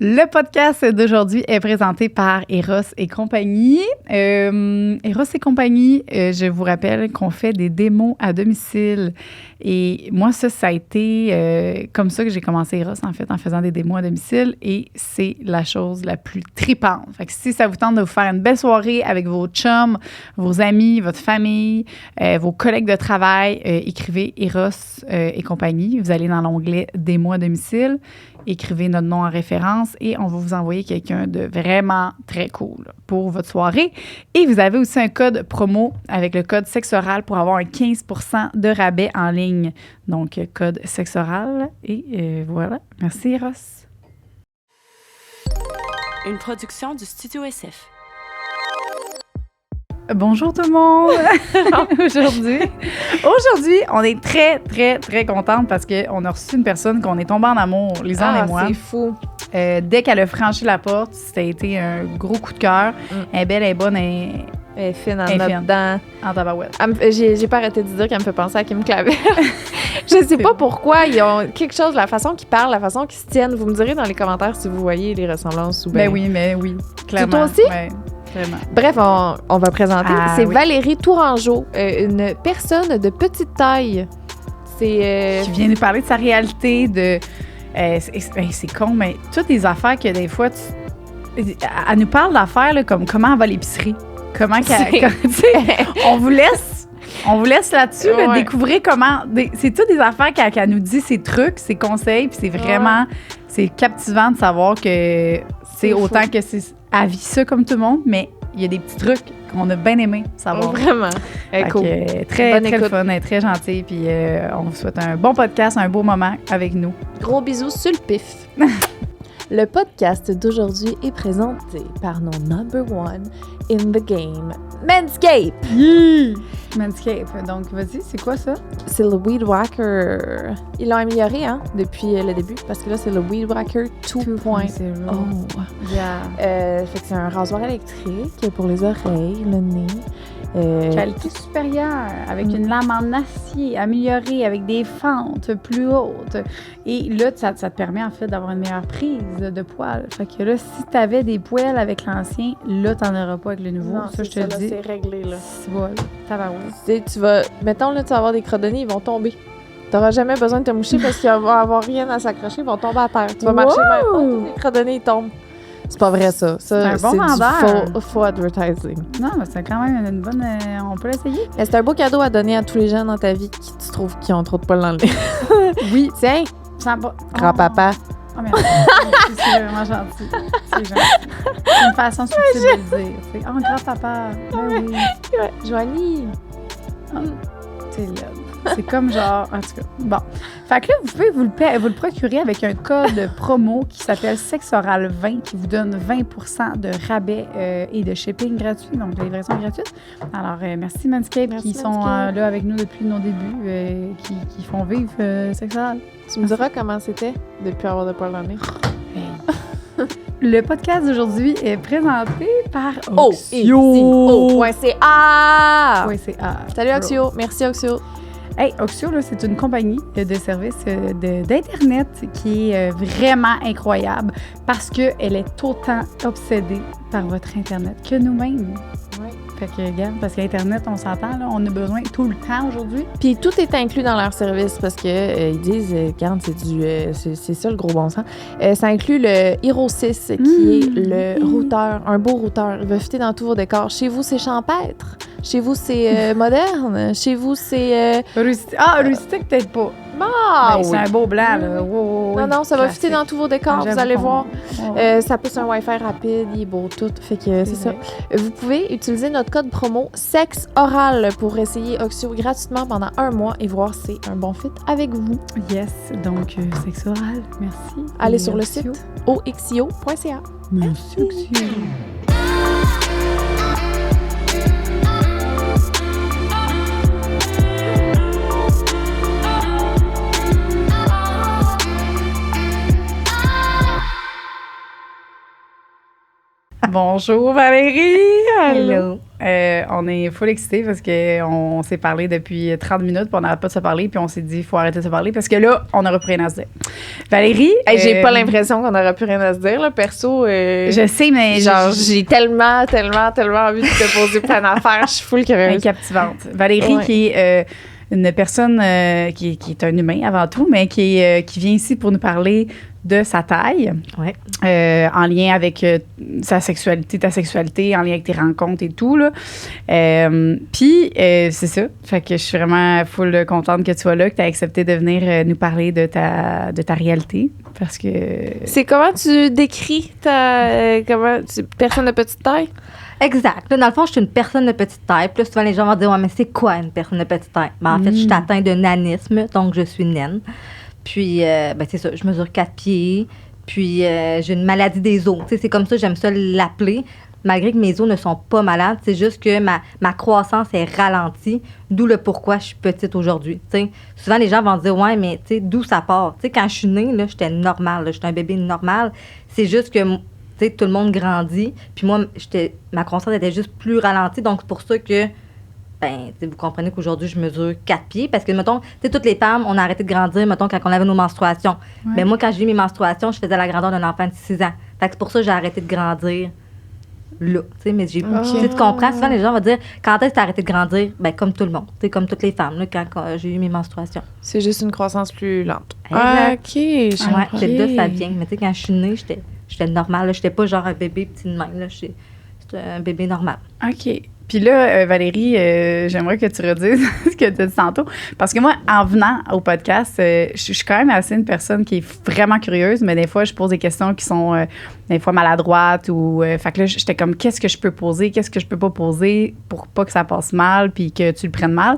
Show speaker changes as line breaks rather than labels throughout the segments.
Le podcast d'aujourd'hui est présenté par Eros et compagnie. Eros et compagnie, je vous rappelle qu'on fait des démos à domicile. Et moi, ça a été comme ça que j'ai commencé Eros, en fait, en faisant des démos à domicile. Et c'est la chose la plus tripante. Fait que si ça vous tente de vous faire une belle soirée avec vos chums, vos amis, votre famille, vos collègues de travail, écrivez Eros et compagnie. Vous allez dans l'onglet démos à domicile. Écrivez notre nom en référence et on va vous envoyer quelqu'un de vraiment très cool pour votre soirée. Et vous avez aussi un code promo avec le code SEXORAL pour avoir un 15% de rabais en ligne. Donc, code SEXORAL. Et voilà. Merci, Eros.
Une production du Studio SF.
Bonjour tout le monde! Aujourd'hui, on est très, très, très contente parce qu'on a reçu une personne qu'on est tombé en amour, Lisanne et moi.
C'est fou.
Dès qu'elle a franchi la porte, ça a été un gros coup de cœur. Elle est belle, elle est bonne,
Elle est fine en dedans.
En tabarouette.
J'ai pas arrêté de dire qu'elle me fait penser à Kim Clavel. Je sais pas pourquoi. Ils ont quelque chose, la façon qu'ils parlent, la façon qu'ils se tiennent. Vous me direz dans les commentaires si vous voyez les ressemblances ou bien.
Mais oui, clairement.
Toi aussi?
Ouais. Vraiment.
Bref, on va présenter. C'est
oui.
Valérie Tourangeau, une personne de petite taille. C'est
Qui vient nous parler de sa réalité, de... c'est con, mais toutes les affaires que des fois, elle nous parle d'affaires là, comme comment elle va à l'épicerie. Comment qu'elle... on vous laisse là-dessus, là, découvrir comment... c'est toutes des affaires qu'elle nous dit, ses trucs, ses conseils, puis c'est vraiment... C'est captivant de savoir que c'est autant fou. Que c'est... Elle vit ça comme tout le monde, mais il y a des petits trucs qu'on a bien aimé savoir.
Vraiment. Cool.
Très le fun, elle est très gentille, puis on vous souhaite un bon podcast, un beau moment avec nous.
Gros bisous sur le pif. Le podcast d'aujourd'hui est présenté par nos number one in the game, Manscaped.
Yeah! Manscaped. Donc, vas-y, c'est quoi ça?
C'est le Weed Whacker. Ils l'ont amélioré depuis le début parce que là, c'est le Weed Whacker 2.0.
Oh. Yeah.
Fait que c'est un rasoir électrique pour les oreilles, le nez.
Qualité supérieure, avec une lame en acier améliorée, avec des fentes plus hautes. Et là, ça te permet en fait d'avoir une meilleure prise de poils. Fait que là, si tu avais des poils avec l'ancien, là, t'en auras pas avec le nouveau.
Non,
ça, je te le dis.
C'est réglé, là.
Voilà,
mettons, là, tu vas avoir des crodonniers, ils vont tomber. T'auras jamais besoin de te moucher parce qu'il va avoir rien à s'accrocher, ils vont tomber à terre. Tu vas marcher même. Tous les crodonniers, ils tombent. C'est pas vrai, ça.
C'est un bon vendeur.
Du faux advertising.
Non, mais c'est quand même une bonne... on peut l'essayer.
Mais c'est un beau cadeau à donner à tous les gens dans ta vie qui tu trouves qui ont trop de poils dans le nez.
Oui.
Tiens, grand-papa.
Oh, merci. C'est vraiment gentil. C'est gentil. C'est une façon subtile de le dire. C'est « Oh, grand-papa! » Oui.
Ouais. Joanie.
C'est laid. C'est comme genre... En tout cas, bon. Fait que là, vous pouvez vous le procurer avec un code promo qui s'appelle SEXORAL20 qui vous donne 20% de rabais et de shipping gratuit, donc de livraison gratuite. Alors, merci Manscaped qui sont là avec nous depuis nos débuts, qui font vivre SEXORAL.
Tu me diras comment c'était depuis avoir de poils dans le nez.
Le podcast d'aujourd'hui est présenté par
Oxio.ca. Salut Oxio. Merci Oxio.
Hey, Oxio, là, c'est une compagnie de services d'Internet qui est vraiment incroyable parce qu'elle est autant obsédée par votre Internet que nous-mêmes.
Oui.
Fait que, regarde, parce qu'Internet, on s'entend, là, on a besoin tout le temps aujourd'hui.
Puis tout est inclus dans leur service parce que ils disent, regarde, c'est ça le gros bon sens. Ça inclut le Hero 6 qui est le routeur, un beau routeur. Il va fitter dans tous vos décors. Chez vous, c'est champêtre. Chez vous, c'est moderne. Chez vous, c'est...
rustique, peut-être pas.
Ah,
oui. C'est un beau blanc, là.
Non, ça va fitter dans tous vos décors, vous allez voir. Ça pousse un Wi-Fi rapide, il est beau tout. Fait que c'est ça. Vous pouvez utiliser notre code promo SEXORAL pour essayer Oxio gratuitement pendant 1 mois et voir si c'est un bon fit avec vous.
Yes, donc SEXORAL, merci.
Allez sur le site oxio.ca.
Merci Oxio. Bonjour Valérie!
Hello!
On est full excités parce qu'on s'est parlé depuis 30 minutes, puis on n'arrête pas de se parler, puis on s'est dit, il faut arrêter de se parler parce que là, on n'aura plus rien à se dire. Valérie.
J'ai pas l'impression qu'on n'aura plus rien à se dire, là. Perso.
Je sais, mais.
Genre, j'ai tellement envie de te poser plein d'affaires. Je suis full curieuse.
Captivante. Valérie, qui est une personne qui est un humain avant tout, mais qui vient ici pour nous parler de sa taille, en lien avec ta sexualité, en lien avec tes rencontres et tout, là. Puis, c'est ça. Fait que je suis vraiment full contente que tu sois là, que tu as accepté de venir nous parler de ta réalité. Parce que...
C'est comment tu décris personne de petite taille?
Exact. Là, dans le fond, je suis une personne de petite taille. Puis là, souvent, les gens vont dire, ouais, mais c'est quoi une personne de petite taille? Ben, en fait, je suis atteinte de nanisme, donc je suis naine. Puis, c'est ça, je mesure 4 pieds. Puis, j'ai une maladie des os. Tu sais, c'est comme ça, j'aime ça l'appeler. Malgré que mes os ne sont pas malades, c'est juste que ma croissance est ralentie, d'où le pourquoi je suis petite aujourd'hui. Tu sais, souvent, les gens vont dire, ouais, mais tu sais, d'où ça part? Tu sais, quand je suis née, là, j'étais normale, j'étais un bébé normal. C'est juste que, tu sais, tout le monde grandit. Puis moi, ma croissance était juste plus ralentie. Donc, c'est pour ça que, vous comprenez qu'aujourd'hui, je mesure 4 pieds. Parce que, mettons, tu sais, toutes les femmes, on a arrêté de grandir, mettons, quand on avait nos menstruations. Mais moi, quand j'ai eu mes menstruations, je faisais la grandeur d'un enfant de 6 ans. Fait que c'est pour ça que j'ai arrêté de grandir là. Tu sais, mais tu comprends? Souvent, les gens vont dire, quand est-ce que tu as arrêté de grandir? Ben, comme tout le monde. Tu sais, comme toutes les femmes, là, quand j'ai eu mes menstruations.
C'est juste une croissance plus lente.
Exact.
OK, j'ai compris.
C'est là ça vient. Mais tu sais, quand je suis née, j'étais normale. Je n'étais pas genre un bébé petit de même. J'étais un bébé normal.
OK. Puis là, Valérie, j'aimerais que tu redises ce que tu as dit tantôt. Parce que moi, en venant au podcast, je suis quand même assez une personne qui est vraiment curieuse, mais des fois, je pose des questions qui sont des fois maladroites. Fait que là, j'étais comme, qu'est-ce que je peux poser, qu'est-ce que je peux pas poser pour pas que ça passe mal puis que tu le prennes mal.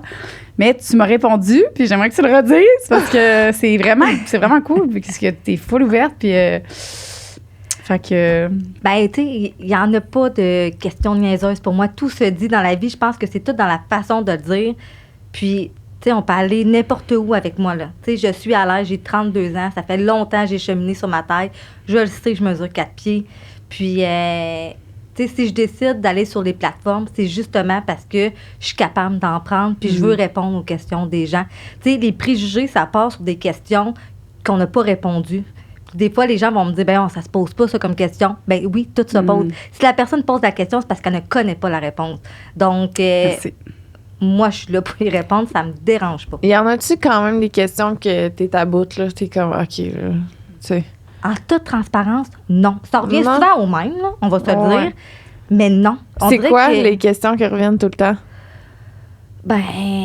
Mais tu m'as répondu, puis j'aimerais que tu le redises parce que c'est vraiment cool, parce que tu es full ouverte, puis... Fait que...
tu sais, il n'y en a pas de questions niaiseuses pour moi. Tout se dit dans la vie. Je pense que c'est tout dans la façon de le dire. Puis, tu sais, on peut aller n'importe où avec moi, là. Tu sais, je suis à l'aise, j'ai 32 ans. Ça fait longtemps que j'ai cheminé sur ma taille. Je le sais, je mesure 4 pieds. Puis, tu sais, si je décide d'aller sur les plateformes, c'est justement parce que je suis capable d'en prendre puis je veux répondre aux questions des gens. Tu sais, les préjugés, ça part sur des questions qu'on n'a pas répondues. Des fois, les gens vont me dire, ça se pose pas ça comme question. Ben oui, tout se pose. Si la personne pose la question, c'est parce qu'elle ne connaît pas la réponse. Donc, moi, je suis là pour y répondre, ça me dérange pas.
Y en a-tu quand même des questions que t'es à bout, là? T'es comme, OK, là, tu sais.
En toute transparence, non. Ça revient souvent au même, là, on va se le dire. Mais non.
C'est quoi les questions qui reviennent tout le temps?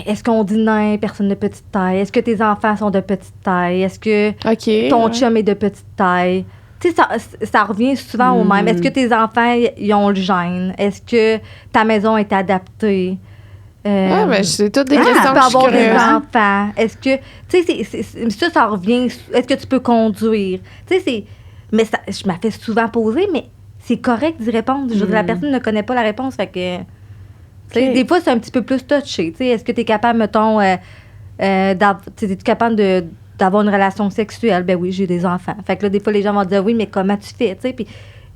Est-ce qu'on dit non, personne de petite taille? Est-ce que tes enfants sont de petite taille? Est-ce que ton chum est de petite taille? Tu sais, ça revient souvent au même. Est-ce que tes enfants, ils ont le gène? Est-ce que ta maison est adaptée?
Mais c'est toutes des questions
tu peux
que je suis
avoir des
curieuse.
enfants. Est-ce que... Tu sais, ça revient... Est-ce que tu peux conduire? Tu sais, mais ça, je m'en fais souvent poser, mais c'est correct d'y répondre. Je veux dire, la personne ne connaît pas la réponse, fait que... Des fois, c'est un petit peu plus touché. Est-ce que tu es capable, mettons, es-tu capable d'avoir une relation sexuelle? Ben oui, j'ai des enfants. Fait que là, des fois, les gens vont dire, oui, mais comment tu fais? Puis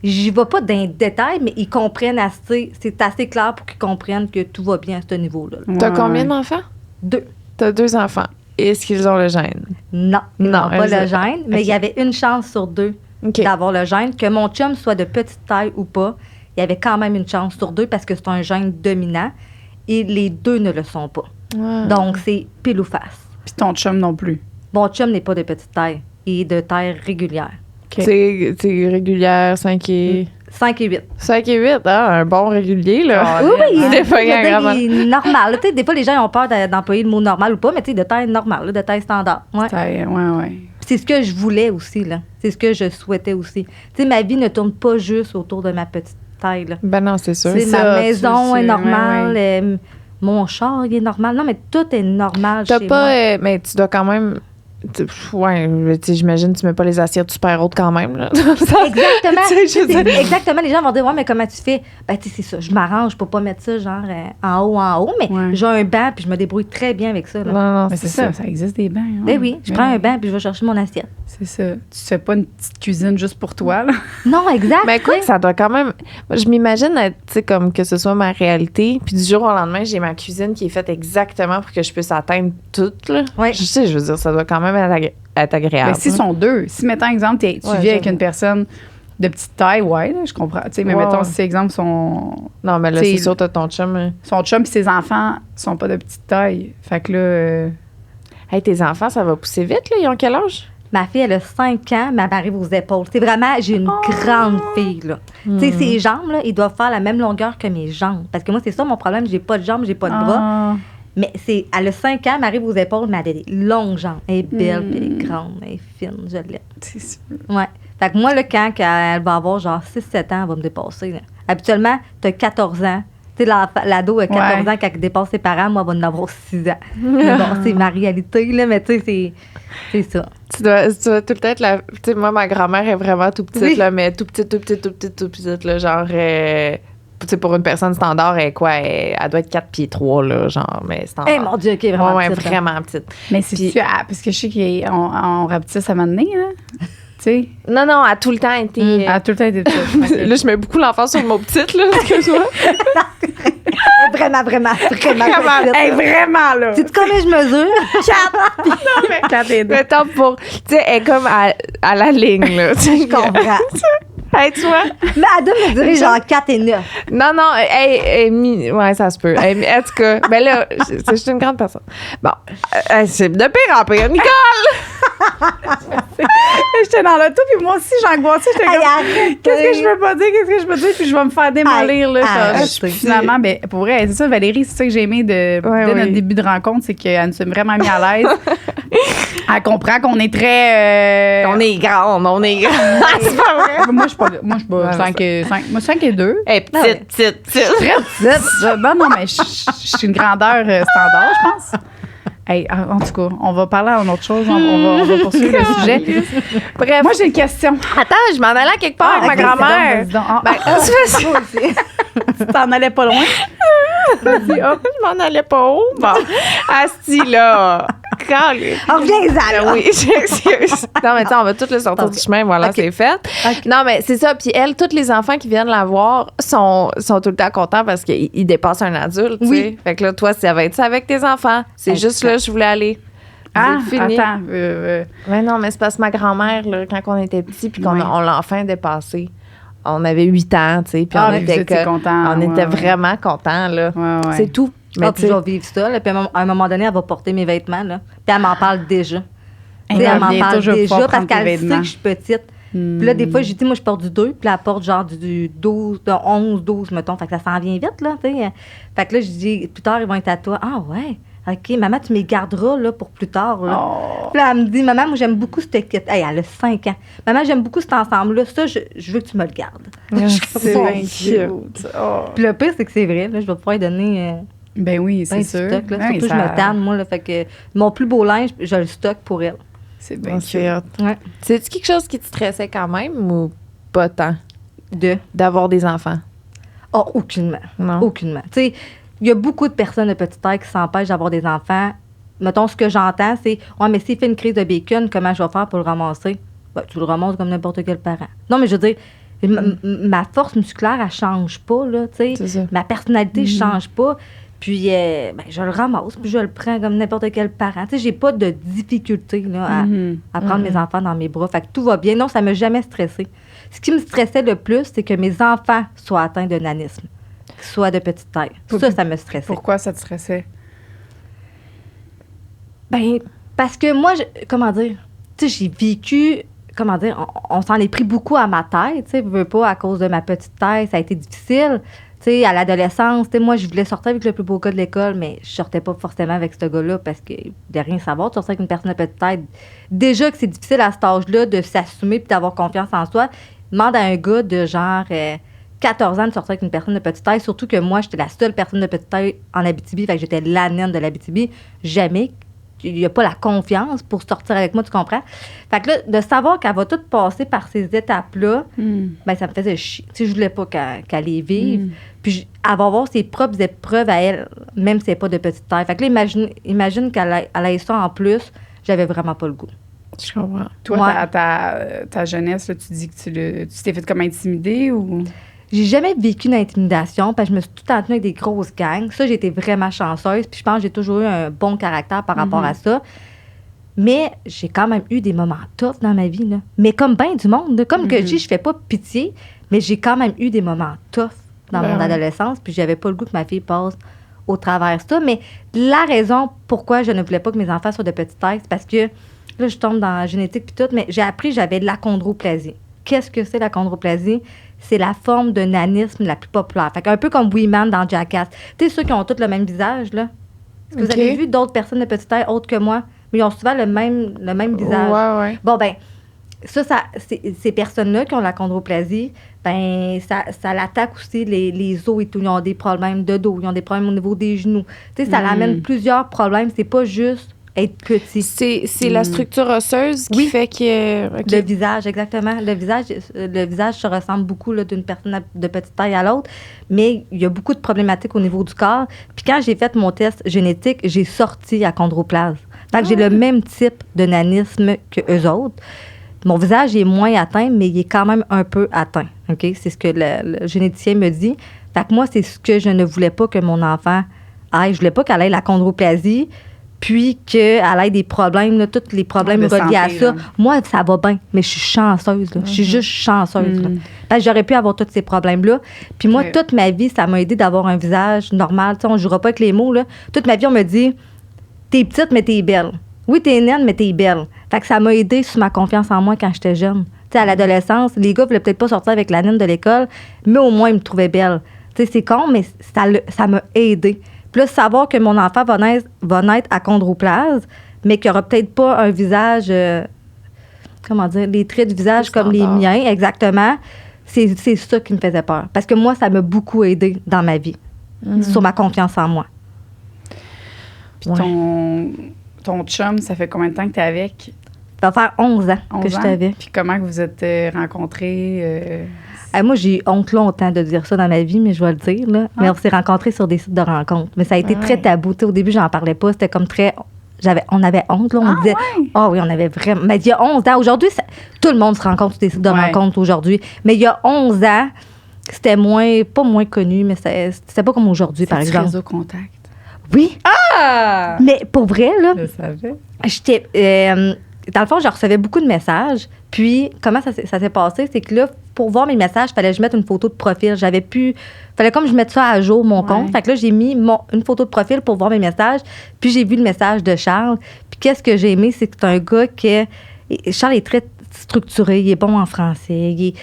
j'y vais pas dans les détails, mais ils comprennent assez. C'est assez clair pour qu'ils comprennent que tout va bien à ce niveau-là.
T'as combien d'enfants?
2.
T'as 2 enfants. Est-ce qu'ils ont le gène?
Non, ils n'ont pas le gène, mais il y avait une chance sur 2 d'avoir le gène. Que mon chum soit de petite taille ou pas, il y avait quand même une chance sur 2 parce que c'est un gène dominant et les 2 ne le sont pas.
Wow.
Donc, c'est pile ou face.
Puis ton chum non plus.
Mon chum n'est pas de petite taille. Il est de taille régulière.
Okay.
C'est régulière, 5 et...
5 et 8.
5 et 8, un bon régulier, là.
Oui,
il
est normal. Des fois, les gens ont peur d'employer le mot normal ou pas, mais de taille normale, de taille standard. Ouais. C'est ce que je voulais aussi, là. C'est ce que je souhaitais aussi. Tu sais, ma vie ne tourne pas juste autour de ma petite taille, là.
Ben non, c'est sûr.
Ma maison est normale, mon char, il est normal. Non, mais tout est normal chez moi.
Mais tu dois quand même... j'imagine que tu mets pas les assiettes super hautes quand même, là.
Exactement. Exactement. Les gens vont dire, ouais, mais comment tu fais? C'est ça. Je m'arrange pour pas mettre ça, genre, en haut. Mais j'ai un banc, puis je me débrouille très bien avec ça, là.
Non,
mais c'est ça. Ça existe des bancs.
Ben oui. Je prends un banc, puis je vais chercher mon assiette.
C'est ça. Tu fais pas une petite cuisine juste pour toi, là.
Non, exact.
Mais écoute, ça doit quand même. Moi, je m'imagine être, tu sais, comme que ce soit ma réalité. Puis du jour au lendemain, j'ai ma cuisine qui est faite exactement pour que je puisse atteindre tout, là.
Ouais.
Je sais, je veux dire, ça doit quand même être agréable.
Mais s'ils sont deux, si, mettons, exemple, tu vis avec
j'avoue.
une personne de petite taille, ouais, là, je comprends. Tu sais, mais
Ouais,
mettons,
ouais.
si, exemple,
Non, mais là,
t'sais,
c'est sûr, t'as ton chum.
son chum et ses enfants sont pas de petite taille. Fait que là,
Hey, tes enfants, ça va pousser vite, là. Ils ont quel âge?
Ma fille, elle a 5 ans, mais elle m'arrive aux épaules. C'est vraiment, j'ai une grande fille, là. Tu sais, ses jambes, là, ils doivent faire la même longueur que mes jambes. Parce que moi, c'est ça mon problème, j'ai pas de jambes, j'ai pas de bras.
ah,
Mais elle a 5 ans, elle m'arrive aux épaules, mais elle a des longues jambes. Elle est belle, puis elle est grande, elle est fine, je l'aime.
c'est sûr.
Ouais. Fait que moi, là, quand elle va avoir genre 6-7 ans, elle va me dépasser. Là. Habituellement, t'as 14 ans. Tu sais, l'ado a 14 ans quand elle dépasse ses parents, moi, elle va en avoir 6 ans. Mais bon, c'est ma réalité, là, mais tu sais, c'est ça.
Tu dois tout le temps être la. Tu sais, moi, ma grand-mère est vraiment tout petite,
Oui.
là, mais tout petite, là. Genre, tu sais, pour une personne standard, elle est quoi? Elle doit être 4 pieds 3, là, genre, mais standard.
Eh mon Dieu, OK, vraiment
Ouais,
petite, hein.
vraiment petite.
Mais c'est
Puis-
sûr, parce que je sais qu'on rapetisse à un moment donné, là. Tu sais,
Non, elle a tout le temps été.
elle a tout le temps été petite.
Là, je mets beaucoup l'enfant sur le mot petite, là, excuse-moi.
Vraiment petite.
Hey, vraiment, là.
Tu sais combien je mesure?
4 et 2.
Mettons pour. Tu sais, elle est comme à la ligne, là.
Je comprends.
Hey, tu vois?
Mais elle doit me dire genre 4 et 9.
Non, ouais, ça se peut. En tout cas, ben là, je suis une grande personne. Bon, c'est de pire en pire. Nicole!
J'étais dans l'auto, puis moi aussi, j'angoissais. J'étais
Hey,
comme,
arrête.
qu'est-ce que je peux pas dire? Qu'est-ce que je peux dire? Puis je vais me faire démolir, là.
Arrête.
Puis finalement, ben, pour vrai, c'est ça, Valérie, c'est ça que j'ai aimé dès notre début de rencontre, c'est qu'elle nous a vraiment mis à l'aise. Elle comprend qu'on est très...
On est grande, on est grande. C'est pas vrai?
Moi, je suis pas 5 et 2.
Hey, petite.
Très petite. Non, mais je suis une grandeur standard, je pense. Hey, en tout cas, on va parler à une autre chose. On va poursuivre le sujet.
Bref.
Moi, j'ai une question.
Attends, je m'en allais à quelque part avec ma
ok,
grand-mère.
c'est bon, vas-y donc.
Ben,
Tu t'en allais pas loin? Vas-y, hop.
je m'en allais pas haut. Bon, asti, là.
Reviens-en, là.
Oui, j'excuse. Non, mais tu sais, on va tout le sortir du chemin. Voilà, c'est fait. Non, mais c'est ça. Puis elle, tous les enfants qui viennent la voir sont tout le temps contents parce qu'ils dépassent un adulte. Tu sais. Fait que là, toi, ça va être ça avec tes enfants. C'est juste là, je voulais aller.
Ah,
C'est fini.
attends.
Mais non, mais c'est parce que ma grand-mère, là, quand on était petits, puis qu'on
Oui.
on l'a enfin dépassé. On avait 8 ans, tu sais, puis
Ah,
on
mais vous
était,
étiez contents,
on
ouais,
était
ouais.
vraiment contents, là.
Ouais.
C'est tout. Mais
Ah,
tu
puis
sais,
je vais vivre ça. Là, puis à un moment donné, elle va porter mes vêtements. Là, puis elle m'en parle déjà. Tu sais, elle m'en
bientôt,
parle
je vais
déjà
pouvoir
parce
prendre tes
qu'elle sait
vêtements.
que je suis petite. Puis là, des fois, j'ai dit, moi, je porte du 2, puis elle porte genre du 12, de 11, 12, mettons. Fait que ça s'en vient vite, là, tu sais. Fait que là, je dis, plus tard, ils vont être à toi. Ah, ouais. OK, maman, tu me les garderas, là, pour plus tard, là.
Oh.
Puis là, elle me dit, maman, moi, j'aime beaucoup cette kit. Hey, elle a 5 ans. Maman, j'aime beaucoup cet ensemble-là. Ça, je veux que tu me le gardes.
C'est
Bon
bien cute. Oh.
Puis le pire, c'est que c'est vrai, là. Je vais pouvoir lui donner.
Ben oui, c'est
Ben, du
sûr.
stock, là.
Ouais,
Surtout,
ça-
je me tanne, moi, là. Fait que mon plus beau linge, je le stocke pour elle.
C'est bien
c'est
cute.
hot.
Ouais.
C'est-tu quelque chose qui te stressait quand même ou pas tant
De.
d'avoir des enfants?
Oh, aucunement.
Non.
Aucunement. Tu sais, il y a beaucoup de personnes de petite taille qui s'empêchent d'avoir des enfants. Mettons, ce que j'entends, c'est ouais, mais s'il fait une crise de bacon, comment je vais faire pour le ramasser? Ben, tu le ramasses comme n'importe quel parent. Non, mais je veux dire, ma force musculaire, elle change pas, là, tu sais.
C'est ça.
Ma personnalité ne change pas. Puis, ben, je le ramasse, puis je le prends comme n'importe quel parent. Tu sais, j'ai pas de difficulté là, à prendre mes enfants dans mes bras. Fait que tout va bien. Non, ça m'a jamais stressé. Ce qui me stressait le plus, c'est que mes enfants soient atteints de nanisme, qu'ils soient de petite taille. Ça me stressait.
Pourquoi ça te stressait?
Ben, parce que moi, comment dire, tu sais, j'ai vécu, comment dire, on s'en est pris beaucoup à ma tête, tu sais, je veux pas, à cause de ma petite taille, ça a été difficile. Tu sais, à l'adolescence, tu sais, moi, je voulais sortir avec le plus beau gars de l'école, mais je sortais pas forcément avec ce gars-là parce qu'il voulait rien savoir. Tu sortais avec une personne de petite taille. Déjà que c'est difficile à cet âge-là de s'assumer puis d'avoir confiance en soi. Demande à un gars de genre 14 ans de sortir avec une personne de petite taille, surtout que moi, j'étais la seule personne de petite taille en Abitibi, fait que j'étais la naine de l'Abitibi. Jamais. Il n'y a pas la confiance pour sortir avec moi, tu comprends? Fait que là, de savoir qu'elle va tout passer par ces étapes-là, ben ça me faisait chier. Tu sais, je voulais pas qu'elle les vive. Puis elle va avoir ses propres épreuves à elle, même si elle n'est pas de petite taille. Fait que là, imagine qu'elle ait ça en plus, j'avais vraiment pas le goût.
Je comprends.
Toi,
Ouais.
ta jeunesse, là, tu dis que tu t'es fait comme intimider ou...
J'ai jamais vécu d'intimidation parce que je me suis tout le temps tenue avec des grosses gangs. Ça, j'ai été vraiment chanceuse. Puis je pense que j'ai toujours eu un bon caractère par rapport à ça. Mais j'ai quand même eu des moments tough dans ma vie, là. Mais comme bien du monde, là. Comme que je dis, je fais pas pitié, mais j'ai quand même eu des moments tough dans mon adolescence. Puis j'avais pas le goût que ma fille passe au travers de ça. Mais la raison pourquoi je ne voulais pas que mes enfants soient de petite taille, c'est parce que là, je tombe dans la génétique puis tout, mais j'ai appris j'avais de l'achondroplasie. Qu'est-ce que c'est l'achondroplasie? C'est la forme de nanisme la plus populaire. Fait un peu comme Weeman dans Jackass. Tu sais, ceux qui ont tous le même visage, là. Est-ce que vous avez vu d'autres personnes de petite taille autres que moi? Mais ils ont souvent le même visage.
Ouais.
Bon, ben, ces personnes-là qui ont l'achondroplasie, ben, ça l'attaque aussi les os et tout. Ils ont des problèmes de dos, ils ont des problèmes au niveau des genoux. Tu sais, ça l'amène plusieurs problèmes. C'est pas juste être petit.
C'est la structure osseuse qui fait que... OK.
Le visage, exactement. Le visage se ressemble beaucoup là, d'une personne de petite taille à l'autre, mais il y a beaucoup de problématiques au niveau du corps. Puis quand j'ai fait mon test génétique, j'ai sorti achondroplase. Fait que j'ai le même type de nanisme que eux autres. Mon visage est moins atteint, mais il est quand même un peu atteint. OK? C'est ce que le généticien me dit. Fait que moi, c'est ce que je ne voulais pas que mon enfant ait. Je voulais pas qu'elle ait l'achondroplasie, puis qu'elle ait des problèmes, là, tous les problèmes
De
reliés à
santé,
ça.
là.
Moi, ça va bien, mais je suis chanceuse. Là. Je suis juste chanceuse. Là. Parce que j'aurais pu avoir tous ces problèmes-là. Puis moi, toute ma vie, ça m'a aidé d'avoir un visage normal. Tu sais, on ne jouera pas avec les mots. Là. Toute ma vie, on me dit « T'es petite, mais t'es belle. Oui, t'es naine, mais t'es belle. » Fait que ça m'a aidé sur ma confiance en moi quand j'étais jeune. Tu sais, à l'adolescence, les gars ne voulaient peut-être pas sortir avec la naine de l'école, mais au moins, ils me trouvaient belle. Tu sais, c'est con, mais ça m'a aidé. Puis là, savoir que mon enfant va naître achondroplase, mais qu'il n'aura peut-être pas un visage, comment dire, les traits du visage comme les miens, exactement, c'est ça qui me faisait peur. Parce que moi, ça m'a beaucoup aidé dans ma vie, sur ma confiance en moi.
Puis ton chum, ça fait combien de temps que tu es avec?
Ça va faire 11 ans
11
que je t'avais.
Puis comment que vous êtes rencontrés?
Moi, j'ai eu honte longtemps de dire ça dans ma vie, mais je vais le dire. Là. Mais on s'est rencontrés sur des sites de rencontres. Mais ça a été très tabou. T'sais, au début, j'en parlais pas. C'était comme très... On avait honte. Là. On disait... Ah oui, on avait vraiment... Mais il y a 11 ans. Aujourd'hui, tout le monde se rencontre sur des sites de rencontres aujourd'hui. Mais il y a 11 ans, c'était pas moins connu, mais c'était pas comme aujourd'hui, par exemple.
Réseau Contact.
Oui. Ah! Mais pour vrai, là...
Je savais.
J'étais... dans le fond, je recevais beaucoup de messages. Puis, comment ça s'est passé? C'est que là, pour voir mes messages, il fallait que je mette une photo de profil. Fallait comme je mette ça à jour, mon compte. Fait que là, j'ai mis une photo de profil pour voir mes messages. Puis, j'ai vu le message de Charles. Puis, qu'est-ce que j'ai aimé? C'est que c'est un gars Charles est très structuré. Il est bon en français.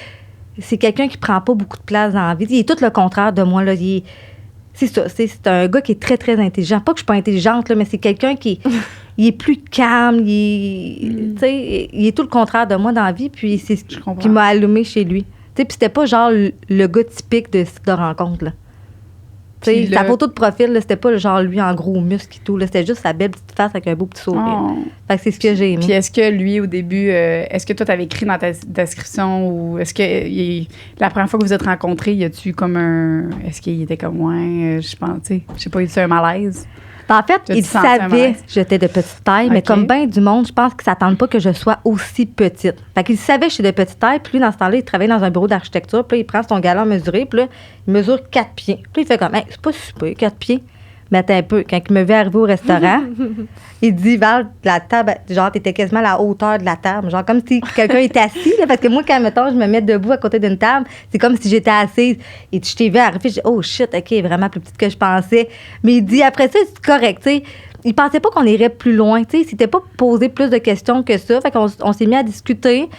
C'est quelqu'un qui prend pas beaucoup de place dans la vie. Il est tout le contraire de moi, là. C'est ça. C'est un gars qui est très, très intelligent. Pas que je suis pas intelligente, là, mais c'est quelqu'un qui... Il est plus calme, il est tout le contraire de moi dans la vie, puis c'est ce qui m'a allumé chez lui. Puis c'était pas genre le gars typique de site de rencontre. Là. Sa photo de profil, là, c'était pas genre lui en gros muscle et tout. Là, c'était juste sa belle petite face avec un beau petit sourire. Fait que c'est ce que j'ai aimé.
Puis est-ce que lui, au début, est-ce que toi, t'avais écrit dans ta description ou est-ce que la première fois que vous êtes rencontrés, y a-tu comme est-ce qu'il était comme je pense, tu sais, je sais pas, y a-tu un malaise?
En fait, il savait que j'étais de petite taille, mais comme bien du monde, je pense qu'ils ne s'attendent pas que je sois aussi petite. Fait qu'il savait que je suis de petite taille, puis lui, dans ce temps-là, il travaillait dans un bureau d'architecture, puis là, il prend son galant mesuré, puis là, il mesure 4 pieds. Puis il fait comme, c'est pas super, 4 pieds. Mais attends un peu, quand il me vit arriver au restaurant, il dit, Val, la table, genre, t'étais quasiment à la hauteur de la table. Genre, comme si quelqu'un était assis, là, parce que moi, quand, mettons, je me mets debout à côté d'une table, c'est comme si j'étais assise. Et je t'ai vu arriver, je dis, oh shit, OK, vraiment plus petite que je pensais. Mais il dit, après ça, c'est correct, tu sais. Il pensait pas qu'on irait plus loin, tu sais. Il s'était pas posé plus de questions que ça. Fait qu'on s'est mis à discuter.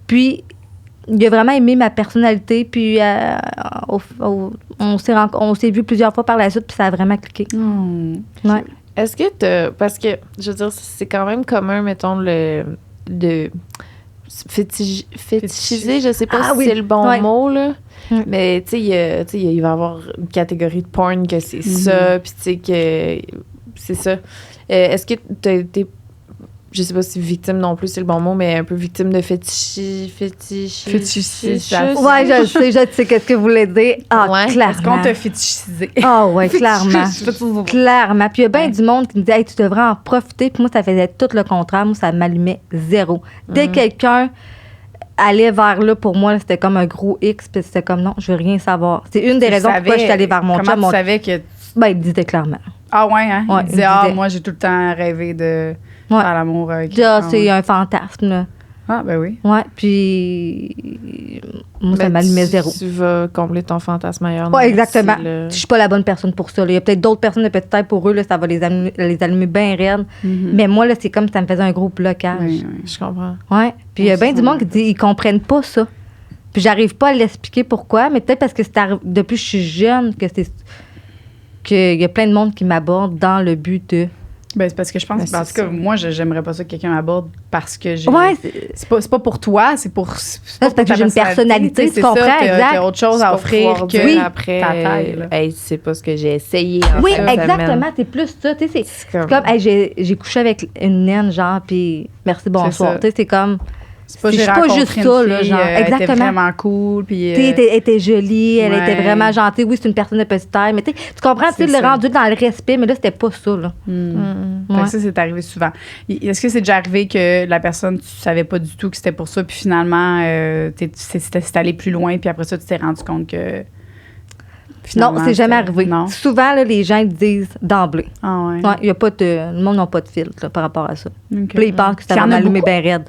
Puis, il a vraiment aimé ma personnalité, puis on s'est vu plusieurs fois par la suite, puis ça a vraiment cliqué. Ouais.
Est-ce que parce que, je veux dire, c'est quand même commun, mettons, de fétichiser, je sais pas si c'est le bon mot, là. Mais, tu sais, il va y avoir une catégorie de porn que c'est ça, puis tu sais que c'est ça. Est-ce que t'es je sais pas si victime non plus c'est le bon mot, mais un peu victime de fétichisme.
Ouais, je sais qu'est-ce que vous voulez dire. Ah,
Ouais.
clairement.
Est-ce qu'on t'a fétichisé?
Ah, ouais, clairement. Clairement. Puis il y a bien du monde qui me dit, hey, tu devrais en profiter. Puis moi, ça faisait tout le contraire. Moi, ça m'allumait zéro. Dès que quelqu'un allait vers là, pour moi, là, c'était comme un gros X. Puis c'était comme, non, je veux rien savoir. C'est une des raisons pourquoi je suis allée vers mon chum.
Comment tu savais que...
Ben, il me disait clairement.
Ah ouais, hein?
Ouais,
Il disait,
il disait.
moi, j'ai tout le temps rêvé de
Ouais.
faire l'amour avec...
Déjà,
Ah,
c'est
ouais.
un fantasme, là.
Ah, ben oui.
Ouais, puis moi, ça
Ben,
m'allumait zéro.
Tu vas combler ton fantasme ailleurs.
Ouais, exactement.
Là.
Je suis pas la bonne personne pour ça. là. Il y a peut-être d'autres personnes de petite taille pour eux, là, ça va les allumer bien raides. Mais moi, là, c'est comme si ça me faisait un gros blocage.
Oui, oui.
Je comprends.
Ouais. Puis il y a bien du monde qui dit ils comprennent pas ça. Puis j'arrive pas à l'expliquer pourquoi, mais peut-être parce que depuis que je suis jeune qu'il y a plein de monde qui m'aborde dans le but de.
Ben, c'est parce que je pense...
Ben,
parce
c'est
que
ça.
moi, j'aimerais pas ça que quelqu'un m'aborde parce que j'ai...
Ouais,
C'est pas pour toi, c'est pour... C'est
parce que j'ai une personnalité, tu comprends, exact.
T'as autre chose
C'est
à
pour
offrir
pouvoir
que
dire après,
ta taille, là.
hey, c'est pas ce que j'ai essayé.
oui,
en fin de
exactement.
semaine.
C'est plus ça. Tu sais, c'est
C'est
comme, hey, j'ai couché avec une naine, genre, puis merci, bonsoir.
ça.
Tu sais, c'est comme.
C'est pas
C'est
j'ai
pas
rencontré
juste
une
ça, là,
fille,
genre,
elle était
exactement.
vraiment cool, puis...
Tu sais, elle était jolie, elle était
ouais.
vraiment gentille. Oui, c'est une personne de petite taille, mais tu sais, tu comprends, tu sais,
C'est
le
ça.
rendu dans le respect, mais là, c'était pas ça, là.
Fait que
Ouais.
ça, c'est arrivé souvent. Est-ce que c'est déjà arrivé que la personne, tu savais pas du tout que c'était pour ça, puis finalement, c'est allé plus loin, puis après ça, tu t'es rendu compte que...
Non, c'est jamais arrivé.
Non?
Souvent, là, les gens ils disent d'emblée.
Ah ouais.
Ouais, y a pas de, le monde n'a pas de filtre là, par rapport à ça.
Ok.
Puis là, ils pensent que ça
Puis y
va
en a
m'allumer
beaucoup?
bien raide.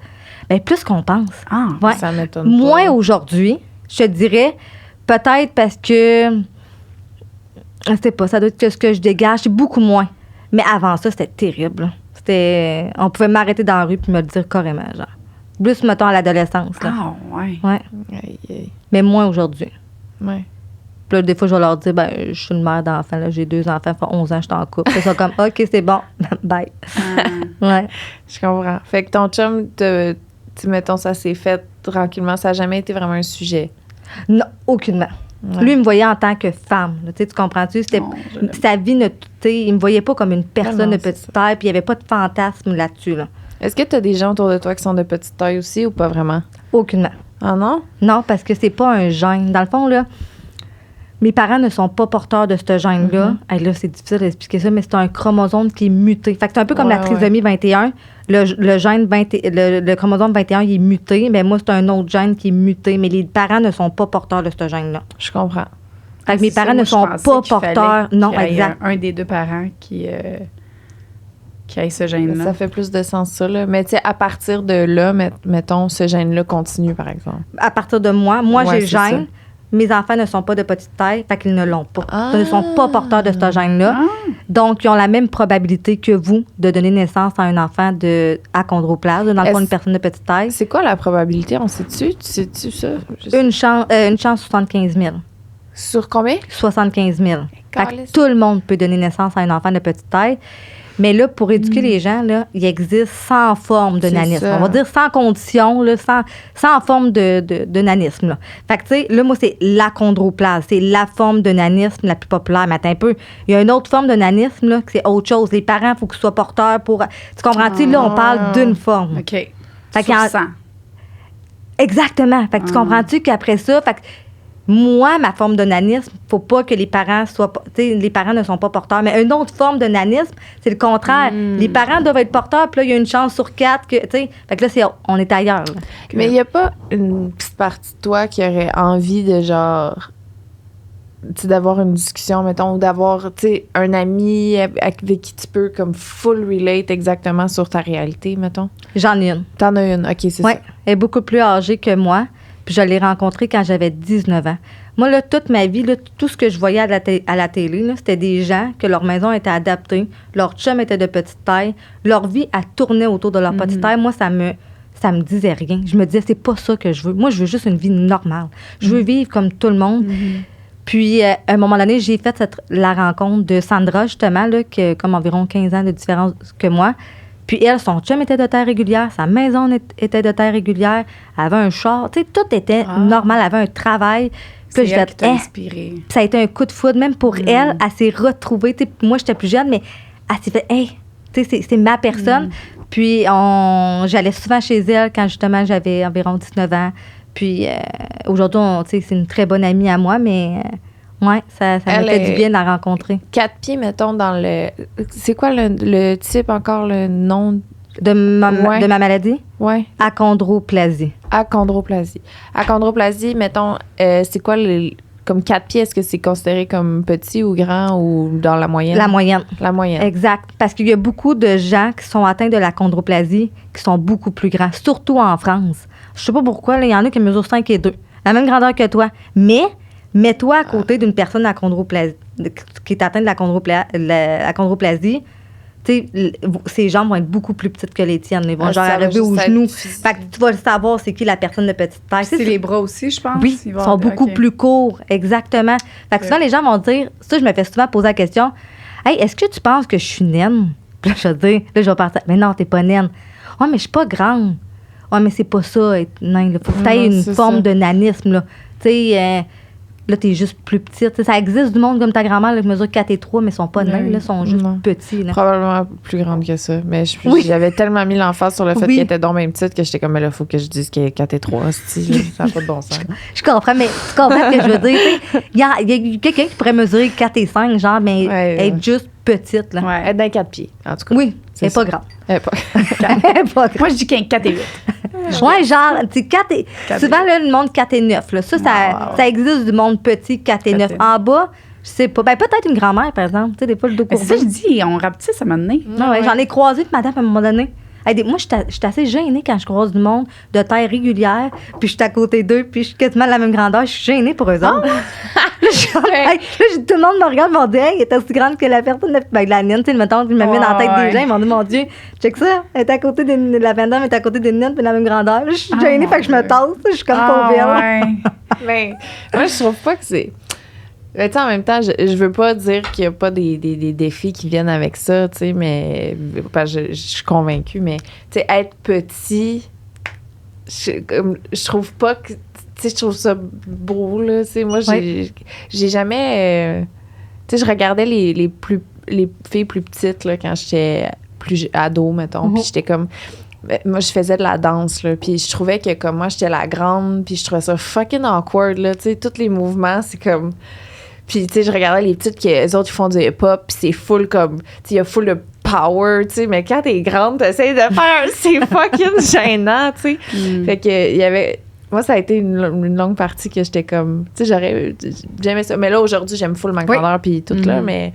Bien, plus qu'on pense.
Ah,
Ouais.
Ça m'étonne
Moins
pas.
aujourd'hui, je te dirais, peut-être parce que, je sais pas, ça doit être que ce que je dégage, c'est beaucoup moins. Mais avant ça, c'était terrible. Là. On pouvait m'arrêter dans la rue puis me le dire carrément, genre. Plus, mettons, à l'adolescence. Là.
ah ouais.
Ouais.
Aïe, aïe.
Mais moins aujourd'hui.
Ouais.
Puis là, des fois, je vais leur dire, ben, je suis une mère d'enfants, là, j'ai 2 enfants, ça fait 11 ans, je suis en couple. Ils sont comme, OK, c'est bon, bye. Ouais.
Je comprends. Fait que ton chum, tu mettons, ça s'est fait tranquillement. Ça n'a jamais été vraiment un sujet.
Non, aucunement.
Ouais.
Lui, il me voyait en tant que femme. Là, tu sais, tu comprends-tu? C'était,
Non, je l'aime.
sa vie, tu sais, il me voyait pas comme une personne
non,
de
c'est
petite taille, puis il n'y avait pas de fantasme là-dessus. Là.
Est-ce que tu as des gens autour de toi qui sont de petite taille aussi ou pas vraiment?
Aucunement.
Ah non?
Non, parce que c'est pas un gène. Dans le fond, là, mes parents ne sont pas porteurs de ce gène-là. Hey, là, c'est difficile d'expliquer ça, mais c'est un chromosome qui est muté. Fait que c'est un peu comme la
Ouais,
trisomie 21. Le gène le chromosome 21, il est muté, mais moi, c'est un autre gène qui est muté. Mais les parents ne sont pas porteurs de ce gène-là.
Je comprends.
Fait que mes
C'est ça,
parents
moi,
ne
je
sont
pensais
pas
qu'il fallait
porteurs. Non,
qu'il y ait
exact.
un des deux parents qui ait ce gène-là.
Ça fait plus de sens, ça. Là. Mais tu sais, à partir de là, mettons, ce gène-là continue, par exemple.
À partir de moi,
Ouais,
j'ai le
c'est
gène. Mes enfants ne sont pas de petite taille, fait qu'ils ne l'ont pas.
Ah.
Ils ne sont pas porteurs de ce gène-là. Donc, ils ont la même probabilité que vous de donner naissance à un enfant achondroplase, dans le fond,
Est-ce-
une personne de petite taille.
C'est quoi la probabilité? On sait-tu? Tu sais-tu ça? Je sais-
Une chance 75 000.
Sur combien?
75 000. Fait que
Calisse.
tout le monde peut donner naissance à un enfant de petite taille. Mais là, pour éduquer les gens, là, il existe 100 formes de
C'est
nanisme.
ça.
On va dire 100 conditions, là, 100 formes de nanisme. Là. Fait que, tu sais, là, moi, c'est l'achondroplase. C'est la forme de nanisme la plus populaire. Mais attends un peu. Il y a une autre forme de nanisme, là, que c'est autre chose. Les parents, il faut qu'ils soient porteurs pour... Tu comprends-tu? Là, on parle d'une forme.
OK.
Fait
Sur
qu'il y en-
100.
Exactement. Fait que tu comprends-tu qu'après ça... Fait que, moi, ma forme de nanisme, faut pas que les parents soient... Tu sais, les parents ne sont pas porteurs. Mais une autre forme de nanisme, c'est le contraire. Les parents doivent être porteurs, puis là, il y a une chance sur 4 que... Tu sais, fait que là, on est ailleurs. Là.
Mais il n'y a pas une petite partie de toi qui aurait envie de, genre, tu sais, d'avoir une discussion, mettons, ou d'avoir, tu sais, un ami avec qui tu peux, comme, full relate exactement sur ta réalité, mettons?
J'en ai une.
T'en as une, OK, c'est
Oui,
ça.
elle est beaucoup plus âgée que moi. Puis je l'ai rencontrée quand j'avais 19 ans. Moi, là, toute ma vie, là, tout ce que je voyais à la télé, là, c'était des gens que leur maison était adaptée, leur chum était de petite taille, leur vie, elle tournait autour de leur petite taille. Moi, ça me disait rien. Je me disais, c'est pas ça que je veux. Moi, je veux juste une vie normale. Je veux vivre comme tout le monde. Puis, à un moment donné, j'ai fait la rencontre de Sandra, justement, là, qui a comme environ 15 ans de différence que moi. Puis elle, son chum était de taille régulière, sa maison était de taille régulière, elle avait un char, tu sais, tout était normal, elle avait un travail. Puis
C'est
là,
elle qui t'a
j'ai fait,
inspiré.
Puis ça a été un coup de foudre, même pour elle s'est retrouvée. Tu sais, moi, j'étais plus jeune, mais elle s'est fait, hey, tu sais, c'est ma personne. Puis, j'allais souvent chez elle quand, justement, j'avais environ 19 ans. Puis, aujourd'hui, tu sais, c'est une très bonne amie à moi, mais... ouais, ça m'a fait du bien de la rencontrer.
4 pieds, mettons, dans le... C'est quoi le type, encore le nom?
De ma maladie?
Oui.
Achondroplasie.
Achondroplasie, mettons, c'est quoi comme 4 pieds, est-ce que c'est considéré comme petit ou grand ou dans la moyenne?
La moyenne.
La moyenne.
Exact. Parce qu'il y a beaucoup de gens qui sont atteints de l'achondroplasie qui sont beaucoup plus grands, surtout en France. Je sais pas pourquoi, il y en a qui mesurent 5 et 2. La même grandeur que toi. Mais mets-toi à côté d'une personne qui est atteinte de l'achondroplasie. Tu sais, ses jambes vont être beaucoup plus petites que les tiennes. Ils vont genre arriver aux genoux. Fait que tu vas savoir c'est qui la personne de petite taille.
C'est les bras aussi, je pense.
Oui, ils sont beaucoup plus courts. Exactement. Fait que souvent, les gens vont dire, ça, je me fais souvent poser la question, « Hey, est-ce que tu penses que je suis naine? » Puis là, je vais dire, là, je vais partir, « Mais non, t'es pas naine. »« Oh, mais je suis pas grande. »« Oh, mais c'est pas ça, être naine. Il faut que tu aies une forme de nanisme. » Là, tu sais... Là, t'es juste plus petite. T'sais, ça existe du monde comme ta grand-mère là, qui mesure 4 et 3, mais ils sont pas nains, ils sont juste petits. Là.
Probablement plus grande que ça. Mais j'avais tellement mis l'emphase sur le fait qu'elle était donc même petite que j'étais comme, mais là, il faut que je dise qu'elle est 4 et 3. Ça n'a pas de bon sens.
Je comprends, mais tu comprends ce que je veux dire. Il y a quelqu'un qui pourrait mesurer 4 et 5, genre, mais être juste petite. Là.
Ouais, être dans 4 pieds, en tout cas.
Oui, elle n'est pas grande.
Elle n'est
pas grande. Moi, je dis 4 et 8.
Ouais, genre, tu sais, 4 et... Souvent, là, le monde 4 et 9. Là. Ça existe du monde petit, 4 et 9. En bas, je sais pas. Ben, peut-être une grand-mère, par exemple. Tu sais, des fois, le dos courbé.
C'est ça, je dis, on rapetisse à un moment donné.
Non, ouais. J'en ai croisé de madame à un moment donné. Moi, je suis assez gênée quand je croise du monde de taille régulière, puis je suis à côté d'eux, puis je suis quasiment de la même grandeur. Je suis gênée pour eux autres. Là, tout le monde me regarde, me dit, hey, elle est aussi grande que la personne de la naine. Tu sais, mettons, je me mets dans la tête des gens, ils m'ont dit, mon Dieu, check ça, elle est à côté de la femme, elle est à côté d'une naine, puis de la même grandeur. Là, je suis gênée, fait que je me tasse, je suis comme convienne.
Mais moi, je trouve pas que c'est. Mais en même temps, je veux pas dire qu'il n'y a pas des défis qui viennent avec ça, tu sais, mais je suis convaincue, mais tu sais, être petit, je trouve pas que, tu sais, je trouve ça beau, là, tu sais, moi, j'ai jamais, tu sais, je regardais les filles plus petites, là, quand j'étais plus ado, mettons, puis j'étais comme... Moi, je faisais de la danse, là, puis je trouvais que, comme moi, j'étais la grande, puis je trouvais ça fucking awkward, là, tu sais, tous les mouvements, c'est comme... Puis, tu sais, je regardais les petites qui, eux autres, ils font du hip-hop, puis c'est full comme, tu sais, il y a full de power, tu sais, mais quand t'es grande, t'essayes de faire, c'est fucking gênant, tu sais. Fait que, il y avait, moi, ça a été une longue partie que j'étais comme, tu sais, j'aimais ça. Mais là, aujourd'hui, j'aime full ma grandeur, puis tout, là, mais...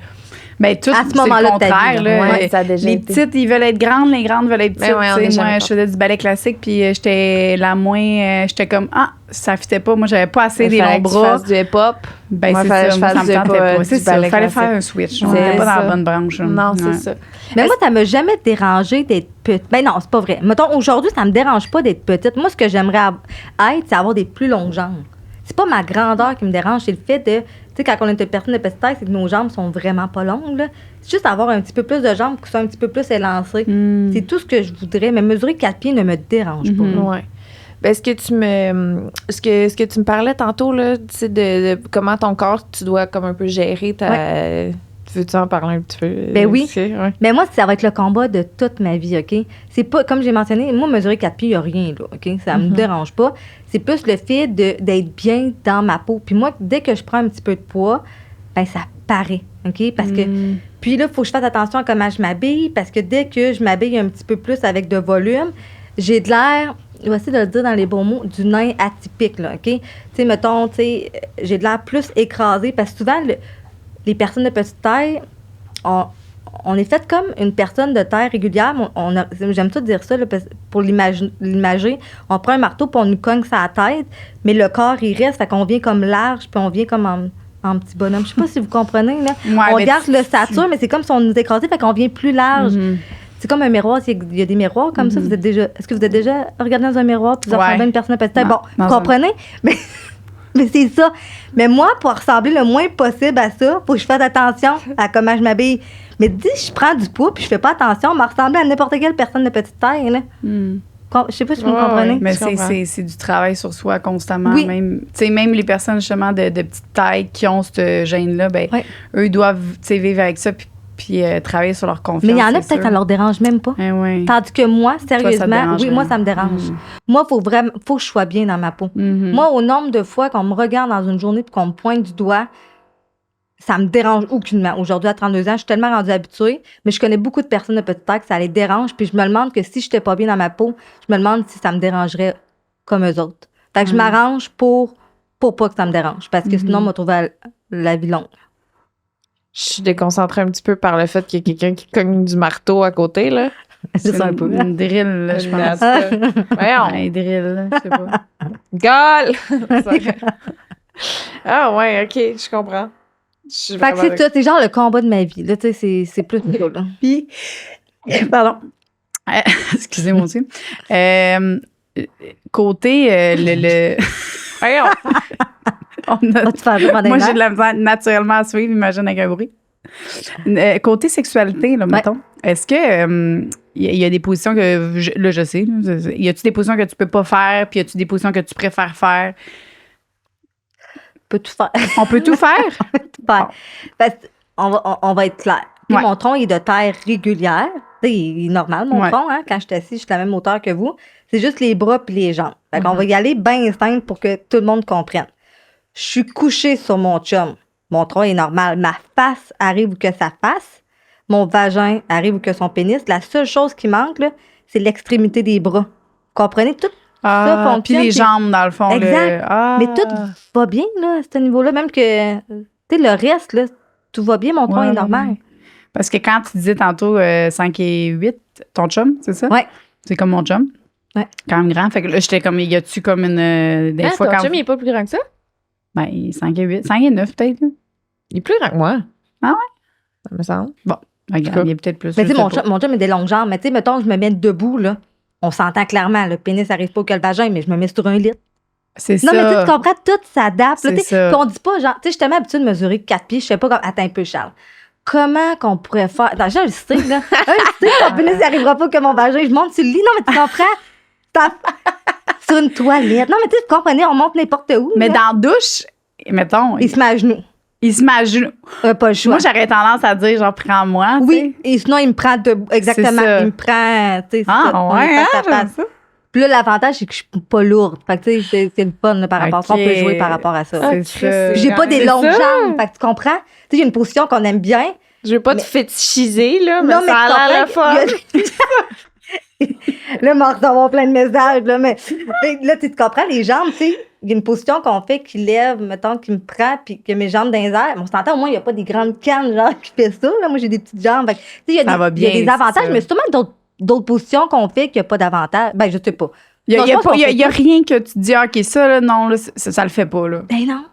Mais tout,
à ce moment-là,
c'est le contraire. Là,
ça a déjà
les
été.
petites, ils veulent être grandes, les grandes veulent être petites.
Moi,
je faisais du ballet classique, puis j'étais la moins... j'étais comme, ça fitait pas. Moi, j'avais pas assez des longs bras.
Tu fasses du hip-hop.
Ben,
moi,
c'est ça. Moi, ça me tentait pas. C'est ça. Il fallait
classique.
faire un switch. On n'était pas dans la bonne branche.
Non, c'est ça.
Mais moi, ça m'a jamais dérangé d'être petite. Ben non, c'est pas vrai. Mettons, aujourd'hui, ça me dérange pas d'être petite. Moi, ce que j'aimerais être, c'est avoir des plus longues jambes. C'est pas ma grandeur qui me dérange, c'est le fait de... Tu sais, quand on est une personne de petite taille, c'est que nos jambes sont vraiment pas longues, là. C'est juste avoir un petit peu plus de jambes qui sont un petit peu plus élancées. C'est tout ce que je voudrais. Mais mesurer 4 pieds ne me dérange pas.
Ouais. Ben, ce que tu me parlais tantôt, là, tu sais, de comment ton corps, tu dois comme un peu gérer ta... Ouais. Veux-tu en parler un petit peu?
Ben oui. Mais moi, ça va être le combat de toute ma vie, OK? C'est pas, comme j'ai mentionné, moi, mesurer 4 pieds, il n'y a rien, là, OK? Ça me dérange pas. C'est plus le fait d'être bien dans ma peau. Puis moi, dès que je prends un petit peu de poids, ben ça paraît, OK? Parce que... Puis là, il faut que je fasse attention à comment je m'habille, parce que dès que je m'habille un petit peu plus avec de volume, j'ai de l'air... Je vais essayer de le dire dans les bons mots, du nain atypique, là, OK? Tu sais, mettons, tu sais, j'ai de l'air plus écrasée, parce que souvent... Les personnes de petite taille, on est fait comme une personne de taille régulière. J'aime ça dire ça là, pour l'imager. On prend un marteau puis on nous cogne sa tête, mais le corps, il reste. Fait qu'on vient comme large puis on vient comme en petit bonhomme. Je sais pas si vous comprenez. Là. On garde le stature, mais c'est comme si on nous écrasait, fait qu'on vient plus large. C'est comme un miroir. Il y a des miroirs comme ça. Est-ce que vous êtes déjà regardé dans un miroir puis vous ressemblez à une personne de petite taille? Bon, vous comprenez? Mais c'est ça. Mais moi, pour ressembler le moins possible à ça, faut que je fasse attention à comment je m'habille. Mais si je prends du poids puis je fais pas attention, on va ressembler à n'importe quelle personne de petite taille. Là. Je sais pas si vous me comprenez.
Mais c'est du travail sur soi constamment. Oui. Même les personnes justement de petite taille qui ont cette gêne-là, eux doivent vivre avec ça. Puis puis travailler sur leur confiance.
Mais il y en a
c'est
peut-être
sûr.
ça leur dérange même pas.
Eh oui.
Tandis que moi,
ça te
sérieusement,
dérange,
oui,
hein?
moi, ça me dérange. Moi, faut que je sois bien dans ma peau.
Mhm.
Moi, au nombre de fois qu'on me regarde dans une journée puis qu'on me pointe du doigt, ça me dérange aucunement. Aujourd'hui, à 32 ans, je suis tellement rendue habituée, mais je connais beaucoup de personnes de petite taille que ça les dérange, puis je me demande que si je n'étais pas bien dans ma peau, je me demande si ça me dérangerait comme eux autres. Fait que je m'arrange pour pas que ça me dérange, parce que sinon, on m'a trouvé la vie longue.
Je suis déconcentrée un petit peu par le fait qu'il y a quelqu'un qui cogne du marteau à côté, là.
C'est ça un peu.
Une drill, là, je pense.
Voyons.
Un drill, là, je sais pas.
Gaulle! Ah ouais, OK, je comprends. Je suis
Fait que
vraiment
c'est ça, c'est genre le combat de ma vie. Là, tu sais, c'est plus ça, là.
Puis, pardon. Excusez-moi aussi. Côté le
Voyons.
on a-
Va te faire demander
moi,
un
j'ai de la misère naturellement à suivre, imagine avec un bruit. Côté sexualité, là, mettons, est-ce que il y a des positions que, je sais, là, y a-tu des positions que tu peux pas faire, puis y a-tu des positions que tu préfères faire?
On peut tout faire.
On peut tout faire?
Faire. Parce on va être clair. Puis
Ouais.
mon tronc est de taille régulière. Tu sais, il est normal, mon
Ouais.
tronc. Hein? Quand je suis assise, je suis la même hauteur que vous. C'est juste les bras puis les jambes. Fait qu'on va y aller bien simple pour que tout le monde comprenne. Je suis couchée sur mon chum. Mon tronc est normal. Ma face arrive où que ça fasse. Mon vagin arrive où que son pénis. La seule chose qui manque, là, c'est l'extrémité des bras. Comprenez? Tout ça fonctionne.
Puis les
puis-
jambes, dans le fond.
Exact. Mais tout va bien, là, à ce niveau-là. Même que, tu sais, le reste, là, tout va bien. Mon tronc
Ouais,
est normal.
ouais. Parce que quand tu disais tantôt 5 et 8, ton chum, c'est ça?
Ouais.
C'est comme mon chum.
Ouais.
Quand même grand. Fait que là, j'étais comme, y a-tu comme une. Des fois,
ton
quand.
chum, il est pas plus grand que ça?
Ben, 5 et 8. 5 et 9, peut-être. Là.
Il est plus grand que moi.
Ah ouais?
Ça me semble.
Regarde, il est peut-être plus.
Mais
je
tu sais,
sais
mon
pas.
chum a des longues jambes. Mais tu sais, mettons, je me mets debout, là. On s'entend clairement. Le pénis n'arrive pas au vagin, mais je me mets sur un lit.
C'est
Non,
ça.
mais tu sais, tu comprends, tout s'adapte. là,
C'est
tu sais.
ça.
Puis on dit pas, genre, tu sais, je suis tellement habituée de mesurer 4 pieds, je sais pas comme. Attends un peu, Charles. Comment qu'on pourrait faire. Non, je le sais, là. Je sais, mon pénis n'arrivera pas que mon vagin. Je monte sur le lit. Non, mais tu comprends? Sur une toilette. Non, mais tu sais, vous comprenez, on monte n'importe où.
Mais
là.
dans la douche, mettons,
Il se met à genoux.
il se met à genoux.
Pas le choix.
Moi, j'aurais tendance à dire, genre, prends-moi. tu
Oui, et sinon, il me prend debout. Exactement.
C'est ça.
Il me prend. Tu sais, c'est
Ah,
ça, on est
ouais,
face à
j'aime
face.
ça.
Puis là, l'avantage, c'est que je suis pas lourde. Fait que, tu sais, c'est le fun là, par rapport à ça. On peut
Ok.
jouer par rapport à ça.
C'est
Ah,
ça.
Christ,
J'ai pas des
c'est
longues
ça.
jambes. Fait que tu comprends? Tu sais, j'ai une position qu'on aime bien.
Je veux pas te
Mais-
fétichiser, là, mais
Non,
ça a
tu
l'air le
comprends
fun.
qu'il y a- Là, on va avoir plein de messages, là, mais là, tu te comprends, les jambes, tu sais, il y a une position qu'on fait qui lève, mettons, qui me prend, puis que mes jambes dans les airs. On s'entend, au moins, il n'y a pas des grandes cannes, genre, qui fait ça, là. Moi, j'ai des petites jambes. Fait que, tu sais, il y a
Ça va
il y a
bien,
des avantages,
c'est ça.
mais c'est sûrement d'autres positions qu'on fait qu'il n'y a pas d'avantages. Ben, je sais pas.
Il
Non, je pense qu'on fait
y a
tout.
rien que tu te dis, OK, ça, là, non, là, ça le fait pas, là.
Ben non.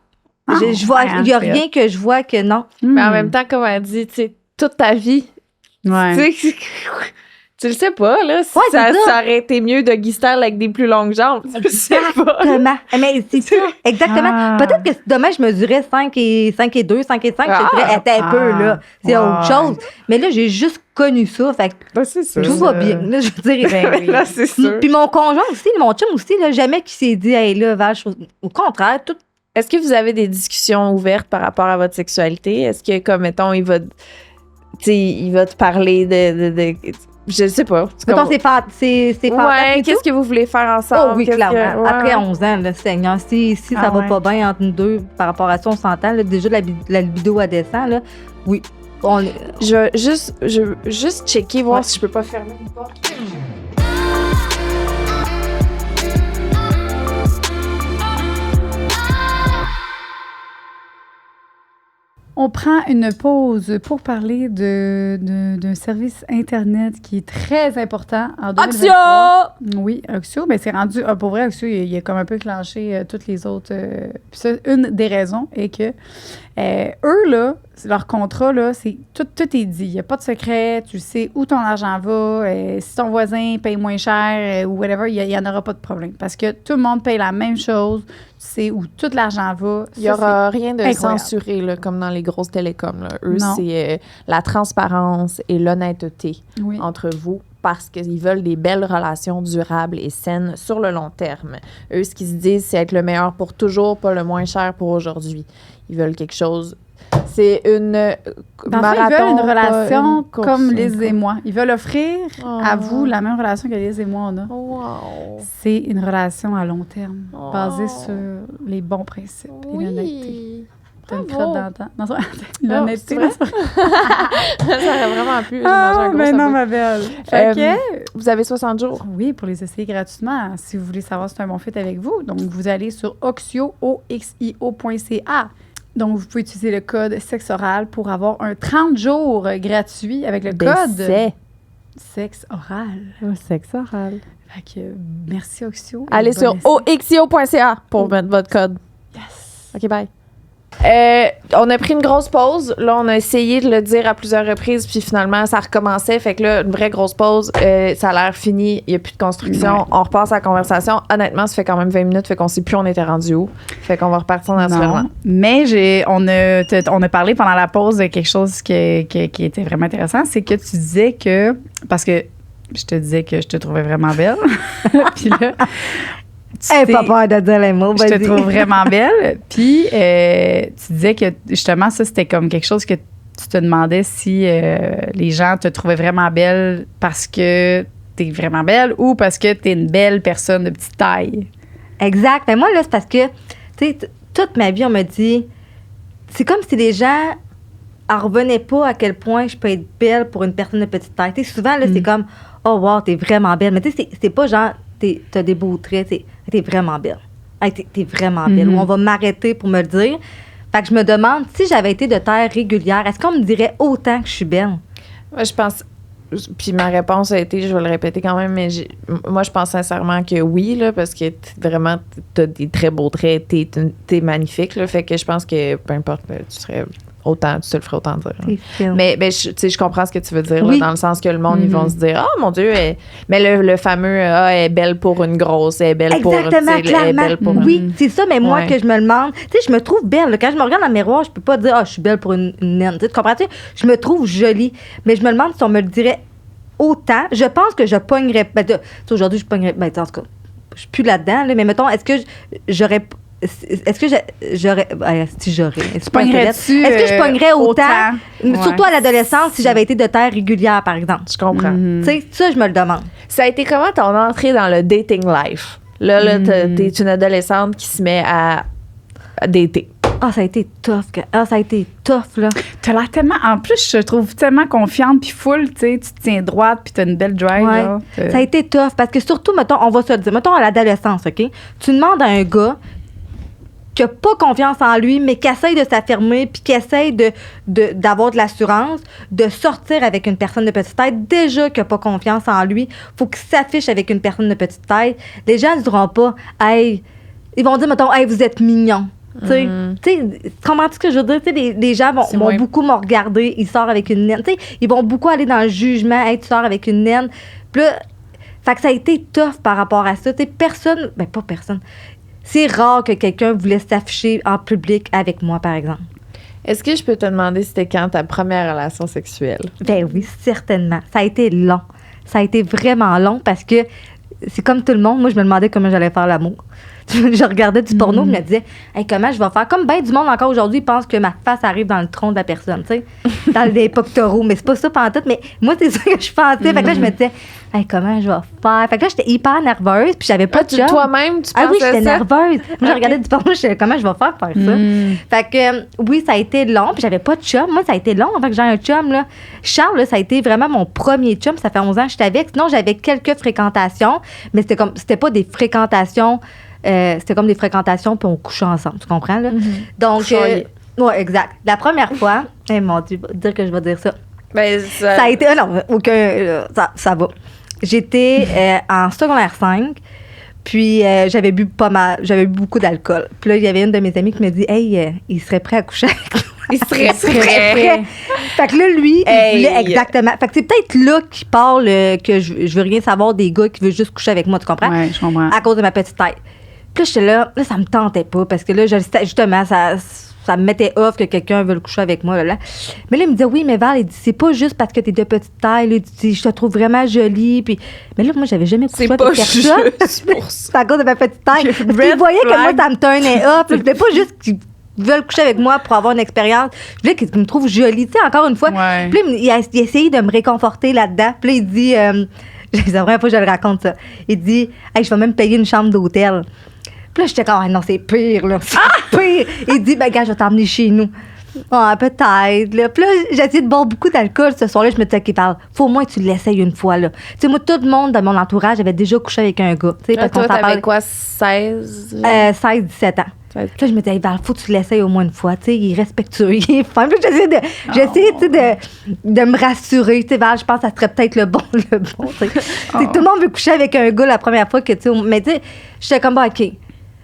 Ah,
Je vois,
ouais,
il n'y a
c'est
rien que je vois que non.
Mais en même temps, comme elle dit, tu sais, toute ta vie,
Ouais.
tu sais, tu le sais pas, là. Si
Ouais, c'est
ça,
ça.
ça aurait été mieux de Guistel avec des plus longues jambes. Tu le sais pas.
Exactement. Mais c'est ça. Exactement.
Ah.
Peut-être que si demain, je mesurais 5 et 2, 5 et 5, je te dirais, attends un peu, là. C'est
Ouais.
autre chose. Mais là, j'ai juste connu ça. Fait que
Ben, c'est ça.
tout va bien. Là, je veux dire.
Ben oui.
Là, c'est sûr.
Puis mon conjoint aussi, mon chum aussi, là, jamais qu'il s'est dit, hey, là, Val, au contraire, tout.
Est-ce que vous avez des discussions ouvertes par rapport à votre sexualité? Est-ce que, comme, mettons, il va te parler de je sais pas.
Mettons, c'est fantastique et
Ouais,
tout.
qu'est-ce que vous voulez faire ensemble?
Oh oui,
Qu'est-ce
clairement.
que- ouais,
Après
ouais.
11 ans, là, Seigneur, si ça
Ah
va
ouais.
pas bien entre nous deux par rapport à ça, on s'entend. Là, déjà, la libido, elle descend. Là. Oui.
Je veux juste checker, voir si je peux pas fermer une porte.
On prend une pause pour parler d'un service Internet qui est très important en 2023. Oui, Oxio, mais c'est rendu... pour vrai, Oxio, il a comme un peu clenché toutes les autres... puis ça, une des raisons est que eux, là, leur contrat, là, c'est tout est dit. Il n'y a pas de secret. Tu sais où ton argent va. Si ton voisin paye moins cher ou whatever, il n'y en aura pas de problème. Parce que tout le monde paye la même chose. Tu sais où tout l'argent va.
Il n'y aura rien de
incroyable.
censuré, là, comme dans les grosses télécoms. Là. Eux,
Non.
c'est la transparence et l'honnêteté
Oui.
entre vous parce qu'ils veulent des belles relations durables et saines sur le long terme. Eux, ce qu'ils se disent, c'est être le meilleur pour toujours, pas le moins cher pour aujourd'hui. Ils veulent quelque chose... C'est une
marathon, ils veulent une relation
course,
comme Liz et moi. Ils veulent offrir à vous la même relation que Liz et moi, on a.
Wow.
C'est une relation à long terme, basée sur les bons principes et l'honnêteté. T'as une crotte dans le temps. Non, l'honnêteté.
Ça aurait vraiment pu.
Mais non, ma belle. Fait que,
vous avez 60 jours.
Oui, pour les essayer gratuitement, si vous voulez savoir si c'est un bon fit avec vous. Donc, vous allez sur oxio.ca. Donc, vous pouvez utiliser le code sexe oral pour avoir un 30 jours gratuit avec le code sexe oral.
Sexe oral.
Fait que, merci Oxio.
Allez sur oxio.ca pour mettre votre code.
Yes.
OK, bye. On a pris une grosse pause. Là, on a essayé de le dire à plusieurs reprises, puis finalement, ça recommençait. Fait que là, une vraie grosse pause. Ça a l'air fini. Il n'y a plus de construction. Ouais. On repasse à la conversation. Honnêtement, ça fait quand même 20 minutes. Fait qu'on ne sait plus on était rendu où. Fait qu'on va repartir naturellement.
Non, mais on a parlé pendant la pause de quelque chose qui était vraiment intéressant. C'est que tu disais que... Parce que je te disais que je te trouvais vraiment belle. Puis là...
pas peur de dire les mots.
Je te trouve vraiment belle. Puis, tu disais que, justement, ça, c'était comme quelque chose que tu te demandais si les gens te trouvaient vraiment belle parce que t'es vraiment belle ou parce que t'es une belle personne de petite taille.
Exact. Mais moi, là, c'est parce que, tu sais, toute ma vie, on me dit... C'est comme si les gens en revenaient pas à quel point je peux être belle pour une personne de petite taille. Tu sais, souvent, là, c'est comme... Oh, wow, t'es vraiment belle. Mais tu sais, c'est pas genre... T'as des beaux traits, t'es vraiment belle. Hey, t'es vraiment belle. Ou on va m'arrêter pour me le dire. Fait que je me demande, si j'avais été de taille régulière, est-ce qu'on me dirait autant que je suis belle?
Moi, je pense... Puis ma réponse a été, je vais le répéter quand même, mais moi, je pense sincèrement que oui, là, parce que vraiment, t'as des très beaux traits, t'es magnifique, là, fait que je pense que peu importe, tu serais... Autant, tu te le ferais autant dire. Mais je comprends ce que tu veux dire, là, dans le sens que le monde, ils vont se dire, oh mon Dieu, mais le fameux, elle est belle pour une grosse, elle est belle pour...
Exactement, clairement. Oui, c'est ça, mais moi, que je me demande, tu sais, je me trouve belle. Là, quand je me regarde dans le miroir, je peux pas dire, je suis belle pour une naine. Tu comprends-tu? Je me trouve jolie, mais je me demande si on me le dirait autant. Je pense que je pognerais... aujourd'hui, je pognerais... en tout cas, je suis plus là-dedans, là, mais mettons, est-ce que j'aurais... Est-ce que j'aurais... si j'aurais... Est-ce que je pognerais autant? Surtout à l'adolescence, si j'avais été de taille régulière, par exemple.
Je comprends.
Tu sais, ça, je me le demande.
Ça a été comment ton entrée dans le dating life? Là, t'es une adolescente qui se met à dater.
Ça a été tough. Ça a été tough, là.
T'as l'air tellement... En plus, je te trouve tellement confiante puis full, tu sais. Tu te tiens droite puis t'as une belle drive, là.
Ça a été tough parce que surtout, mettons, on va se le dire, mettons à l'adolescence, OK? Tu demandes à un gars qui n'a pas confiance en lui, mais qui essaye de s'affirmer, puis qui essaye d'avoir de l'assurance, de sortir avec une personne de petite taille, déjà qui n'a pas confiance en lui, faut qu'il s'affiche avec une personne de petite taille. Les gens ne diront pas, hey, ils vont dire, mettons, hey, vous êtes mignon. Tu sais, comment est-ce que je veux dire? Les gens vont beaucoup me regarder, ils sortent avec une naine. Ils vont beaucoup aller dans le jugement, hey, tu sors avec une naine. Puis là, fait que ça a été tough par rapport à ça. Personne, pas personne. C'est rare que quelqu'un voulait s'afficher en public avec moi, par exemple.
Est-ce que je peux te demander c'était quand ta première relation sexuelle?
Ben oui, certainement. Ça a été long. Ça a été vraiment long parce que c'est comme tout le monde. Moi, je me demandais comment j'allais faire l'amour. Je regardais du porno, je me disais, hey, comment je vais faire? Comme bien du monde encore aujourd'hui, pense que ma face arrive dans le tronc de la personne, tu sais, dans les pectoraux. Mais c'est pas ça pantoute. Mais moi, c'est ça que je pensais. Fait que là, je me disais, hey, comment je vais faire? Fait que là, j'étais hyper nerveuse, puis j'avais pas de job.
Toi-même, tu pensais ça?
Oui, j'étais nerveuse. Moi, je regardais du porno, je disais, comment je vais faire pour faire ça? Fait que, oui, ça a été long, puis j'avais pas de chum. Moi, ça a été long avant que j'ai un chum, là. Charles, là, ça a été vraiment mon premier chum. Ça fait 11 ans que j'étais avec. Sinon, j'avais quelques fréquentations, mais c'était pas des fréquentations. C'était comme des fréquentations, puis on couchait ensemble, tu comprends, là? Donc, oui, exact. La première fois, mon Dieu, dire que je vais dire ça.
Ben,
ça a été, non, aucun, ça va. J'étais en secondaire 5, puis j'avais bu beaucoup d'alcool. Puis là, il y avait une de mes amies qui me dit, hey, il serait prêt à coucher avec moi.
Il serait prêt.
Fait que là, lui, il voulait exactement. Fait que c'est peut-être là qu'il parle que je veux rien savoir des gars qui veulent juste coucher avec moi, tu comprends?
Oui, je comprends.
À cause de ma petite taille. Puis là, j'étais là, ça me tentait pas parce que là, justement, ça ça me mettait off que quelqu'un veut le coucher avec moi. Là. Mais là, il me disait, oui, mais Val, il dit, c'est pas juste parce que t'es de petite taille. Là, il dit, je te trouve vraiment jolie. Puis... Mais là, moi, j'avais jamais couché avec personne.
Juste pour ça.
C'est à cause de ma petite taille. Parce qu'il voyait que moi, ça me turnait off. Je voulais pas juste qu'ils veulent coucher avec moi pour avoir une expérience. Je voulais qu'ils me trouvent jolie. Tu sais, encore une fois.
Ouais.
Puis là, il essayait de me réconforter là-dedans. Puis là, il dit... c'est la première fois que je le raconte, ça. Il dit, hey, je vais même payer une chambre d'hôtel. Puis là, j'étais comme, ah non, c'est pire, là. C'est pire. Il dit, ben, gars, je vais t'emmener chez nous. Ah, peut-être, là. Puis là, j'ai essayé de boire beaucoup d'alcool ce soir-là. Je me disais, OK, parle, faut au moins que tu l'essayes une fois, là. Tu sais, moi, tout le monde dans mon entourage avait déjà couché avec un gars. Tu sais, parce qu'on
Toi,
s'en
t'avais
parlait.
quoi, 16?
16, 17 ans. Là, je me disais, hey, Val, faut que tu l'essayes au moins une fois. Tu sais, il est respectueux, il est fin. Puis j'essayais, tu sais, de me rassurer. Tu sais, Val, je pense que ça serait peut-être le bon, tu sais. Tout le monde veut coucher avec un gars la première fois que, tu sais, mais tu sais, j'étais comme, bon, OK.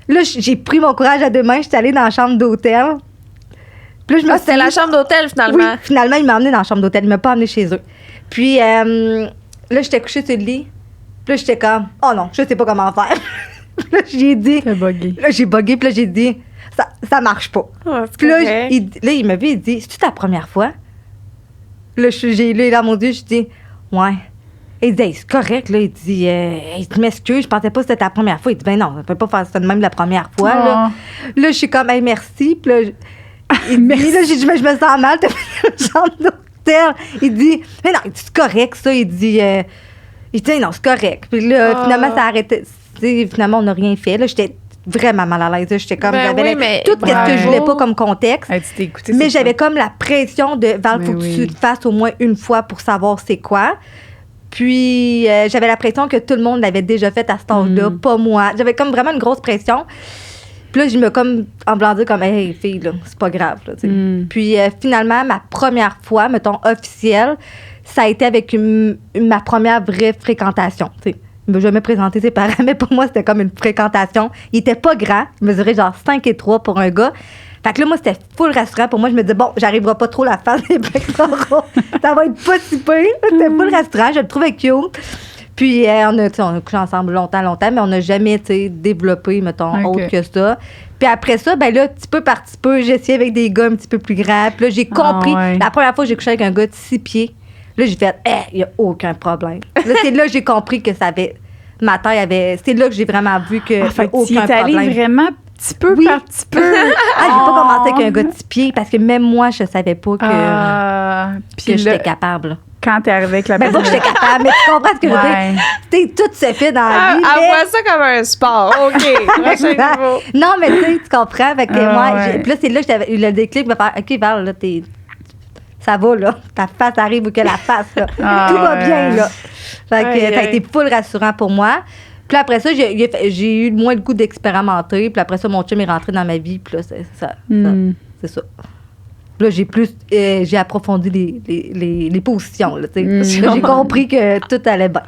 Là, j'ai pris mon courage à deux mains, j'étais allée dans la chambre d'hôtel. Puis là, je me
C'était la chambre d'hôtel, finalement.
Oui, finalement, il m'a emmenée dans la chambre d'hôtel. Il m'a pas emmenée chez eux. Puis là, j'étais couchée sur le lit. Puis là, j'étais comme, oh non, je sais pas comment faire. Puis là, j'ai dit.
T'as bugué.
Là, j'ai bugué. Puis là, j'ai dit, ça marche pas. Puis là, il m'a vu, il dit, c'est-tu ta première fois? Là, j'ai l'œil dans mon Dieu, je dis, ouais. Il dit, hey, c'est correct, là. Il dit, tu m'excuses, je pensais pas que c'était ta première fois. Il dit, ben non, on peut pas faire ça de même la première fois, là. Là, je suis comme, hey, merci. Puis là, il dit, là, j'ai dit, mais je me sens mal, t'as fait une chambre d'hôtel. Il dit, mais non, c'est correct, ça. Il dit, non, c'est correct. Puis là, finalement, ça a arrêté. Finalement, on n'a rien fait, là. J'étais vraiment mal à l'aise. J'étais comme, j'avais tout ce que je voulais pas comme contexte.
Hey, tu t'es écouté,
mais
c'est
j'avais
ça.
comme la pression de, Val, faut que tu le fasses au moins une fois pour savoir c'est quoi. Puis, j'avais la pression que tout le monde l'avait déjà fait à cet âge-là, pas moi. J'avais comme vraiment une grosse pression. Puis là, je me comme en blanc dire comme, hey, fille, là, c'est pas grave. Là, Puis, finalement, ma première fois, mettons, officielle, ça a été avec ma première vraie fréquentation. T'sais. Il m'a jamais présenté ses parents, mais pour moi, c'était comme une fréquentation. Il était pas grand. Il mesurait genre 5'3" pour un gars. Fait que là, moi, c'était full rassurant. Pour moi, je me disais, bon, j'arriverai pas trop la face des pectoraux. Ça va être pas si pire. C'était full rassurant. Je le trouvais cute. Puis, on a couché ensemble longtemps, mais on n'a jamais, développé, mettons, autre que ça. Puis après ça, ben là, petit peu par petit peu, j'ai essayé avec des gars un petit peu plus grands. Puis là, j'ai compris. La première fois que j'ai couché avec un gars de 6 pieds, là, j'ai fait, il n'y a aucun problème. Là, c'est là que j'ai compris que ça avait. Ma taille avait. C'est là que j'ai vraiment vu que.
Fait que
aucun
tu es allé
problème.
vraiment petit peu par petit peu.
J'ai pas commencé avec un gars de 6 pieds parce que même moi, je savais pas que
Puis
j'étais capable.
Quand t'es arrivé avec la
Mais pas que j'étais capable, mais tu comprends ce que je veux dire? Tu sais, tout se fait dans la vie.
Elle voit ça comme un sport. OK. Prochain niveau.
Non, mais tu comprends. Fait que moi,
ouais.
puis là, c'est là que j'avais eu le déclic de faire OK, Val, là, ça va, là. Ta face arrive ou que la face, là. Tout va bien, là. Fait que ça a été full rassurant pour moi. Puis après ça, j'ai eu moins le goût d'expérimenter. Puis après ça, mon chum est rentré dans ma vie. Puis là, c'est ça. C'est ça. Puis là, j'ai approfondi les positions. Là, j'ai compris que tout allait bien.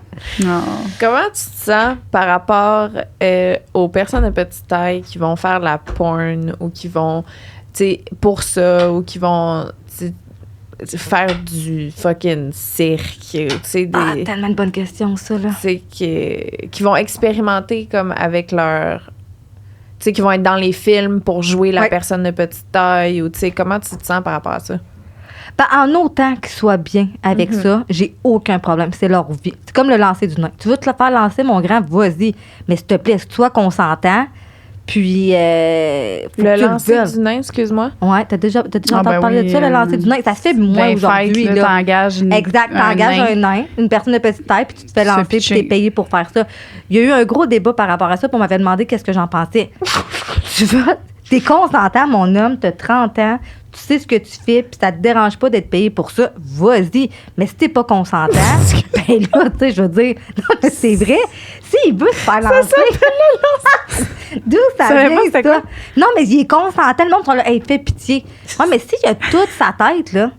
Comment tu te sens par rapport aux personnes de petite taille qui vont faire de la porn ou qui vont, pour ça, ou qui vont faire du fucking cirque?
Tellement de bonnes questions, ça, là.
Qui vont expérimenter comme avec leur... Tu sais, qui vont être dans les films pour jouer la personne de petite taille ou, tu sais, comment tu te sens par rapport à ça?
Ben, en autant qu'ils soient bien avec ça, j'ai aucun problème. C'est leur vie. C'est comme le lancer du nain. Tu veux te le faire lancer, mon grand, vas-y. Mais s'il te plaît, est-ce que toi consentant? Puis,
le lancer du nain, excuse-moi.
Ouais, t'as déjà entendu parler de ça, le lancer du nain. Ça se fait moins aujourd'hui.
T'engages
t'engages un nain, une personne de petite taille, puis tu te fais lancer, puis t'es payé pour faire ça. Il y a eu un gros débat par rapport à ça, puis on m'avait demandé qu'est-ce que j'en pensais. T'es consentant, mon homme, t'as 30 ans, tu sais ce que tu fais, puis ça te dérange pas d'être payé pour ça, vas-y. Mais si t'es pas consentant, ben là, tu sais, je veux dire, non, mais c'est vrai, s'il veut se faire lancer... D'où ça vient, ça? Quoi? Non, mais il est consentant, le monde sont là, hey, fais pitié. Ouais, mais s'il a toute sa tête, là,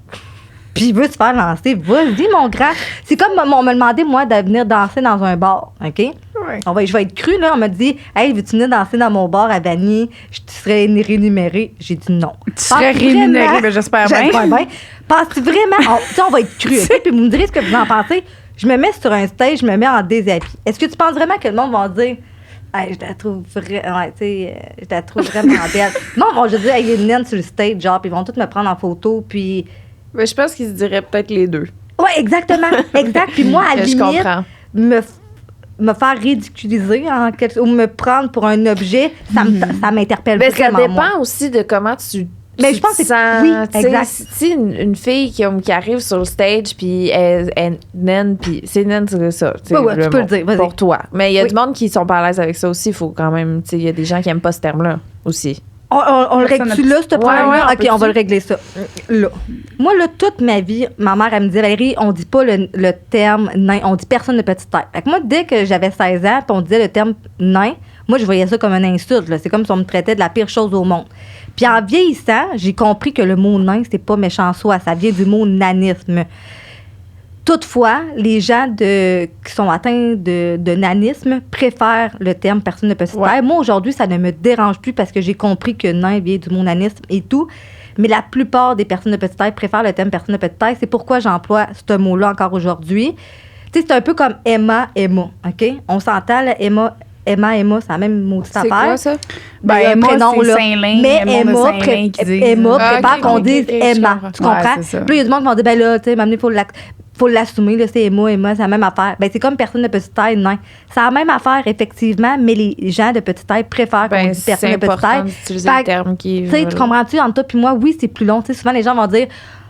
puis il veut se faire lancer, vas-y, mon grand. C'est comme on m'a demandé, moi, de venir danser dans un bar, OK? Ouais. Je vais être crue, là. On m'a dit, hey, veux-tu venir danser dans mon bar à Vanier? Tu serais rémunérée. J'ai dit non.
Tu serais rémunérée, mais j'espère bien.
Penses-tu vraiment? On va être crue, OK? Puis vous me direz ce que vous en pensez. Je me mets sur un stage, je me mets en déshabillé. Est-ce que tu penses vraiment que le monde va dire, Hey, je la trouve vraiment belle. Non, je dis, il y a une naine sur le stage, genre, puis ils vont tous me prendre en photo, puis...
Mais je pense qu'ils se diraient peut-être les deux.
Ouais, exactement, exact. Puis moi, à la
Je
limite,
comprends.
me faire ridiculiser ou me prendre pour un objet, ça m'interpelle
Mais ça
vraiment, moi.
dépend aussi de comment tu
Mais je pense que
sens,
oui,
tu sais,
exact.
Si une fille qui arrive sur le stage puis elle est naine, puis c'est naine, c'est ça.
Ouais, tu peux le dire, vas-y.
pour toi. Mais il y a
Oui.
du monde qui sont pas à l'aise avec ça aussi. Il faut quand même, tu sais, il y a des gens qui aiment pas ce terme-là aussi.
On le
Personne
règle-tu
n'a-
là, ce problème-là?
ouais,
OK, on va le régler ça. Là. Moi, là, toute ma vie, ma mère, elle me disait, Valérie, on dit pas le terme nain, on dit personne de petite taille. Fait que moi, dès que j'avais 16 ans, puis on disait le terme nain, moi, je voyais ça comme une insulte. Là. C'est comme si on me traitait de la pire chose au monde. Puis en vieillissant, j'ai compris que le mot nain, c'est pas méchant en soi, ça vient du mot nanisme. Toutefois, les gens qui sont atteints de nanisme préfèrent le terme personne de petite taille. Moi, aujourd'hui, ça ne me dérange plus parce que j'ai compris que nain vient du mot nanisme et tout. Mais la plupart des personnes de petite taille préfèrent le terme personne de petite taille. C'est pourquoi j'emploie ce mot-là encore aujourd'hui. Tu sais, c'est un peu comme Emma, OK? On s'entend, là, Emma, c'est la même maudite
C'est
affaire.
quoi ça?
Ben,
Il y a un
Emma,
prénom,
c'est
là.
Saint-Lin,
Mais
le monde de
Emma,
Saint-Lin qui disent.
Emma
Ah,
préfère
ok,
qu'on
ok,
dise
ok, je
Emma.
comprends.
Tu comprends?
Ouais, c'est ça.
Puis là, il y a du monde qui vont dire, ben là, tu sais, m'amener, faut l'assumer, là, c'est Emma, c'est la même affaire. Ben, c'est comme personne de petite taille, nain. C'est la même affaire, effectivement, mais les gens de petite taille préfèrent qu'on
Ben,
dise personne
c'est
de petite
important
taille.
d'utiliser
Fait
le
que,
terme qui
Tu sais, tu comprends-tu, entre toi puis moi, oui, c'est plus long. Tu sais, souvent, les gens vont dire,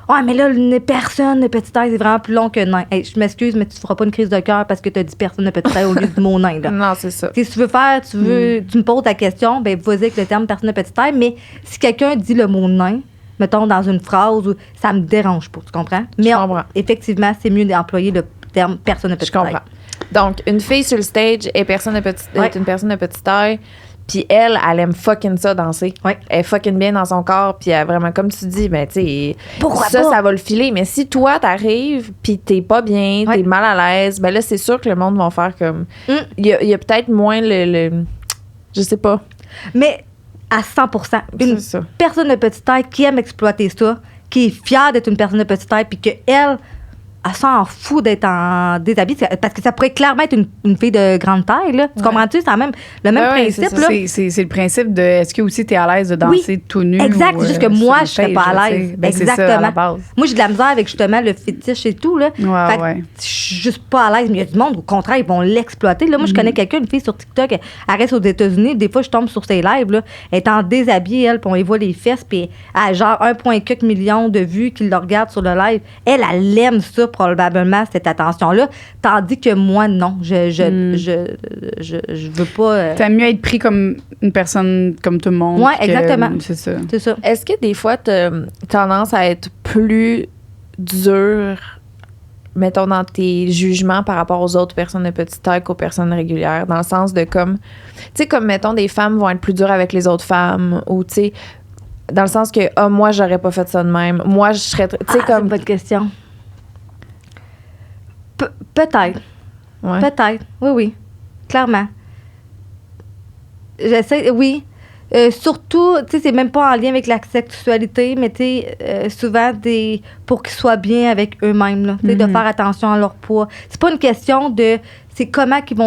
ouais, mais là, une personne de petite taille, c'est vraiment plus long que nain. Hey, je m'excuse, mais tu feras pas une crise de cœur parce que tu as dit personne de petite taille au lieu du mot nain, là.
Non, c'est ça.
Si tu veux faire, tu me poses ta question, ben vas-y avec le terme personne de petite taille, mais si quelqu'un dit le mot nain, mettons dans une phrase, ça me dérange pas, tu comprends? Mais
comprends.
effectivement, c'est mieux d'employer le terme personne de
Je
petite
comprends.
taille.
Donc, une fille sur le stage est une personne de petite taille. Puis elle aime fucking ça danser.
Ouais.
Elle est fucking bien dans son corps. Puis elle, vraiment, comme tu dis, ben, tu sais,
Pourquoi
ça,
pas?
ça va le filer. Mais si toi, t'arrives, puis t'es pas bien,
Ouais.
t'es mal à l'aise, ben là, c'est sûr que le monde va faire comme.
Mm.
Il y a peut-être moins je sais pas.
Mais à 100%, une
C'est ça.
personne de petite taille qui aime exploiter ça, qui est fière d'être une personne de petite taille, puis qu'elle, elle s'en fout d'être en déshabillé, parce que ça pourrait clairement être une fille de grande taille, là. Tu comprends-tu? C'est le même
Ouais,
principe,
c'est ça.
là.
C'est le principe de est-ce que aussi tu es à l'aise de danser tout nu?
Exact,
ou,
c'est juste que
sur
moi,
le
je serais
stage,
pas à
là,
l'aise.
tu sais. Ben, c'est ça, à
Exactement.
la base.
Moi, j'ai de la misère avec justement le fétiche et tout, là.
Ouais,
Fait que
ouais.
je suis juste pas à l'aise. Mais il y a du monde, au contraire, ils vont l'exploiter. Là, moi, je connais quelqu'un, une fille sur TikTok, elle reste aux États-Unis. Des fois, je tombe sur ses lives, là. Elle est en déshabillée, elle, puis on y voit les fesses, puis elle a genre 1,4 million de vues qui le regardent sur le live. Elle aime ça, probablement, cette attention-là. Tandis que moi, non. Je veux pas.
T'aimes mieux être pris comme une personne comme tout le monde.
Ouais,
que-
exactement.
C'est ça.
C'est ça.
Est-ce que des fois, t'as tendance à être plus dur, mettons, dans tes jugements par rapport aux autres personnes de petite taille qu'aux personnes régulières? Dans le sens de comme, tu sais, comme, mettons, des femmes vont être plus dures avec les autres femmes, ou, tu sais, dans le sens que, moi, j'aurais pas fait ça de même. Moi, je serais, tu sais,
C'est
comme.
une bonne question. Peut-être.
Ouais.
Peut-être. Oui, oui. Clairement. J'essaie, oui. Surtout, tu sais, c'est même pas en lien avec la sexualité, mais tu sais, souvent, pour qu'ils soient bien avec eux-mêmes, là, tu sais, de faire attention à leur poids. C'est pas une question de. C'est comment qu'ils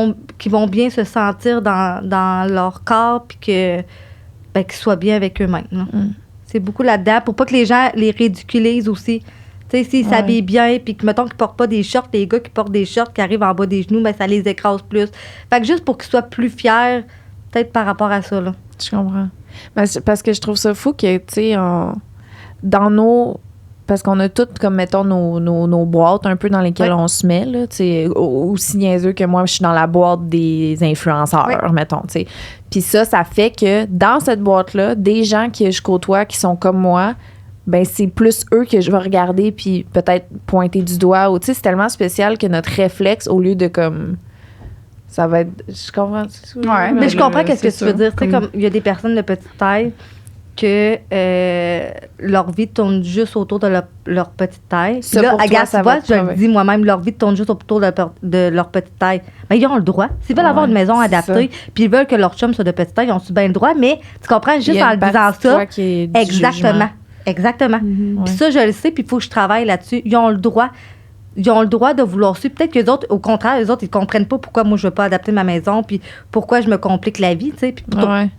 vont bien se sentir dans leur corps, puis qu'ils soient bien avec eux-mêmes. Là. C'est beaucoup là-dedans, pour pas que les gens les ridiculisent aussi. Tu sais, s'ils s'habillent bien, puis que, mettons qu'ils portent pas des shorts, les gars qui portent des shorts qui arrivent en bas des genoux, ben ça les écrase plus. Fait que juste pour qu'ils soient plus fiers, peut-être par rapport à ça, là.
Je comprends. Parce que je trouve ça fou que, tu sais, dans nos. Parce qu'on a toutes, comme, mettons, nos boîtes un peu dans lesquelles on se met, là, tu sais, aussi niaiseux que moi, je suis dans la boîte des influenceurs, mettons, tu sais. Puis ça fait que dans cette boîte-là, des gens que je côtoie qui sont comme moi, ben c'est plus eux que je vais regarder puis peut-être pointer du doigt. Ou, tu sais, c'est tellement spécial que notre réflexe, au lieu de, comme... Ça va être... Je comprends.
Ouais,
Mais je comprends qu'est-ce que
c'est
tu veux
ça.
dire. Tu sais, comme il y a des personnes de petite taille que leur vie tourne juste autour de leur petite taille.
Ça,
Puis là,
pour toi,
regarde,
ça
tu
va
vois,
être
je le
mauvais.
dis moi-même, leur vie tourne juste autour de leur petite taille. Mais ils ont le droit. S'ils veulent avoir une maison
c'est
adaptée, puis ils veulent que leur chum soit de petite taille, ils ont bien le droit. Mais tu comprends,
Il
juste
y a
en
une
le disant
partie de
ça,
toi qui est du
exactement.
jugement.
Exactement.
Ouais.
Puis ça, je le sais, puis il faut que je travaille là-dessus. Ils ont le droit. ils ont le droit de vouloir suivre. Peut-être que les autres, au contraire, les autres, ils comprennent pas pourquoi moi, je veux pas adapter ma maison, puis pourquoi je me complique la vie, tu sais.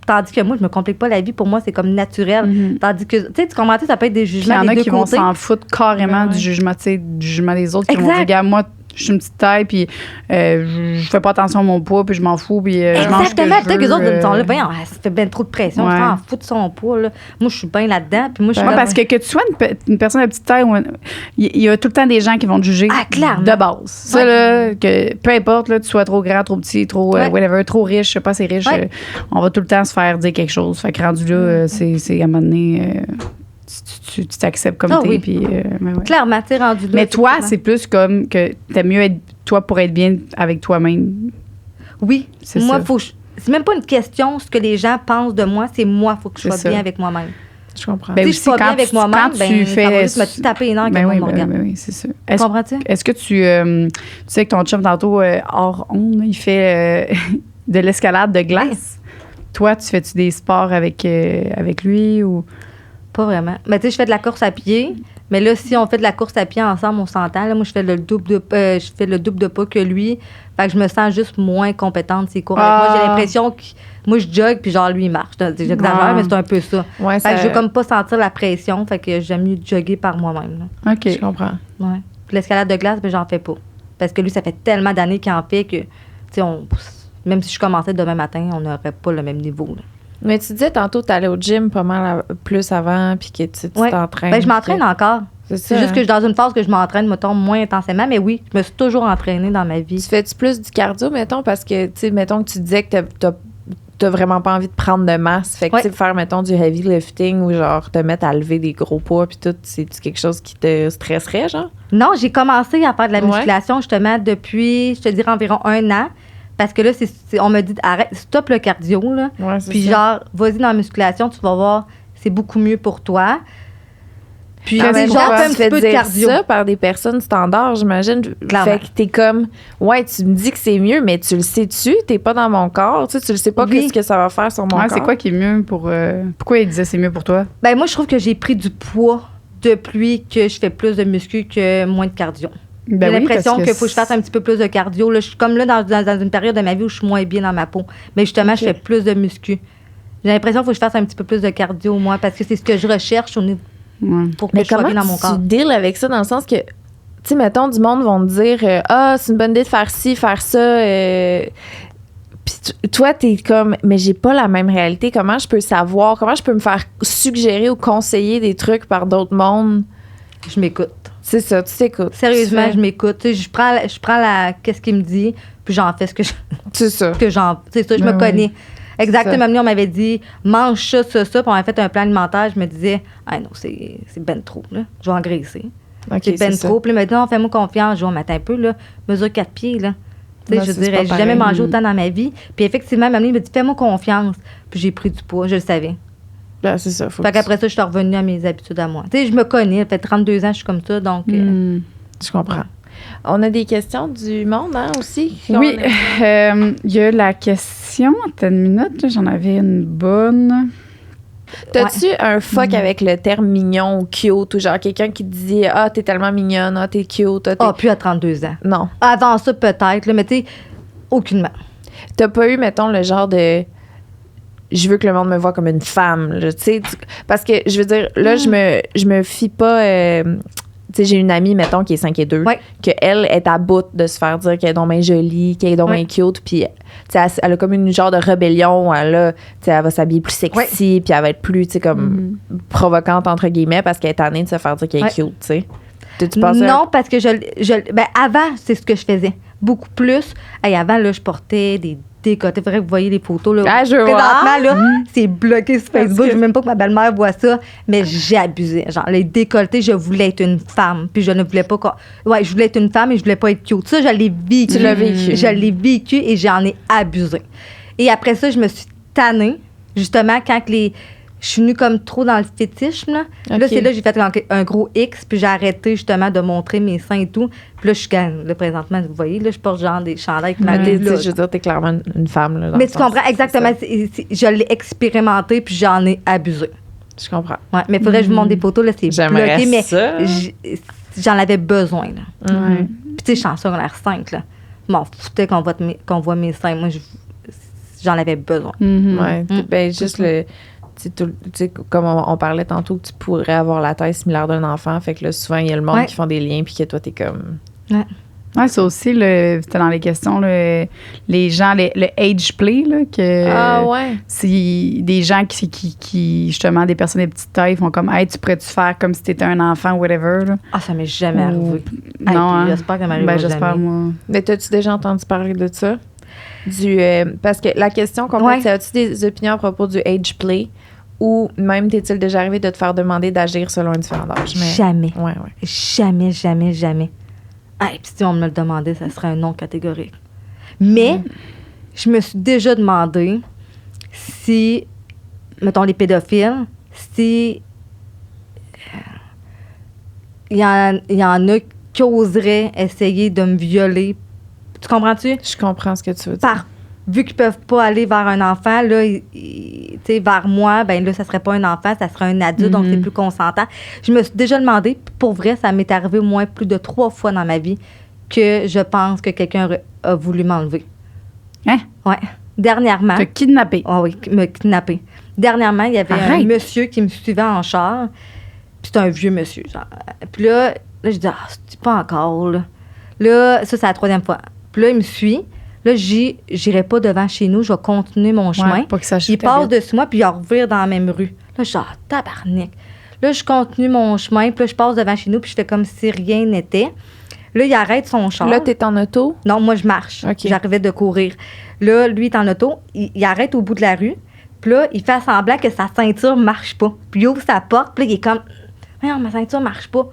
Tandis que moi, je me complique pas la vie. Pour moi, c'est comme naturel. Tandis que, tu sais, tu comprends, ça peut être des jugements des deux côtés.
Il y en a qui vont s'en foutre carrément du jugement, tu sais, du jugement des autres, qui vont dire, regarde, moi, je suis une petite taille, puis je fais pas attention à mon poids, puis je m'en fous, puis je mange ce que je veux.
Peut-être que les autres sont là, ça fait bien trop de pression, je m'en fous de son poids, là. Moi, je suis bien là-dedans, puis moi, je suis là,
parce que tu sois une personne de petite taille, il y a tout le temps des gens qui vont te juger de base. Ça, là, que peu importe, là, tu sois trop grand, trop petit, trop whatever, trop riche, je sais pas, c'est riche, on va tout le temps se faire dire quelque chose. Fait que rendu là, c'est à un moment donné... Tu t'acceptes comme t'es. Puis,
clairement, tu es rendu là.
Mais toi, c'est plus comme que t'aimes mieux être toi pour être bien avec toi-même.
Oui. Moi, c'est même pas une question ce que les gens pensent de moi, c'est moi, il faut que je sois bien avec moi-même.
Je comprends.
Si je suis pas bien avec moi-même, ça va juste me taper une heure quand on me regarde.
Oui, c'est ça.
Comprends-tu?
Est-ce que tu sais que ton chum, tantôt, hors onde, il fait de l'escalade de glace? Toi, tu fais-tu des sports avec lui ou...
Pas vraiment. Mais tu sais, je fais de la course à pied. Mais là, si on fait de la course à pied ensemble, on s'entend. Là, moi, je fais le double de pas que lui. Fait que je me sens juste moins compétente s'il court avec moi. J'ai l'impression que moi, je jogue, puis genre, lui, il marche. J'exagère, mais c'est un peu ça.
Ouais,
fait que je veux comme pas sentir la pression. Fait que j'aime mieux jogger par moi-même.
Là. OK.
Je comprends.
Ouais. Puis l'escalade de glace, ben, j'en fais pas. Parce que lui, ça fait tellement d'années qu'il en fait que, tu sais, même si je commençais demain matin, on n'aurait pas le même niveau. Là.
Mais tu disais tantôt que tu allais au gym pas mal plus avant, puis que tu t'entraînes.
Ben, je m'entraîne encore.
C'est
juste que je suis dans une phase que je m'entraîne, mettons, moins intensément. Mais oui, je me suis toujours entraînée dans ma vie.
Tu fais-tu plus du cardio, mettons, parce que, tu sais, mettons que tu disais que t'as vraiment pas envie de prendre de masse. Fait que, tu sais, faire, mettons, du heavy lifting ou genre te mettre à lever des gros poids, puis tout, c'est quelque chose qui te stresserait, genre?
Non, j'ai commencé à faire de la musculation, justement, depuis, je te dirais, environ 1 an. Parce que là, on me dit, arrête, stop le cardio, là.
Ouais,
puis genre, vas-y dans la musculation, tu vas voir, c'est beaucoup mieux pour toi.
Puis, genre, fais un petit peu de cardio. Ça par des personnes standards, j'imagine. Clairement. Fait que t'es comme, ouais, tu me dis que c'est mieux, mais tu le sais-tu? T'es pas dans mon corps, tu le sais pas qu'est-ce que ça va faire sur mon corps.
C'est quoi qui est mieux pour... pourquoi il disait c'est mieux pour toi?
Ben moi, je trouve que j'ai pris du poids depuis que je fais plus de muscu que moins de cardio. J'ai l'impression qu'il faut que je fasse un petit peu plus de cardio. Là, je suis comme là dans une période de ma vie où je suis moins bien dans ma peau. Mais justement, je fais plus de muscu. J'ai l'impression qu'il faut que je fasse un petit peu plus de cardio, moi, parce que c'est ce que je recherche pour que je sois bien dans mon corps.
Mais comment tu deals avec ça dans le sens que, tu sais, mettons, du monde vont te dire c'est une bonne idée de faire ci, faire ça. Puis toi, t'es comme, mais j'ai pas la même réalité. Comment je peux savoir? Comment je peux me faire suggérer ou conseiller des trucs par d'autres mondes?
Je m'écoute.
C'est ça, tu t'écoutes.
Sérieusement, je m'écoute. Tu sais, je prends qu'est-ce qu'il me dit, puis j'en fais ce que je...
C'est ça.
C'est ça, je me connais. Exactement. Nous, on m'avait dit, mange ça, ça, ça. Puis on avait fait un plan alimentaire. Je me disais, ah non, c'est ben trop, là. Je vais engraisser.
Okay,
c'est ben trop. Puis maintenant, fais-moi confiance. Je vais mettre un peu, là. Mesure 4 pieds, là. Tu sais, je dirais, j'ai jamais mangé autant dans ma vie. Puis effectivement, ma mère me dit, fais-moi confiance. Puis j'ai pris du poids, je le savais.
Ben, c'est ça.
Fait qu'après ça, je suis revenue à mes habitudes à moi. Tu sais, je me connais. Ça fait 32 ans, je suis comme ça, donc...
Je comprends. On a des questions du monde, hein, aussi?
Oui. Il y a la question... Attends une minute, j'en avais une bonne...
T'as-tu un fuck avec le terme mignon ou cute, ou genre quelqu'un qui te dit « Ah, t'es tellement mignonne, ah, t'es cute. »
plus à 32 ans.
Non.
Avant ça, peut-être, là, mais tu sais, aucunement.
T'as pas eu, mettons, le genre de... Je veux que le monde me voit comme une femme, tu sais. Parce que, je veux dire, là, je me fie pas... tu sais, j'ai une amie, mettons, qui est 5 et 2, qu'elle est à bout de se faire dire qu'elle est donc bien jolie, qu'elle est donc bien cute, puis elle a comme une genre de rébellion, elle va s'habiller plus sexy, puis elle va être plus, tu sais, comme provocante, entre guillemets, parce qu'elle est tannée de se faire dire qu'elle est cute, tu sais.
Non, parce que ben, avant, c'est ce que je faisais. Beaucoup plus. Avant, là, je portais des décolletés. Il faudrait que vous voyez les photos. Là.
Ah, je vois.
Présentement, là, c'est bloqué sur Facebook. Je veux même pas que ma belle-mère voit ça. Mais j'ai abusé. Genre, les décolletés, je voulais être une femme. Puis je ne voulais pas... je voulais être une femme et je voulais pas être cute. Ça, je l'ai vécu.
Tu l'as vécu.
Je l'ai vécu et j'en ai abusé. Et après ça, je me suis tannée. Justement, quand je suis venue comme trop dans le fétiche, là. Okay. Là, c'est là que j'ai fait un gros X, puis j'ai arrêté justement de montrer mes seins et tout. Puis là, je suis là, présentement, vous voyez, là, je porte genre des chandails avec ma tête.
Je veux dire, t'es clairement une femme, là.
Mais tu comprends, exactement. Je l'ai expérimenté, puis j'en ai abusé.
Je comprends.
Ouais, mais il faudrait que je vous montre des photos, là, c'est
J'aimerais
bloqué.
ça.
Mais j'en avais besoin, là.
Ouais.
Puis, tu sais, je suis en secondaire 5, là. Je m'en foutais qu'on voit mes seins. Moi, j'en avais besoin.
Mhm.
Ouais.
Mm.
Ben, juste le. Tu sais, comme on parlait tantôt, que tu pourrais avoir la taille similaire d'un enfant. Fait que là, souvent, il y a le monde
Ouais.
qui font des liens, puis que toi, t'es comme.
Ouais, c'est aussi, c'était dans les questions, les gens, le age play, là, que
ouais.
si des gens qui, justement, des personnes de petite taille font comme, hey, tu pourrais-tu faire comme si t'étais un enfant, whatever, là.
Ah, ça m'est jamais arrivé.
Non,
Hey,
hein.
puis j'espère que ça m'arrivera
Ben, j'espère,
jamais.
moi.
Mais t'as-tu déjà entendu parler de ça? Parce que la question complète,
Ouais.
c'est as-tu des opinions à propos du age play ou même t'est-il déjà arrivé de te faire demander d'agir selon un différent âge?
Jamais.
Ouais.
Jamais, jamais, jamais. Hey, puis si on me le demandait, ça serait un non catégorique. Mais je me suis déjà demandé si, mettons, les pédophiles, si il y en a qui oseraient essayer de me violer. Tu comprends-tu?
Je comprends ce que tu veux dire.
Vu qu'ils peuvent pas aller vers un enfant, là, tu sais, vers moi, ben là, ça serait pas un enfant, ça serait un adulte, donc c'est plus consentant. Je me suis déjà demandé, puis pour vrai, ça m'est arrivé au moins plus de 3 fois dans ma vie que je pense que quelqu'un a voulu m'enlever.
Hein?
Ouais. Dernièrement.
T'as kidnappé.
Ah oui, me kidnapper. Dernièrement, il y avait un
Arrête.
monsieur qui me suivait en char. Puis c'était un vieux monsieur, genre. Puis là je dis, c'est pas encore, là. Là, ça, c'est la 3e fois. Puis là, il me suit. Là, j'irai pas devant chez nous, je vais continuer mon chemin.
Ouais, pour que ça
Il passe dessus moi, puis il revire dans la même rue. Là, je dis, tabarnak. Là, je continue mon chemin, puis là, je passe devant chez nous, puis je fais comme si rien n'était. Là, il arrête son char.
Là, t'es en auto?
Non, moi, je marche.
OK.
J'arrivais de courir. Là, lui, il est en auto. Il arrête au bout de la rue. Puis là, il fait semblant que sa ceinture marche pas. Puis il ouvre sa porte. Puis là, il est comme, non, ma ceinture marche pas.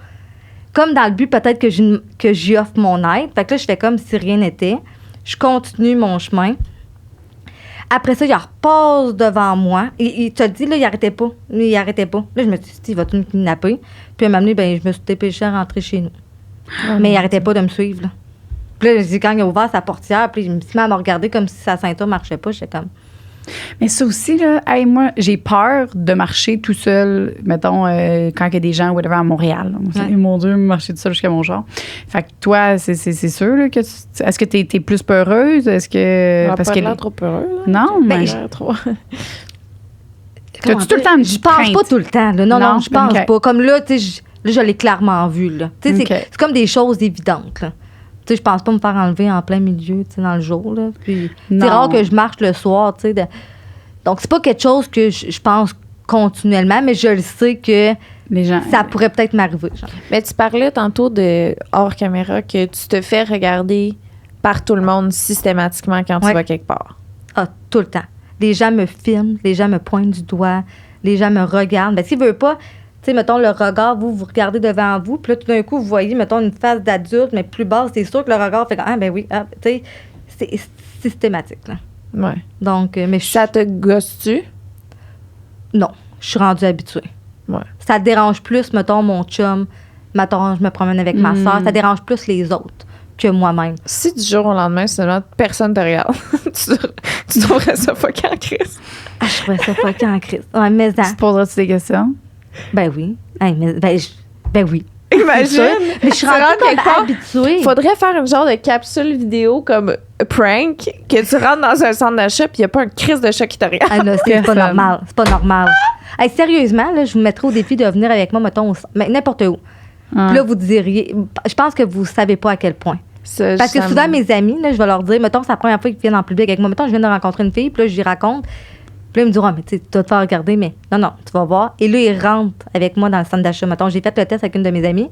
Comme dans le but, peut-être que j'y offre mon aide. Fait que là, je fais comme si rien n'était. Je continue mon chemin. Après ça, il repasse devant moi. Il te dit, là, il arrêtait pas. Il arrêtait pas. Là, je me suis dit, il va tout me kidnapper. Puis à un moment donné, ben, je me suis dépêchée à rentrer chez nous. Mais il arrêtait pas de me suivre, là. Puis là, quand il a ouvert sa portière, puis il me mis à me regarder comme si sa ceinture marchait pas. J'étais comme...
Mais ça aussi, là, hey, moi, j'ai peur de marcher tout seul, mettons, quand il y a des gens, whatever, à Montréal.
Ouais.
Mon Dieu, marcher tout seul jusqu'à mon genre. Fait que toi, c'est sûr là, que est-ce que t'es plus peureuse? Est-ce que...
Parce
que
l'air trop heureux.
non, mais...
trop.
T'as-tu tout le temps une
Je pense
crainte?
pas tout le temps, là. Non, je pense
OK.
pas. Comme là, tu sais, je l'ai clairement vu, là. Tu sais,
OK.
c'est comme des choses évidentes, là. Tu sais, je pense pas me faire enlever en plein milieu, tu sais, dans le jour, là. Puis
Non.
c'est rare que je marche le soir, tu sais. Donc, c'est pas quelque chose que je pense continuellement, mais je le sais que
Les gens...
ça pourrait peut-être m'arriver, genre.
Mais tu parlais tantôt de hors caméra que tu te fais regarder par tout le monde systématiquement quand tu
Ouais.
vas quelque part.
Ah, tout le temps. Les gens me filment, les gens me pointent du doigt, les gens me regardent. Ben, s'ils veulent pas, tu sais, mettons, le regard, vous regardez devant vous, puis là, tout d'un coup, vous voyez, mettons, une face d'adulte, mais plus basse, c'est sûr que le regard fait comme, ah, ben oui, ah, tu sais, c'est systématique, là.
Ouais.
Donc, mais
Ça te gosse-tu?
non, je suis rendue habituée.
Ouais.
Ça dérange plus, mettons, mon chum, mettons, je me promène avec ma soeur, ça dérange plus les autres que moi-même.
Si du jour au lendemain, seulement personne te regarde, tu trouverais ça fucking en crise.
Ah, je trouvais ça fucking en crise. Ouais, mais
Tu te poseras-tu des questions?
ben oui. Hey, mais, ben oui.
Imagine!
Mais je suis
Tu rentres
rendue
quelque part,
habituée.
Faudrait faire une genre de capsule vidéo comme prank, que tu rentres dans un centre d'achat puis il n'y a pas un crise de chat qui te regarde.
Ah non, c'est pas
Personne.
normal. C'est pas normal. Hey, sérieusement, là, je vous mettrais au défi de venir avec moi, mettons, n'importe où.
Ah.
Puis là, vous diriez... Je pense que vous savez pas à quel point. Parce que souvent, mes amis, là, je vais leur dire, mettons, c'est la première fois qu'ils viennent en public avec moi. Mettons, je viens de rencontrer une fille, puis là, j'y raconte. Puis là, ils me diront, ah, mais tu sais, tu dois te faire regarder, mais non, tu vas voir. Et là, ils rentrent avec moi dans le centre d'achat. Mettons, j'ai fait le test avec une de mes amies.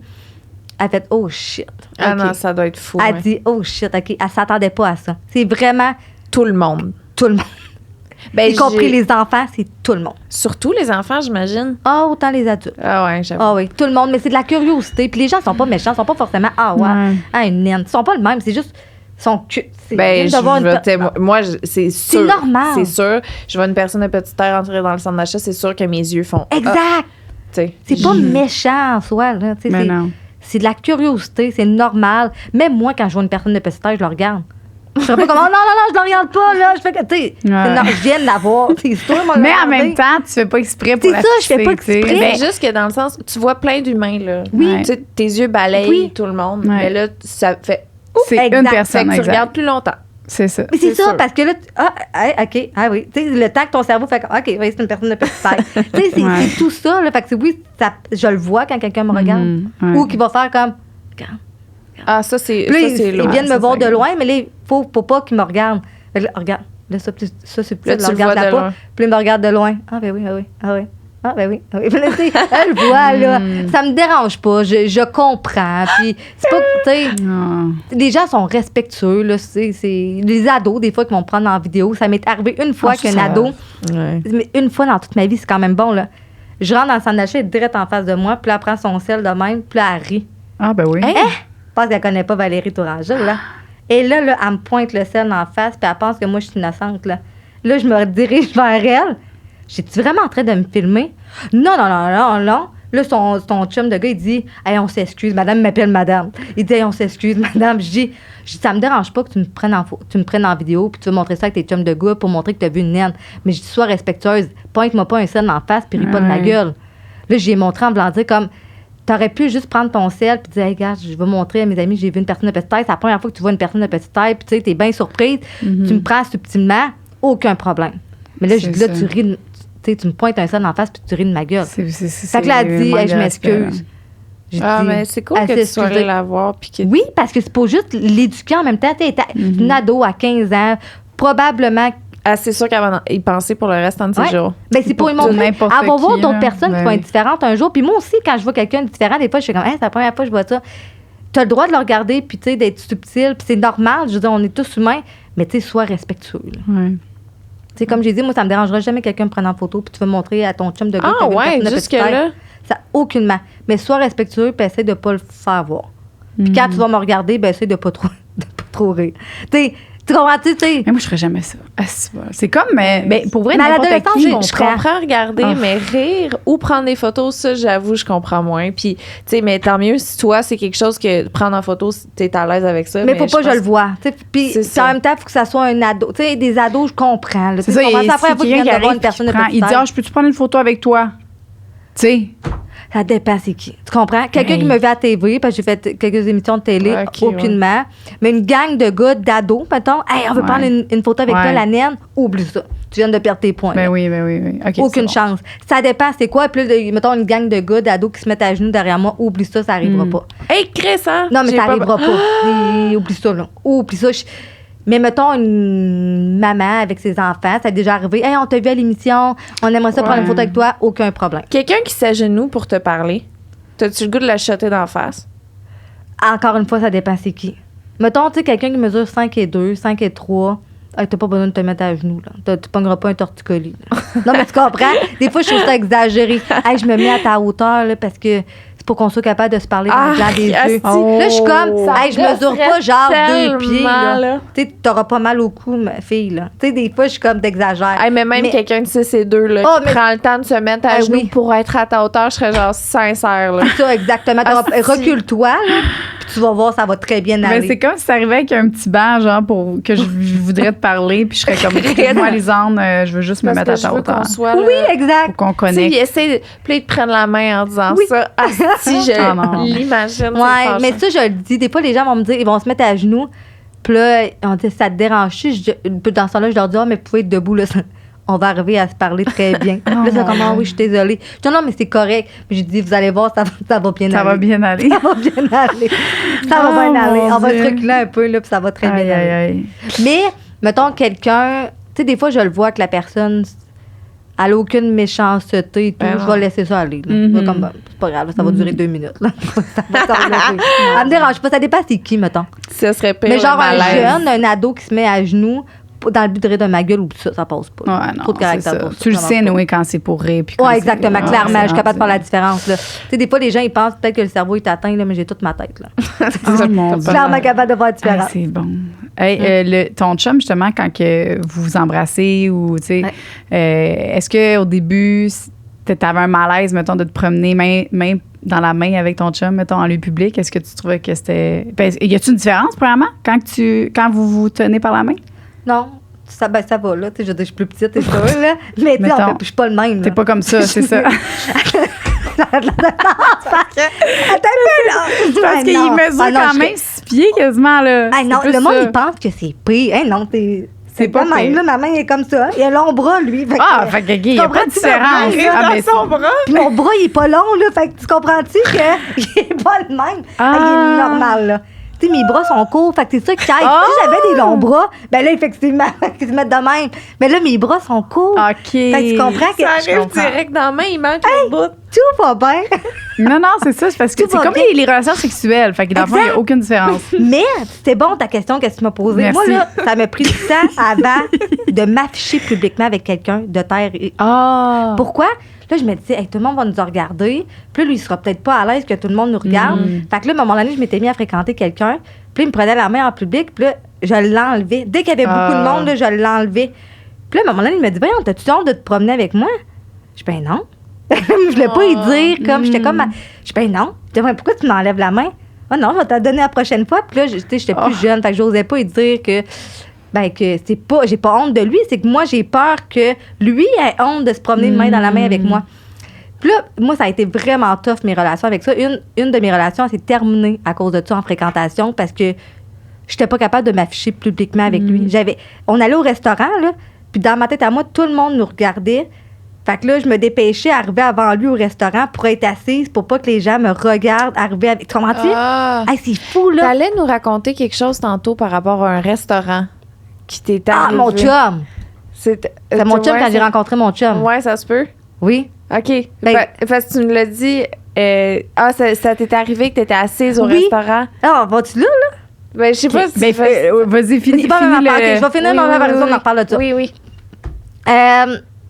Elle a fait, oh shit.
Ah
OK.
non, ça doit être fou.
Elle
hein.
dit, oh shit, OK. Elle s'attendait pas à ça. C'est vraiment
Tout le monde.
tout le monde.
Ben,
Y compris
j'ai-
les enfants, c'est tout le monde.
Surtout les enfants, j'imagine.
Ah, autant les adultes.
Ah ouais, j'avoue.
Ah oui, tout le monde, mais c'est de la curiosité. Puis les gens sont pas méchants, sont pas forcément ah ouais,
Ouais.
ah une naine. Ils sont pas le même, c'est juste ils sont
Ben,
d'avoir
moi, c'est sûr.
normal.
C'est sûr. Je vois une personne de petite taille entrer dans le centre d'achat, c'est sûr que mes yeux font.
Exact.
Ah, tu sais.
C'est pas méchant en soi là, tu sais,
Mais
c'est
non.
c'est de la curiosité, c'est normal. Même moi quand je vois une personne de petite taille, je le regarde. Je serais pas comme, oh, non, je le regarde pas, là. Je fais que, tu sais, je viens de l'avoir. C'est sûr, moi,
mais en même temps, tu fais pas exprès pour
c'est ça, je fais pas exprès.
Mais juste que dans le sens, tu vois plein d'humains, là.
Oui.
Tu sais, tes yeux balayent tout le monde.
Ouais.
Mais là, ça fait.
C'est
exact.
une
Fait
personne,
que tu
exact.
regardes plus longtemps.
C'est ça.
Mais c'est ça,
sûr.
parce que là, OK, oui. Tu sais, le temps que ton cerveau fait, OK, oui, c'est une personne de petite taille. Tu sais, c'est tout ça, là. Fait que oui, je le vois quand quelqu'un me regarde.
Ouais.
Ou qu'il va faire comme, regarde.
Ah, ça, c'est
Là,
lourd.
ils viennent
ça,
me voir
c'est
de loin, mais là, il faut pas qu'ils me regardent. Fait que là, regarde. Là, ça, c'est petit,
Là,
je
tu
le
le vois
regarde
de
là-bas.
loin.
Puis il me regarde de loin. Ah, ben oui, ah oui, ah oui. Ah, ben oui, ah oui. Puis là, tu sais, elle le voit, là. Ça me dérange pas. Je comprends. Puis c'est pas, tu sais, les gens sont respectueux, là. C'est les ados, des fois, qui vont me prendre en vidéo. Ça m'est arrivé une fois qu'un ado, mais une fois dans toute ma vie, c'est quand même bon, là. Je rentre dans le centre d'achat, elle est direct en face de moi, puis là, elle prend son sel de même, puis là, elle rit.
Ah, ben oui.
Je pense qu'elle connaît pas Valérie Tourangelle, là. Et là, elle me pointe le sel en face, puis elle pense que moi, je suis innocente, là. Là, je me redirige vers elle. J'étais vraiment en train de me filmer? Non. Là, son chum de gars, il dit, hey, on s'excuse, madame m'appelle madame. Il dit, hey, on s'excuse, madame. Je dis, ça me dérange pas que tu me prennes en vidéo, puis tu vas montrer ça avec tes chums de gars pour montrer que tu as vu une naine. Mais je dis, sois respectueuse. Pointe-moi pas un sel en face, puis ris pas de ma gueule. Là, j'ai montré en voulant dire comme, t'aurais pu juste prendre ton sel puis dire, hey, regarde, je vais montrer à mes amis, j'ai vu une personne de petite taille. C'est la première fois que tu vois une personne de petite taille, puis tu sais, t'es bien surprise. Tu me prends subtilement, aucun problème. Mais là, je dis, là, tu ris, tu me pointes un sel en face puis tu ris de ma gueule. Fait que là, elle dit, hey, je m'excuse.
Mais c'est cool que tu sois allé la voir.
Oui, parce que c'est pas juste l'éduquer en même temps. T'es une ado à 15 ans, probablement.
Ah, c'est sûr qu'elle va y penser pour le restant de ses jours.
Ben, c'est pour lui montrer. Elle va voir d'autres personnes qui vont être différentes un jour. Puis moi aussi, quand je vois quelqu'un de différent, des fois, je suis comme, c'est la première fois que je vois ça. Tu as le droit de le regarder, puis tu sais, d'être subtil. Puis c'est normal. Je veux dire, on est tous humains, mais tu sais, sois respectueux. Tu sais, comme j'ai dit, moi, ça me dérangerait jamais que quelqu'un me prenne en photo, puis tu veux montrer à ton chum de gars.
Ah, ouais, jusque-là.
Ça, aucunement. Mais sois respectueux, puis essaie de pas le faire voir. Puis quand tu vas me regarder, ben, essaie de pas trop rire. Tu comprends, tu sais?
Mais moi, je ferais jamais ça. C'est comme, mais pour vrai, n'importe qui,
je comprends regarder, mais rire ou prendre des photos, ça, j'avoue, je comprends moins. Puis, tu sais, mais tant mieux si toi, c'est quelque chose que prendre en photo, t'es à l'aise avec ça.
Mais faut pas que je le vois. Puis, en même temps, il faut que ça soit un ado. Tu sais, des ados, je comprends.
C'est ça, il y a quelqu'un qui arrive, il dit, je peux-tu prendre une photo avec toi? Tu sais.
Ça dépend c'est qui. Tu comprends? Quelqu'un qui me vit à TV, parce que j'ai fait quelques émissions de télé, aucunement. Mais une gang de gars, d'ados, mettons, hey, on veut prendre une photo avec toi, la naine, oublie ça. Tu viens de perdre tes points.
Ben oui. Okay,
aucune chance. Ça dépend c'est quoi. Puis là, mettons une gang de gars, d'ados qui se mettent à genoux derrière moi, oublie ça, ça arrivera pas.
Hey, Chris, hein?
Non, mais ça arrivera pas. Oublie ça, là. Oublie ça. Mais mettons une maman avec ses enfants, ça a déjà arrivé. Hey, on t'a vu à l'émission, on aimerait ça prendre une photo avec toi, aucun problème.
Quelqu'un qui s'agenouille pour te parler, t'as-tu le goût de la shotter d'en face?
Encore une fois, ça dépend c'est qui. Mettons, tu sais, quelqu'un qui mesure 5'2", 5'3", t'as pas besoin de te mettre à genoux, là. Tu pogneras pas un torticolis. Non, mais tu comprends? Des fois, je trouve ça exagéré. Hey, je me mets à ta hauteur, là, parce que pour qu'on soit capable de se parler dans le blanc des yeux. Là, je suis comme, hey, je mesure pas genre 2 pieds. Tu sais, t'auras pas mal au cou, ma fille, là. Tu sais, des fois, je suis comme t'exagères.
Hey, mais même quelqu'un de 6'2", là, qui prend le temps de se mettre à genoux pour être à ta hauteur, je serais genre sincère, là.
C'est ça, exactement. Recule-toi, là, puis tu vas voir, ça va très bien aller.
Mais c'est comme si t'arrivais avec un petit banc, genre, pour que je voudrais te parler, puis je serais comme, moi, Lisande, je veux juste me mettre à ta hauteur.
Oui, exact.
Pour qu'on connecte.
Puis essaie, puis ils te prennent la main en disant ça. Si je l'imagine.
Ouais, mais ça, je le dis. Des fois, les gens vont me dire, ils vont se mettre à genoux. Puis là, on dit, ça te dérange-tu? Dans ce temps-là, je leur dis, mais vous pouvez être debout, là. On va arriver à se parler très bien. Là, c'est comme, oui, je suis désolée. Je dis, non, mais c'est correct. Puis j'ai dit, vous allez voir, ça va bien aller.
Ça va bien aller.
Ça va bien aller. Ça va bien aller. On va se reculer un peu, là, puis ça va très bien aller. Mais, mettons, quelqu'un, tu sais, des fois, je le vois que la personne, elle n'a aucune méchanceté et tout. Je vais laisser ça aller. Comme, c'est pas grave, ça va durer 2 minutes. Là. Ça me dérange pas. Ça dépend c'est qui, mettons.
Ça serait pire.
Mais genre un jeune, un ado qui se met à genoux dans le but de rire de ma gueule ou ça passe pas.
Ouais, non,
trop de caractère pour ça.
Tu le sais, oui, quand c'est pour rire.
Oui, exactement, clairement. Je suis capable de faire la différence. Tu sais, des fois, les gens, ils pensent peut-être que le cerveau est atteint, là, mais j'ai toute ma tête. Là.
Je suis
clairement capable de faire la différence.
C'est bon. Hey, ton chum, justement, quand que vous vous embrassez, ou, tu sais, est-ce qu'au début, t'avais un malaise, mettons, de te promener main dans la main avec ton chum, mettons, en lieu public, est-ce que tu trouvais que c'était... Ben, y a-t-il une différence, premièrement, quand vous vous tenez par la main?
Non, ça va, là. Tu sais, je suis plus petite, c'est sûr, là. Mais tu sais,
Mettons,
je suis pas le même,
T'es
là.
pas comme ça, c'est ça. Parce qu'il mesure quand même 6 pieds quasiment, là.
Ah non,
C'est
le
plus
monde,
ça.
il pense que c'est pire. Hein, non, c'est
pas
pas même,
pire.
là. Ma main est comme ça. Il a long bras, lui. Fait que-
Fait que, OK, il n'y a pas de
comprends-tu ma
différence.
main,
Ah, mais
Dans son bras.
Puis mon bras, il est pas long, là. Fait que tu comprends-tu qu'il est pas le même?
Ah.
Il est normal, là. Tu sais, mes bras sont courts. Fait que c'est ça qui aide.
Ah.
Si j'avais des longs bras, ben là, effectivement, ils se mettent de même. Mais là, mes bras sont courts.
OK.
Fait que tu comprends que
Ça
Je
arrive
comprends.
direct dans la main, il manque le bout.
tout va bien.
Non, c'est ça. C'est parce que
Tout
c'est
va
comme
bien.
les relations sexuelles. Fait que dans le fond, il n'y a aucune différence.
Mais c'était bon ta question que tu m'as posée.
Merci.
Moi, là, ça m'a pris du temps avant de m'afficher publiquement avec quelqu'un de terre.
Ah!
Pourquoi? Là, je me disais, hey, tout le monde va nous regarder. Puis là, lui, il sera peut-être pas à l'aise que tout le monde nous regarde. Fait que là, à un moment donné, je m'étais mis à fréquenter quelqu'un. Puis là, il me prenait la main en public. Puis là, je l'enlevais. Dès qu'il y avait beaucoup de monde, là, je l'enlevais. Puis là, à un moment donné, il me dit, voyons, t'as-tu honte de te promener avec moi? Je dis, ben non. Je voulais pas y dire comme, j'étais comme, je dis, ben non. Je dis, ouais, pourquoi tu m'enlèves la main? Ah non, je vais te la donner la prochaine fois. Puis là, tu sais, j'étais plus jeune. Fait que j'osais pas y dire que c'est pas, j'ai pas honte de lui. C'est que moi, j'ai peur que lui ait honte de se promener de main dans la main avec moi. Puis là, moi, ça a été vraiment tough, mes relations avec ça. Une de mes relations, elle s'est terminée à cause de ça en fréquentation parce que j'étais pas capable de m'afficher publiquement avec lui. On allait au restaurant, là, puis dans ma tête à moi, tout le monde nous regardait. Fait que là, je me dépêchais à arriver avant lui au restaurant pour être assise, pour pas que les gens me regardent arriver avec... Tu comprends-tu?
Ah.
Hey, c'est fou, là.
T'allais nous raconter quelque chose tantôt par rapport à un restaurant qui t'est
Ah,
arrivé.
mon chum!
C'est
C'est mon chum quand j'ai rencontré mon chum.
Ouais, ça se peut.
Oui.
OK.
Ben-
Parce que tu nous l'as dit. Ça t'est arrivé que t'étais assise au
Oui.
restaurant.
Ah, vas-tu là?
Ben, je sais pas si
Ben, vas-y, finis.
C'est pas
finis
ma part.
le-
OK, je vais finir
Oui,
mon
oui,
conversation,
oui,
on en reparle de ça.
Oui, oui.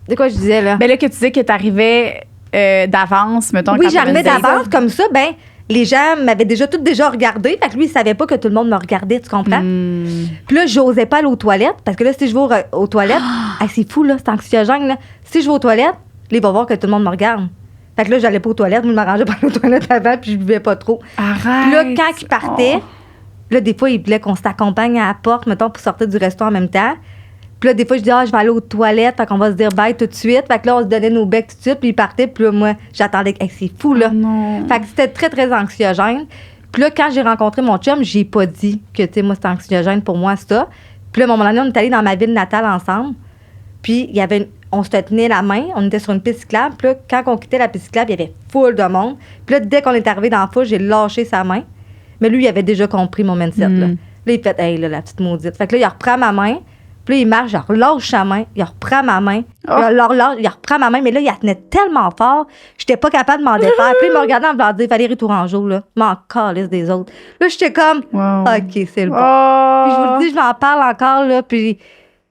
De quoi je disais, là?
Ben là, que tu disais que t'arrivais d'avance, mettons.
Oui,
quand t'avais
j'arrivais
une date.
d'avance, comme ça, ben les gens m'avaient déjà regardé. Fait que lui, il savait pas que tout le monde me regardait, tu comprends? Puis là, j'osais pas aller aux toilettes, parce que là, si je vais aux toilettes, hey, c'est fou, là, c'est anxiogène, là. Si je vais aux toilettes, là, il va voir que tout le monde me regarde. Fait que là, j'allais pas aux toilettes, mais je m'arrangeais pas aller aux toilettes avant, puis je buvais pas trop.
Arrête.
Puis là, quand il partait, là, des fois, il voulait qu'on s'accompagne à la porte, mettons, pour sortir du resto en même temps. Puis là, des fois, je dis, je vais aller aux toilettes, fait qu'on va se dire bye tout de suite. Fait que là, on se donnait nos becs tout de suite, puis il partait, puis là, moi, j'attendais. Hey, c'est fou, là.
Non.
Fait que c'était très, très anxiogène. Puis là, quand j'ai rencontré mon chum, j'ai pas dit que, tu sais, moi, c'était anxiogène pour moi, ça. Puis là, à un moment donné, on est allés dans ma ville natale ensemble. Puis il y avait on se tenait la main, on était sur une piste cyclable. Puis là, quand on quittait la piste cyclable, il y avait full de monde. Puis là, dès qu'on est arrivé dans la foule, j'ai lâché sa main. Mais lui, il avait déjà compris mon mindset, là. Là, il fait, hey, là, la petite maudite. Fait que là, il reprend ma main. Puis là, il marche, je relâche sa main, il reprend ma main, il reprend ma main, mais là, il la tenait tellement fort, j'étais pas capable de m'en défaire. Puis il me regardait en me disant, Valérie Tourangeau, là, m'en calisse des autres. Là, j'étais comme,
Wow.
OK, c'est le bon.
Oh.
Puis je vous le dis, je m'en parle encore, là, puis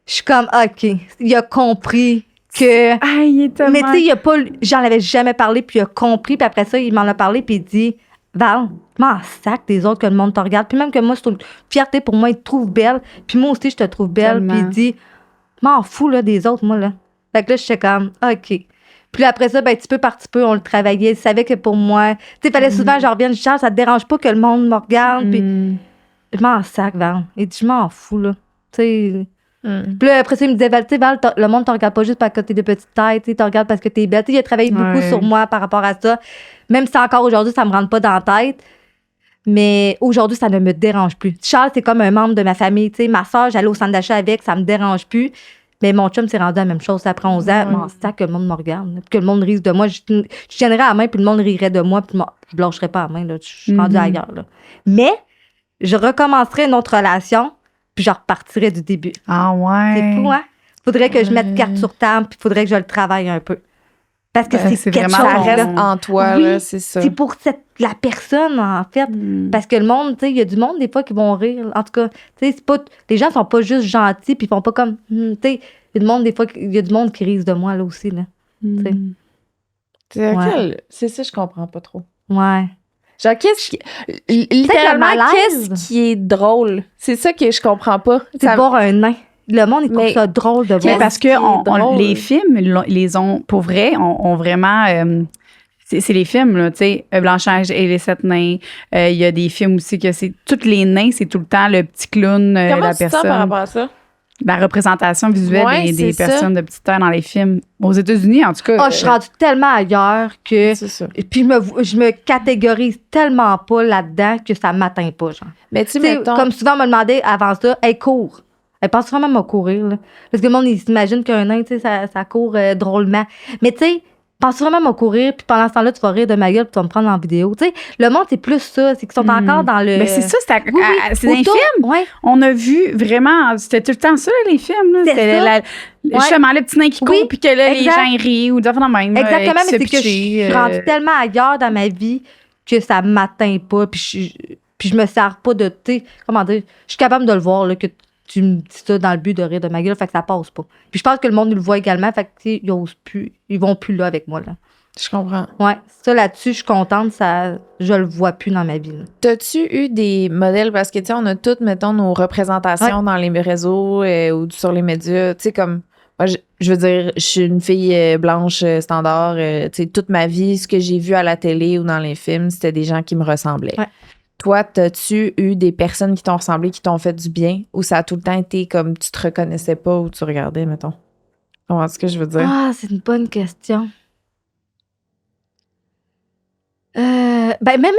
je suis comme, OK, il a compris que...
Ah, il est tellement...
Mais tu sais, il a pas... J'en avais jamais parlé, puis il a compris, puis après ça, il m'en a parlé, puis il dit, Val, m'en sac des autres que le monde te regarde. Puis même que moi, c'est une fierté pour moi, il te trouve belle. Puis moi aussi, je te trouve belle.
Tellement.
Puis il dit, m'en fous là, des autres, moi, là. Fait que là, j'étais comme, OK. Puis là, après ça, ben, petit peu par petit peu, on le travaillait. Il savait que pour moi, tu sais, il fallait souvent que je revienne, je dis, ça te dérange pas que le monde me regarde. Puis je m'en sac, Val. Il dit, je m'en fous, là. Tu sais. Puis là, après ça, il me disait, Val, tu sais, Val, le monde te regarde pas juste parce que t'es de petite taille, tu sais, te regarde parce que t'es belle. Tu sais, il a travaillé beaucoup sur moi par rapport à ça. Même si encore aujourd'hui, ça me rentre pas dans la tête. Mais aujourd'hui, ça ne me dérange plus. Charles, c'est comme un membre de ma famille. Tu sais, ma soeur, j'allais au centre d'achat avec, ça me dérange plus. Mais mon chum s'est rendu à la même chose. Après 11 ans, mon sac, que le monde me regarde. Puis que le monde rise de moi. Je tiendrais à la main, puis le monde rirait de moi, puis je lâcherais pas la main. Là. Je suis rendue ailleurs. Là. Mais je recommencerai une autre relation, puis je repartirai du début.
Ah ouais.
C'est fou, hein? Faudrait que je mette carte sur table, puis faudrait que je le travaille un peu. Parce que c'est quelque
vraiment
chose.
Ça
là.
reste en toi,
Oui,
là, c'est ça.
C'est pour la personne, en fait. Parce que le monde, tu sais, il y a du monde, des fois, qui vont rire. En tout cas, tu sais, c'est pas... Les gens sont pas juste gentils, puis ils font pas comme... tu sais, il y a du monde, des fois, il y a du monde qui rise de moi, là, aussi, là. Tu sais.
C'est ça, je comprends pas trop.
Ouais.
Genre, littéralement,
malaise.
qu'est-ce qui est drôle? C'est ça que je comprends pas.
C'est de voir un nain. Le monde, il trouve
Mais-
ça drôle de
Mais
voir.
parce
qui
que
est drôle.
les films, les ont, pour vrai, ont vraiment c'est les films, là, tu sais, Blanche-Neige et les 7 nains. Il y a des films aussi que c'est... Tous les nains, c'est tout le temps le petit clown,
Comment
la
tu te sens
personne.
par rapport à ça?
La représentation visuelle
Ouais,
des
c'est
personnes de petite taille dans les films. Aux États-Unis, en tout cas.
Oh, je suis rendue tellement ailleurs que.
C'est ça.
Puis je me catégorise tellement pas là-dedans que ça m'atteint pas, genre.
Mais tu sais,
Tu sais,
mettons...
comme souvent, on me demandait avant ça, hey, cours. Elle pense vraiment à courir, là. Parce que le monde, il s'imagine qu'un nain, tu sais, ça court drôlement. Mais tu sais, pense vraiment à courir, puis pendant ce temps-là, tu vas rire de ma gueule, puis tu vas me prendre en vidéo. Tu sais, le monde, c'est plus ça. C'est qu'ils sont encore dans le.
Mais c'est ça, c'est dans les
Autour,
films.
ouais.
On a vu vraiment, c'était tout le temps ça, là, les films. Là.
C'était ça.
Justement, le petit nain qui
Oui,
court, puis que là, les
exact.
gens ils rient ou des affaires de même. là,
Exactement,
qui
mais
se
c'est que je
pitchent,
suis rendue tellement ailleurs dans ma vie que ça m'atteint pas, puis je me sers pas de, tu sais, comment dire, je suis capable de le voir, là, que tu me dis ça dans le but de rire de ma gueule, fait que ça passe pas. Puis je pense que le monde le voit également, fait que, tu sais, ils osent plus, ils vont plus là avec moi, là.
Je comprends.
Ouais, ça là-dessus, je suis contente, je le vois plus dans ma vie, là.
T'as-tu eu des modèles, parce que, tu sais, on a toutes, mettons, nos représentations dans les réseaux ou sur les médias, tu sais, comme, moi, je veux dire, je suis une fille blanche standard, tu sais, toute ma vie, ce que j'ai vu à la télé ou dans les films, c'était des gens qui me ressemblaient.
Ouais.
Toi, t'as-tu eu des personnes qui t'ont ressemblé, qui t'ont fait du bien, ou ça a tout le temps été comme tu te reconnaissais pas ou tu regardais, mettons? Comment ce que je veux dire?
Ah, c'est une bonne question. Ben même,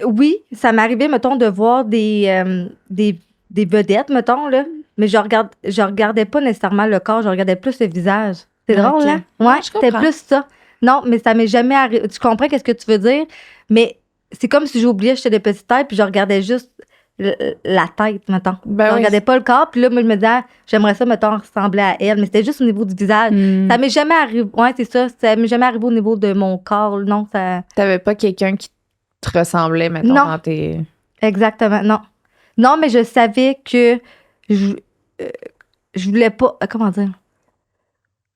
oui, ça m'arrivait, mettons, de voir des vedettes, mettons, là, mais je regardais pas nécessairement le corps, je regardais plus le visage. C'est drôle,
Ok.
hein?
Ouais,
Ouais,
je
c'était
comprends.
plus ça. Non, mais ça m'est jamais arrivé. Tu comprends qu'est-ce que tu veux dire? Mais c'est comme si j'oubliais que j'étais de petite tête, puis je regardais juste la tête, mettons.
Ben
Je
oui.
regardais pas le corps, puis là, moi, je me disais, ah, j'aimerais ça, mettons, ressembler à elle, mais c'était juste au niveau du visage.
Mm.
Ça m'est jamais arrivé. Ouais, c'est ça. Ça m'est jamais arrivé au niveau de mon corps. Non, ça.
T'avais pas quelqu'un qui te ressemblait, mettons,
Non.
dans tes...
Exactement, non. Non, mais je savais que je voulais pas. Comment dire?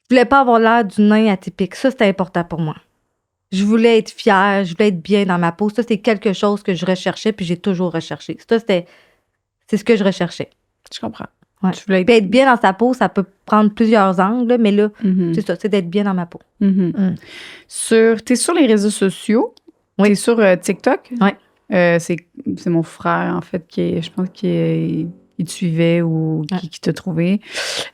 Je voulais pas avoir l'air du nain atypique. Ça, c'était important pour moi. Je voulais être fière, je voulais être bien dans ma peau. Ça, c'est quelque chose que je recherchais, puis j'ai toujours recherché. Ça, c'est ce que je recherchais.
Je comprends.
Ouais.
Tu voulais être...
Puis être bien dans sa peau, ça peut prendre plusieurs angles, mais là,
Mhm.
c'est ça, c'est d'être bien dans ma peau.
Mhm.
Mm.
T'es sur les réseaux sociaux.
Oui.
T'es sur TikTok.
Oui.
C'est mon frère, en fait, je pense qu'il te suivait ou qui t'a trouvé.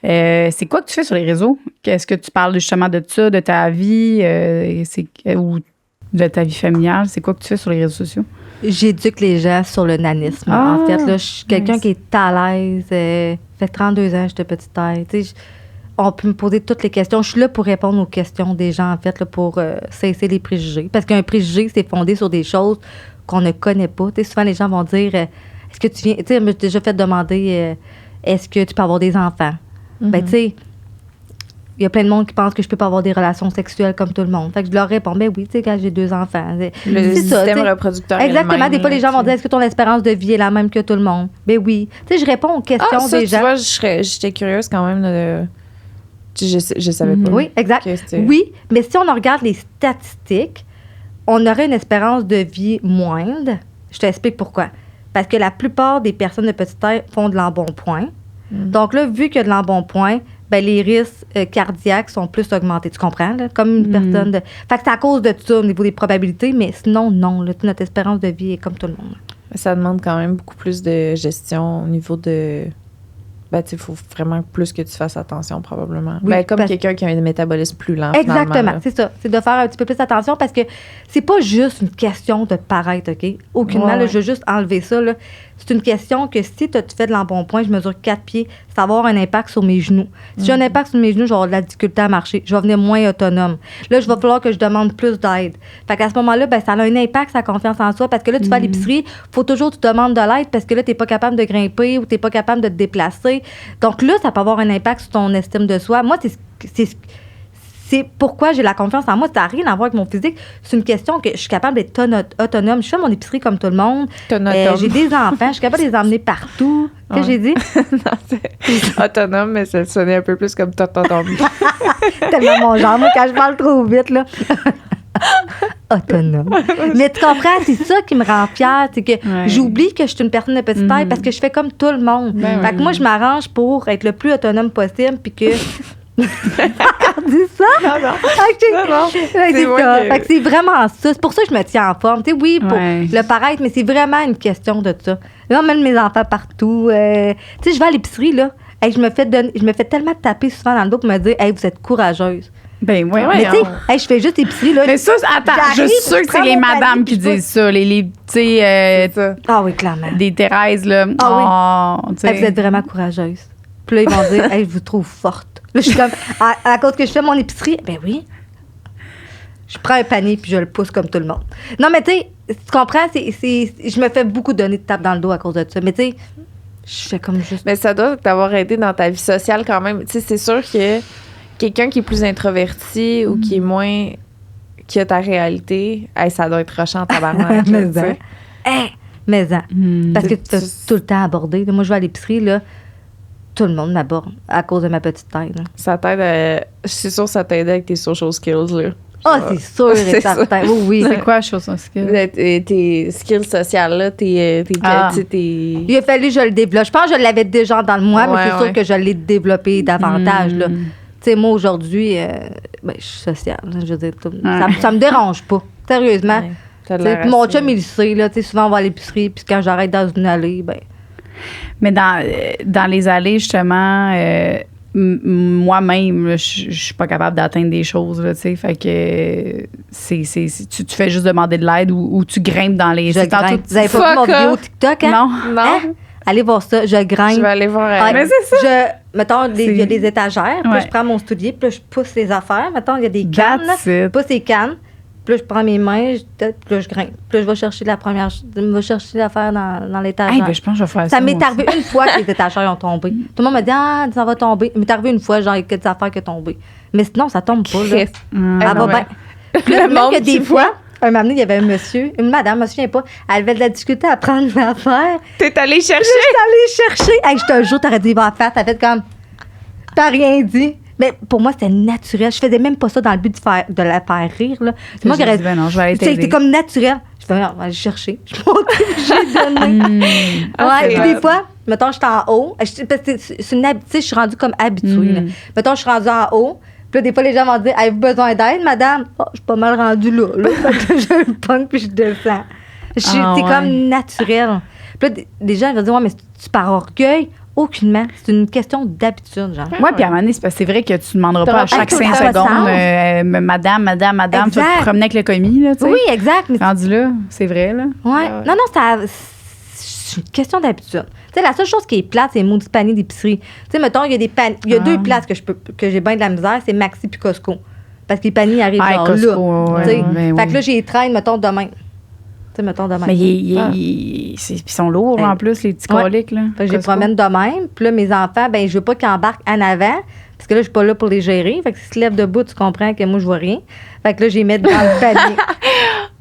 C'est quoi que tu fais sur les réseaux? Est-ce que tu parles justement de ça, de ta vie ou de ta vie familiale? C'est quoi que tu fais sur les réseaux sociaux?
J'éduque les gens sur le nanisme.
Ah,
en fait, là, je suis quelqu'un
nice.
qui est à l'aise. Fait 32 ans, j'étais petite taille. Tu sais, on peut me poser toutes les questions. Je suis là pour répondre aux questions des gens, en fait, là, pour cesser les préjugés. Parce qu'un préjugé, c'est fondé sur des choses qu'on ne connaît pas. Tu sais, souvent, les gens vont dire est-ce que tu viens. Tu sais, moi, j'ai déjà fait demander est-ce que tu peux avoir des enfants? Ben, tu sais, il y a plein de monde qui pense que je peux pas avoir des relations sexuelles comme tout le monde. Fait que je leur réponds, ben oui, tu sais, quand j'ai 2 enfants.
Le
C'est ça,
système
tu sais.
reproducteur est le
Exactement.
même,
Des fois, les gens vont dire est-ce que ton espérance de vie est la même que tout le monde? Ben oui. Tu sais, je réponds aux questions
ça,
des
tu
gens.
vois, j'étais curieuse quand même de... Je savais pas.
Oui, exact.
que c'était-
Oui, mais si on regarde les statistiques, on aurait une espérance de vie moindre. Je t'explique pourquoi. Parce que la plupart des personnes de petite taille font de l'embonpoint. Donc là, vu qu'il y a de l'embonpoint, ben les risques cardiaques sont plus augmentés. Tu comprends? Là? Comme une personne de... Fait que c'est à cause de ça au niveau des probabilités, mais sinon, non. Là, notre espérance de vie est comme tout le monde.
Ça demande quand même beaucoup plus de gestion au niveau de... Ben, tu sais, il faut vraiment plus que tu fasses attention, probablement.
Oui,
Ben, comme
parce-
quelqu'un qui a un métabolisme plus lent,
Exactement,
finalement,
c'est ça. C'est de faire un petit peu plus attention parce que c'est pas juste une question de paraître, OK? Aucunement,
Ouais,
là, je veux juste enlever ça. Là. C'est une question que si tu fais de l'embonpoint, je mesure 4 pieds, ça va avoir un impact sur mes genoux. Si j'ai un impact sur mes genoux, je vais avoir de la difficulté à marcher. Je vais devenir moins autonome. Là, je vais falloir que je demande plus d'aide. Fait qu'à ce moment-là, ben, ça a un impact sur la confiance en soi parce que là, tu vas à l'épicerie, faut toujours que tu demandes de l'aide parce que là, tu n'es pas capable de grimper ou tu n'es pas capable de te déplacer. Donc là, ça peut avoir un impact sur ton estime de soi. Moi, c'est pourquoi j'ai la confiance en moi. Ça n'a rien à voir avec mon physique. C'est une question que je suis capable d'être autonome. Je fais mon épicerie comme tout le monde. J'ai des enfants. Je suis capable de les emmener partout. Qu'est-ce que j'ai dit?
Non, c'est autonome, mais ça sonnait un peu plus comme autonome.
Tellement mon genre. Moi, quand je parle trop vite, là. Autonome. Mais tu comprends, c'est ça qui me rend fière. C'est que
Ouais.
j'oublie que je suis une personne de petite taille parce que je fais comme tout le monde.
Ben
Fait que moi, je m'arrange pour être le plus autonome possible puis que
Dis ça?
Non.
Ok.
Non.
Fait que
C'est
c'est
moi
ça.
que-
Fait que c'est vraiment ça. C'est pour ça que je me tiens en forme. Tu sais, oui, pour
Ouais.
le paraître, mais c'est vraiment une question de ça. Là, on mène mes enfants partout. Tu sais, je vais à l'épicerie, là. Hey, je me fais tellement taper souvent dans le dos pour me dire, hey, vous êtes courageuse.
Ben, ouais,
Mais tu sais, hey, je fais juste l'épicerie, là.
Mais ça, attends, je
J'arrive,
suis sûre
je
que c'est
prends
les
mon panier,
madames
puis
qui
je
disent ça. Les tu sais,
C'est ça.
Ah oui, clairement.
des Thérèse, là.
Ah
Oh, tu sais.
Hey, vous êtes vraiment courageuse. Puis là, ils vont dire, hey, je vous trouve forte. Là, je suis comme, à cause que je fais mon épicerie, ben oui. Je prends un panier puis je le pousse comme tout le monde. Non, mais tu sais, tu comprends, je me fais beaucoup donner de tape dans le dos à cause de ça. Mais tu sais, je fais comme juste.
Mais ça doit t'avoir aidé dans ta vie sociale quand même. Tu sais, c'est sûr que quelqu'un qui est plus introverti ou qui est moins... qui a ta réalité, hey, ça doit être rushant en tabarnak.
Mais
là, tu sais.
Hey, mais hein.
Hmm.
Parce que tu
Tu-
tout le temps abordé. Moi, je vais à l'épicerie, là, tout le monde m'aborde à cause de ma petite taille. Là.
Ça t'aide à... Je suis sûre que ça t'aide avec tes social skills, là.
Ah, c'est sûr et
C'est ça.
certain. Oui, oui.
C'est quoi, chose son skill?
Tes skills sociales, là, tes
Ah.
tu sais, tes...
Il a fallu que je le développe. Je pense que je l'avais déjà dans le moi, mais
Ouais,
c'est sûr
ouais.
que je l'ai développé davantage. Là.
Hmm.
Tu sais, moi, aujourd'hui, ben, je suis sociale. Là, je veux dire,
Ouais.
ça me dérange pas. Sérieusement.
Ouais, t'as de
Tu sais,
la
puis mon
racine.
chum, il le sait. Là, tu sais, souvent, on va à l'épicerie, puis quand j'arrête dans une allée, ben.
Mais dans les allées, justement, moi-même, là, je suis pas capable d'atteindre des choses, là, tu sais. Fait que tu fais juste demander de l'aide ou tu grimpes dans les...
Je
c'est tantôt-
grimpe. Vous avez pas vu mon
Fuck
vidéo
off.
TikTok, hein?
Non.
Non,
Hein? Allez voir ça. Je grimpe.
je vais aller voir...
Ah,
Mais c'est ça.
Mettons, il y a des étagères, puis là,
Ouais.
je prends mon soulier, puis là, je pousse les affaires. Mettons, il y a des cannes, là,
That's it.
je pousse les cannes, puis là, je prends mes mains, puis là, je grimpe. Puis là, je vais chercher l'affaire dans l'étagère.
Hey, ben, je pense que je vais faire ça.
Ça m'est
moi
arrivé une fois que les étagères ont tombé. Tout le monde me dit, ah, ça va tomber. Il m'est arrivé une fois, genre, il y a que des affaires qui ont tombé. Mais sinon, ça tombe pas, là.
Christ.
aussi.
Ça
non,
va
mais-
bien. Puis là,
Le
même
monde
que des
qui
fois, un moment donné, il y avait un monsieur, une madame, je me souviens pas, elle avait de la difficulté à prendre l'affaire.
T'es allé chercher?
Je suis allée chercher. Hey, je te jure, t'aurais dit, il va faire. T'as fait comme. T'as rien dit. Mais pour moi, c'était naturel. Je faisais même pas ça dans le but de la faire rire. Là. C'est moi qui aurais
dit, ben non, je vais aller
C'était
t'aider.
comme naturel. Je fais, on va aller chercher. Je monte, j'ai donné.
Hmm.
Ah,
Ouais,
c'est
puis des
hot.
fois, mettons, j'étais en haut. Parce que c'est une tu sais, je suis rendue comme habituée. là. Mettons, je suis rendue en haut. Puis là, des fois, les gens vont dire, avez-vous besoin d'aide, madame? Oh, je suis pas mal rendue là. Fait que je le pogne puis je descends.
Ah,
C'est
ouais.
comme naturel. Puis là, des gens vont dire, ouais, mais c'est par orgueil. Aucunement. C'est une question d'habitude, genre.
Ouais, puis à un moment donné, c'est parce que c'est vrai que tu ne demanderas pas à chaque
Hey,
5
ça
secondes,
ressemble.
madame, tu vas
Exact.
te promener avec le commis, là, tu sais.
Oui, exact. Mais
Rendu là, c'est vrai, là.
ouais. Non, c'est une question d'habitude. Tu sais, la seule chose qui est plate, c'est les maudits paniers d'épicerie. Tu sais, mettons, il y a deux places que j'ai bien de la misère, c'est Maxi puis Costco. Parce que les paniers arrivent
Ah,
genre
Costco,
là.
ouais,
Tu sais.
ben
Fait
oui.
que là, j'ai les traîne, mettons, demain. Tu sais, mettons, demain.
Mais
Ah.
ils sont lourds,
Hey.
en plus, les petits
Ouais.
coliques, là.
Fait que je les
Costco.
promène de même. Puis là, mes enfants, ben je veux pas qu'ils embarquent en avant. Parce que là, je suis pas là pour les gérer. Fait que s'ils se lèvent debout, tu comprends que moi, je vois rien. Fait que là, je les mets dans le panier.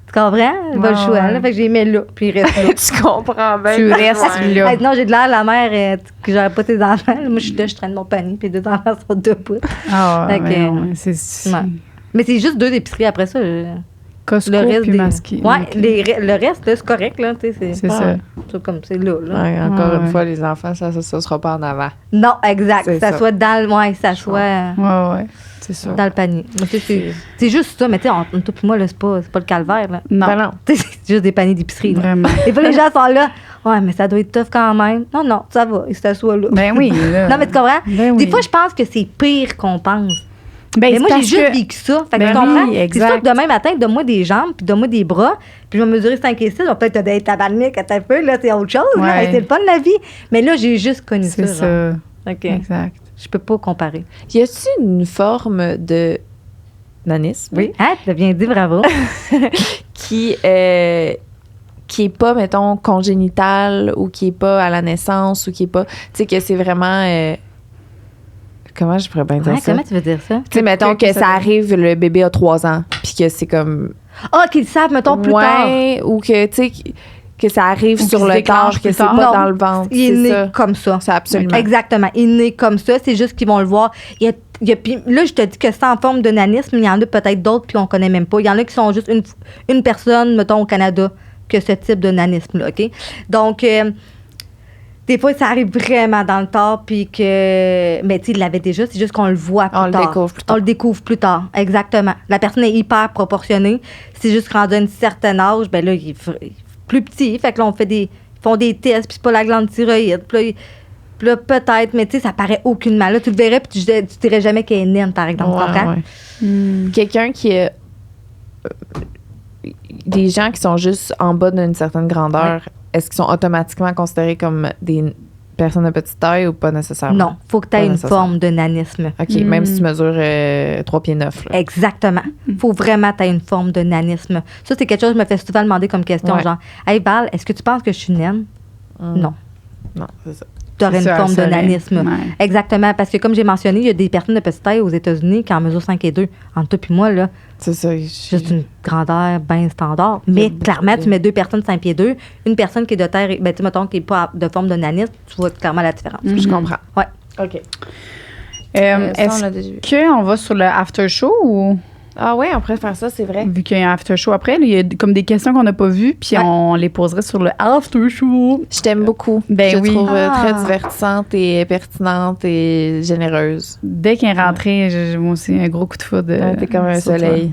Tu comprends? Pas le
Ouais,
choix,
ouais.
là. Fait que je les mets là. Puis ils restent là.
Tu comprends bien.
Tu restes
Ouais.
là.
Hey, non, j'ai de l'air la mère que j'aurais pas tes enfants. Moi, je suis là, je traîne mon panier. Puis les deux enfants sont debout.
Ah,
Fait que,
ouais, non, c'est
Ouais. Mais c'est juste deux épiceries après ça.
Costco
Le reste
puis
des...
Masqué.
Ouais,
Ok.
le reste, là, c'est correct, là. Tu sais,
C'est ça.
C'est comme, c'est là, là.
Ouais, encore
Ouais,
une
ouais.
fois, les enfants, ça sera pas en avant.
Non, exact.
C'est
Ça
ça.
soit dans le... Ouais, ça soit...
Ouais, c'est ça.
Dans le panier. Mais tu sais, c'est juste ça, mais tu sais, entre toi et moi, là, c'est pas le calvaire. Là.
Non,
Ben non.
Tu sais, c'est juste des paniers d'épicerie. là.
vraiment.
Et puis les gens sont là. Ouais, mais ça doit être tough quand même. Non, ça va. Ils s'assoient là.
Ben oui, là.
Non, mais tu comprends?
Ben
Des
oui.
fois, je pense que c'est pire qu'on pense.
Ben,
Mais
c'est
moi, j'ai
parce
juste
que-
vécu ça. Fait que
Ben
tu comprends?
oui,
C'est
exact.
sûr que demain matin, donne-moi des jambes, puis donne-moi des bras, puis je vais mesurer 5 et 6. On va peut-être te donner ta tabarnak à un peu, là, c'est autre chose. Là,
Ouais.
mais c'est le fun de la vie. Mais là, j'ai juste connu
C'est
ça. genre.
ça.
OK.
Exact.
Je peux pas comparer.
Y a-t-il une forme de nanisme
Hein? Tu l'as bien dit, bravo.
qui est pas, mettons, congénitale ou qui est pas à la naissance ou qui est pas... Tu sais, que c'est vraiment... comment je pourrais bien dire
Ouais,
ça?
comment tu veux dire ça?
Tu sais, mettons que ça arrive, le bébé a 3 ans, puis que c'est comme...
Ah, qu'ils le savent, mettons, plus tard.
Ouais, ou que, tu sais, que ça arrive
Ou
sur
qu'il se
le
déclenche
corps, que
plus
c'est
tard.
pas
Non,
dans le ventre.
Il est
C'est
né
ça.
comme ça.
C'est absolument.
Exactement. Il est né comme ça. C'est juste qu'ils vont le voir. Puis là, je te dis que c'est en forme de nanisme. Il y en a peut-être d'autres puis on connaît même pas. Il y en a qui sont juste une personne, mettons, au Canada, que ce type de nanisme-là, OK? Donc, Des fois, ça arrive vraiment dans le tard, puis que. Mais tu sais, il l'avait déjà, c'est juste qu'on le voit plus
On le
tard.
découvre plus tard.
On le découvre plus tard, exactement. La personne est hyper proportionnée. C'est juste rendu à un certain âge, ben là, il est plus petit. Fait que là, ils font des tests, puis c'est pas la glande thyroïde. Puis là, peut-être, mais tu sais, ça paraît aucunement. Là, tu le verrais, puis tu dirais jamais qu'elle est naine, par exemple. tu comprends?
Quelqu'un qui est. Des gens qui sont juste en bas d'une certaine grandeur, est-ce qu'ils sont automatiquement considérés comme des personnes de petite taille ou pas nécessairement?
Non, faut que tu aies
Pas
une
nécessairement.
forme de nanisme.
OK, même si tu mesures 3 pieds 9. Là.
Exactement. Faut vraiment que tu aies une forme de nanisme. Ça, c'est quelque chose que je me fais souvent demander comme question,
Ouais.
genre, hey Val, est-ce que tu penses que je suis naine? Non.
Non, c'est ça.
Tu aurais une
C'est ça,
forme de
ça,
nanisme.
ouais.
Exactement, parce que comme j'ai mentionné, il y a des personnes de petite taille aux États-Unis qui en mesurent 5 et 2. Entre toi et moi, là,
C'est ça.
juste une grandeur bien standard. Mais
beaucoup
clairement,
de-
tu mets 2 personnes de 5 pieds 2, une personne qui est de terre, ben, tu sais, mettons, qui n'est pas de forme de nanisme, tu vois clairement la différence.
Je comprends.
Ouais.
OK.
Euh,
Ça, on
Est-ce
l'a déjà vu.
qu'on va sur le after show ou
Ah ouais, on pourrait faire ça, c'est vrai.
vu qu'il y a un after show après, là, il y a comme des questions qu'on n'a pas vues, puis
Ouais.
on les poserait sur le after show.
Je t'aime beaucoup.
Ben
je te
oui.
trouve
Ah.
très divertissante et pertinente et généreuse.
Dès qu'elle est rentrée, j'ai moi aussi un gros coup de foudre.
T'es comme un
sur toi.
soleil.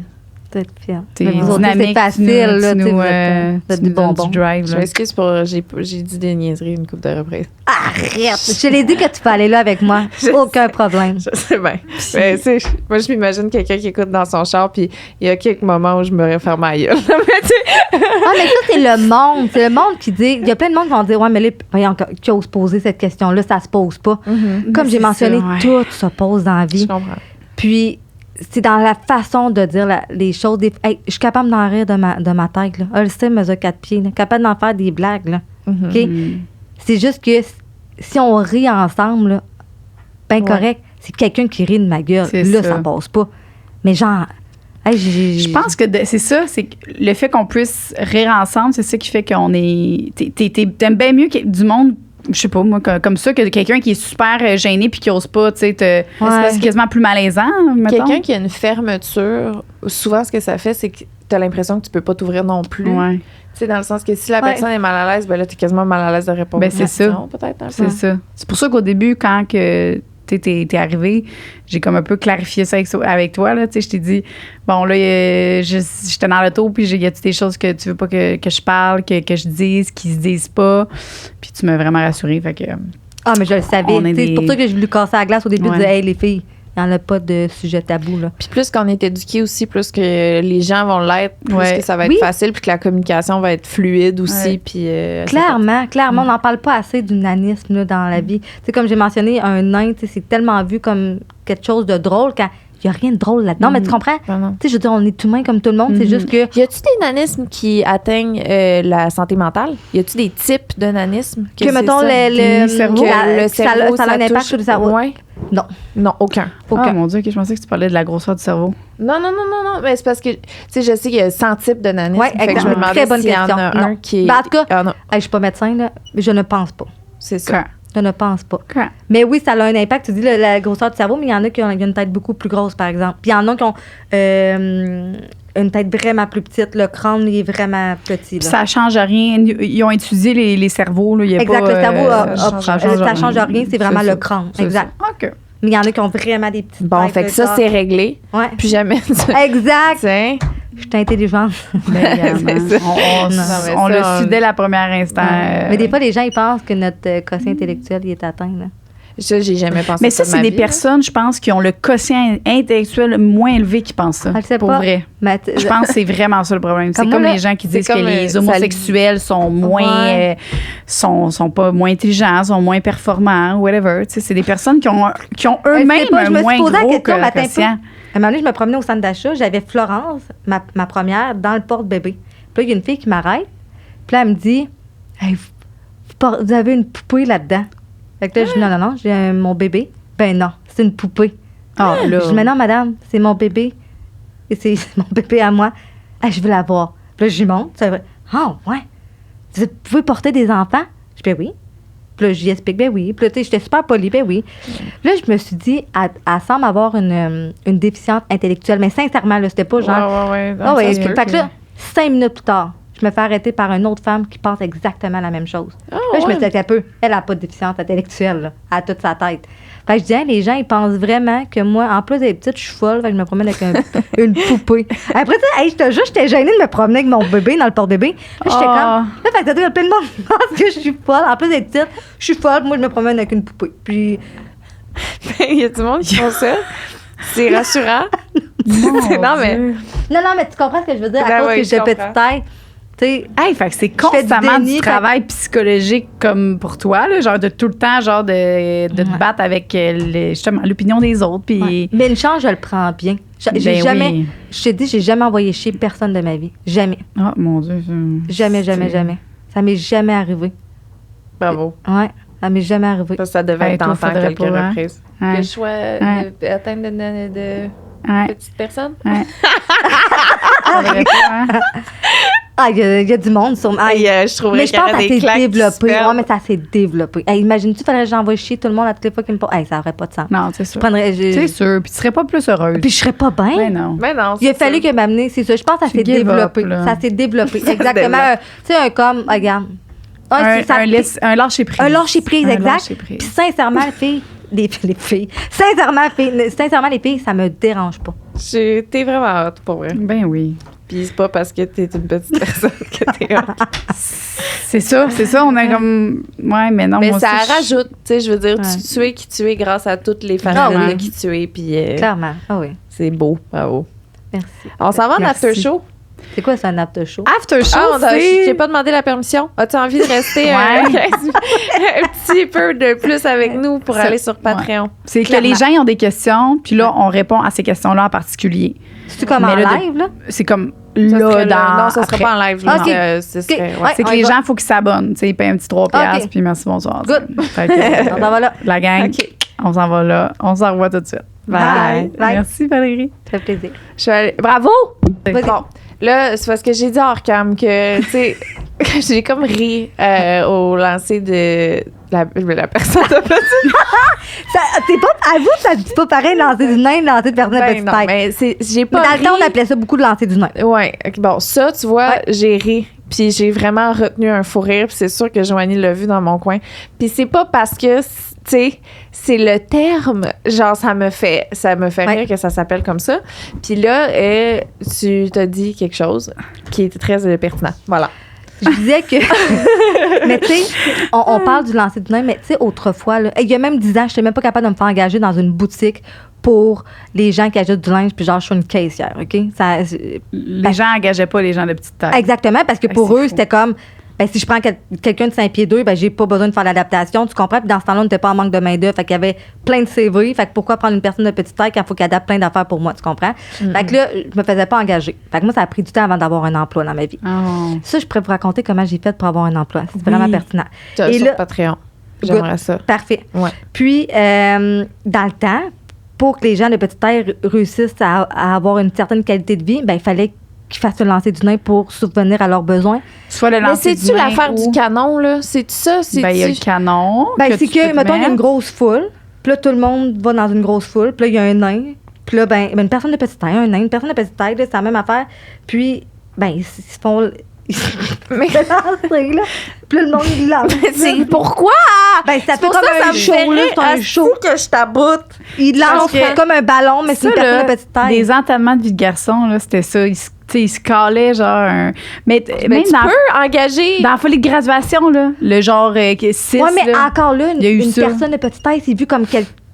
Peut-être fière.
T'es
Mais vous autres,
dynamique,
c'est facile, là, tu sais, vous êtes
tu
des
nous donnes
bonbons.
du drive.
Je
là.
m'excuse pour... J'ai dit des niaiseries une couple de reprises.
Arrête! Je te l'ai dit que tu peux aller là avec moi. Aucun problème.
Je sais bien. Mais, tu sais, moi, je m'imagine quelqu'un qui écoute dans son char, puis il y a quelques moments où je me réfère ma gueule. Mais tu sais,
Ah, mais ça, c'est le monde. C'est le monde qui dit. Il y a plein de monde qui vont dire, ouais, mais là, voyons, qui ose poser cette question-là, ça se pose pas. Comme j'ai
c'est
mentionné,
ça, ouais.
tout se pose dans la
je
vie.
comprends.
Puis, c'est dans la façon de dire les choses. Hey, je suis capable d'en rire de ma tête. Là. Elle sait, mesure 4 pieds. Là. Capable d'en faire des blagues. Là. OK? C'est juste que si on rit ensemble, là, ben
Ouais.
correct, c'est quelqu'un qui rit de ma gueule.
C'est
Là,
ça.
ça passe pas. Mais genre, hey,
Je pense que c'est ça, c'est que le fait qu'on puisse rire ensemble, c'est ça qui fait qu'on est. T'aimes bien mieux que du monde, je sais pas, moi, comme ça, que quelqu'un qui est super gêné puis qui ose pas, tu sais, c'est quasiment plus malaisant, mettons.
Quelqu'un qui a une fermeture, souvent, ce que ça fait, c'est que tu as l'impression que tu peux pas t'ouvrir non plus.
Ouais,
Tu sais, dans le sens que si la
Ouais.
personne est mal à l'aise, ben là, tu es quasiment mal à l'aise de répondre.
Ben, c'est ça.
Non, peut-être un peu.
c'est ça. C'est pour ça qu'au début, quand que t'es arrivé, j'ai comme un peu clarifié ça avec toi, là, tu sais, je t'ai dit, bon, là, j'étais dans l'auto, puis y a-tu des choses que tu veux pas que je parle, que je dise, qui se disent pas, puis tu m'as vraiment rassurée, fait que...
Ah, mais je le savais.
On est
C'est
des-
pour ça que je voulais casser la glace au début.
Ouais.
Je disais, hey, les filles, il n'y en a pas de sujet tabou. Là.
Puis plus qu'on est éduqué aussi, plus que les gens vont l'être, plus
Ouais.
que ça va être
Oui.
facile, puis que la communication va être fluide aussi.
Ouais.
Puis,
Clairement, on n'en parle pas assez du nanisme là, dans la vie. Tu sais, comme j'ai mentionné, un nain, tu sais, c'est tellement vu comme quelque chose de drôle quand il n'y a rien de drôle là-dedans. Mais tu comprends?
Non, non.
Tu sais, je veux dire, on est humain comme tout le monde. C'est juste que.
Y a-tu des nanismes qui atteignent la santé mentale? Y a-tu des types de nanisme?
Que, mettons,
c'est
le
cerveau?
le cerveau,
ça a un impact
touche-
sur le cerveau.
Ouais.
Non.
Non, aucun.
Aucun.
Ah, mon Dieu, ok, je pensais que tu parlais de la grosseur du cerveau.
Non, mais c'est parce que, tu sais, je sais qu'il y a 100 types de nanisme.
Ouais,
Fait que je me
exactement.
demandais
Très bonne
s'il y en
question.
a
Non.
un qui est...
Ben, en tout cas,
Ah, non,
Hey, je ne suis pas médecin, là, mais je ne pense pas.
c'est ça.
Quand?
Je ne pense pas.
Quand?
Mais oui, ça a un impact. Tu dis la grosseur du cerveau, mais il y en a qui ont une tête beaucoup plus grosse, par exemple. Puis il y en a qui ont une tête vraiment plus petite. Le crâne, il est vraiment petit. Là.
Ça change rien. Ils ont étudié les cerveaux. Là. Il y a
Exact,
pas,
le cerveau,
ça
ça change rien. C'est vraiment le crâne.
C'est
Exact.
ça. OK.
Mais il y en a qui ont vraiment des petites
Bon,
têtes,
fait que ça,
genre.
c'est réglé.
Ouais.
Puis jamais...
Exact.
Tiens.
Je suis intelligente.
Ben,
C'est ça.
on
Non, mais
on
ça,
l'a su dès la première instant.
Mais des fois, les gens, ils pensent que notre quotient intellectuel, il est atteint. Là.
Ça, j'ai jamais pensé
Mais ça,
de
c'est
ma
des
vie,
personnes, je pense, qui ont le quotient intellectuel moins élevé qui pensent ça.
Je sais
Pour
pas.
vrai.
Mais
Je pense que c'est vraiment ça le problème. C'est
Comme
comme
moi, là,
les gens qui
c'est
disent que
comme,
les
ça
homosexuels sont moins,
Ouais.
sont pas moins intelligents, sont moins performants, whatever. Tu sais, c'est des personnes qui ont eux-mêmes
je sais pas, je
un
me suis
moins
posé la
gros
question, mais attends un
quotient.
À un moment donné, je me promenais au centre d'achat, j'avais Florence, ma première, dans le porte-bébé. Puis là, il y a une fille qui m'arrête. Puis là, elle me dit, hey, vous avez une poupée là-dedans. Fait que là, je dis, non, j'ai mon bébé. Ben non, c'est une poupée.
Ah, là.
Je dis, mais non, madame, c'est mon bébé. Et c'est mon bébé à moi. Ah, je veux la voir. Puis là, j'y monte. C'est vrai. Ah, ouais. Vous pouvez porter des enfants? Je dis, ben oui. Puis là, j'y explique, ben oui. Puis là, tu sais, j'étais super polie, ben oui. Puis là, je me suis dit, elle semble avoir une déficience intellectuelle. Mais sincèrement, là, c'était pas genre.
Ouais.
Ah ouais,
ça se peut
fait que là, 5 minutes plus tard, je je me fais arrêter par une autre femme qui pense exactement la même chose.
Ah,
Là, je me
ouais.
suis dit, un peu, elle n'a pas de déficience intellectuelle, là, elle a toute sa tête. Fait que je dis, hein, les gens, ils pensent vraiment que moi, en plus d'être petite, je suis folle, fait que je me promène avec une poupée. Après ça, hey, je te jure, j'étais gênée de me promener avec mon bébé dans le porte-bébé. Là, j'étais comme, là, fait que il y a plein de monde qui pense que je suis folle. En plus d'être petite, je suis folle, moi, je me promène avec une poupée. Puis,
Il y a du monde qui font ça. C'est rassurant. Non, mais.
non, mais tu comprends ce que je veux dire?
Ben
À cause
oui,
que
je
j'ai
comprends.
petite tête, tu sais,
Hey, fait que c'est
fais du
constamment
déni,
du
fait-
travail psychologique comme pour toi, là, genre de tout le temps, genre de te
Ouais.
battre avec justement l'opinion des autres. Puis,
ouais. Mais une chance, je le prends bien. J'ai
Ben
jamais,
oui.
je t'ai dit, j'ai jamais envoyé chier personne de ma vie. Jamais.
Oh mon Dieu.
Jamais. Ça m'est jamais arrivé.
Bravo.
Ouais, ça m'est jamais arrivé.
Ça devait
Hey,
être
toi,
tentant
faudrait
quelques
pas, hein?
reprises.
Ouais.
Que je sois atteinte de
Ouais.
petite personne.
Faudrait pas, hein?
Ah, il y a du monde sur moi.
Et, je trouverais
Mais je
qu'il y
pense que
aurait
ça
des
s'est
claques qui se
développé.
perdent.
Ouais, mais ça s'est développé. Hey, imagine-tu, faudrait que j'envoie chier tout le monde à toutes les fois qu'ils me parlent. Hey, ça n'aurait pas de sens.
Non, c'est sûr.
Je
C'est sûr. Puis tu serais pas plus heureuse.
Puis je serais pas bien.
Mais non.
Mais non,
Il a
c'est
fallu
ça.
que m'amener, c'est ça. Je pense que ça
Tu
s'est
give
développé.
up, là.
Ça s'est développé.
se
Exactement.
développe.
Tu sais, un comme, regarde. Ah, c'est ça.
Un lâcher-prise.
Un lâcher-prise,
Un
exact.
lâcher-prise.
Puis sincèrement, les filles. Sincèrement, les filles, ça me dérange pas.
T'es vraiment hot, pour vrai.
Ben oui.
Puis c'est pas parce que t'es une petite personne que t'es hot.
C'est ça. On a comme. Ouais, mais non.
Mais
moi
ça
aussi,
rajoute, tu sais, je veux dire,
Ouais.
tu es qui tu es grâce à toutes les
Ah
facettes
oui.
de qui tu es, puis
Clairement. Ah oui.
c'est beau, bravo.
Merci.
On s'en va en
Merci.
after show.
C'est quoi, c'est un after show?
After show,
J'ai
c'est.
pas demandé la permission. As-tu envie de rester
Ouais.
un petit peu de plus avec nous pour
Ça-
aller sur Patreon?
C'est que
Clairement.
les gens ils ont des questions, puis là, on répond à ces questions-là en particulier.
C'est comme
Mais
en
là, de-
live, là?
C'est comme
Ça
là,
serait
dans.
non, ça serait
après.
pas en live. Là.
Ok.
Ce serait, ouais.
Ouais.
C'est que
on
les
y va.
gens, il faut qu'ils s'abonnent. Tu sais, ils payent un petit 3$,
Ok.
puis merci, bonsoir.
Good.
Fait que,
On s'en va là.
la gang,
Ok.
on s'en va là. On s'en revoit tout de suite.
Bye. Bye.
Merci, Valérie.
Ça fait plaisir.
Je suis allée- Bravo!
Vas-y.
Bon, là, c'est parce que j'ai dit hors cam que, tu sais, j'ai comme ri au lancer de la personne de petite.
C'est pas, avoue, ça dit pas pareil, lancer du nain, lancer de personne de petite
non,
tête.
mais j'ai
Mais
pas
dans le temps,
ri.
on appelait ça beaucoup de lancer du nain.
Ouais, ok, bon, ça, tu vois, j'ai ri. Puis j'ai vraiment retenu un fou rire. Puis c'est sûr que Joanie l'a vu dans mon coin. Puis c'est pas parce que, tu sais, c'est le terme. Genre, ça me fait rire que ça s'appelle comme ça. Puis là, tu t'as dit quelque chose qui était très pertinent. Voilà.
Je disais que. Mais tu sais, on parle du lancer du nain, mais tu sais, autrefois, là, il y a même 10 ans, je n'étais même pas capable de me faire engager dans une boutique pour les gens qui achètent du linge, puis genre, je suis une caissière, OK?
Les gens n'engageaient pas les gens de petite taille.
Exactement, parce que
Ben,
pour
c'est
eux,
fou.
c'était comme. Ben, si je prends quelqu'un de 5 pieds 2, ben, j'ai pas besoin de faire l'adaptation, tu comprends? Puis dans ce temps-là, on n'était pas en manque de main-d'œuvre. Fait qu'il y avait plein de CV. Fait que pourquoi prendre une personne de petite taille quand il faut qu'elle adapte plein d'affaires pour moi, tu comprends? Fait que là, je me faisais pas engager. Fait que moi, ça a pris du temps avant d'avoir un emploi dans ma vie.
Oh.
Ça, je pourrais vous raconter comment j'ai fait pour avoir un emploi. C'est
Oui.
vraiment pertinent.
Et
Et
sur
là-
Patreon. J'aimerais ça.
Parfait.
Ouais.
Puis, dans le temps, pour que les gens de petite taille réussissent à avoir une certaine qualité de vie, ben, il fallait qu'ils fassent le lancer du nain pour subvenir à leurs besoins.
Soit le
Mais
lancer
c'est-tu
du nain
l'affaire
ou-
du canon, là? C'est-tu ça?
Ben, il y a le canon.
Ben,
que
c'est
tu peux
que,
te
mettons, il y a une
mettre.
grosse foule, puis là, tout le monde va dans une grosse foule, puis là, il y a un nain, puis là, ben, une personne de petite taille, un nain, une personne de petite taille, là, c'est la même affaire. Puis, ben, ils se font.
Mais-
lancer, là. Puis là, le monde, il lance.
C'est pourquoi?
Ben, ça fait
pour
comme
ça, ça
un
me
show,
fait
là,
rire.
c'est un show.
que je taboute.
Il lance
Parce que-
comme un ballon, mais c'est une
Ça,
personne
là,
de petite taille.
Les entamements de vie de garçon, là, c'était ça. Ils se calaient, genre. Mais
Mais
même
tu
dans,
peux engager.
dans la folie de graduation, là, le genre 6.
Oui, mais encore là,
il y a eu
une
ça.
personne de petite taille, c'est vu comme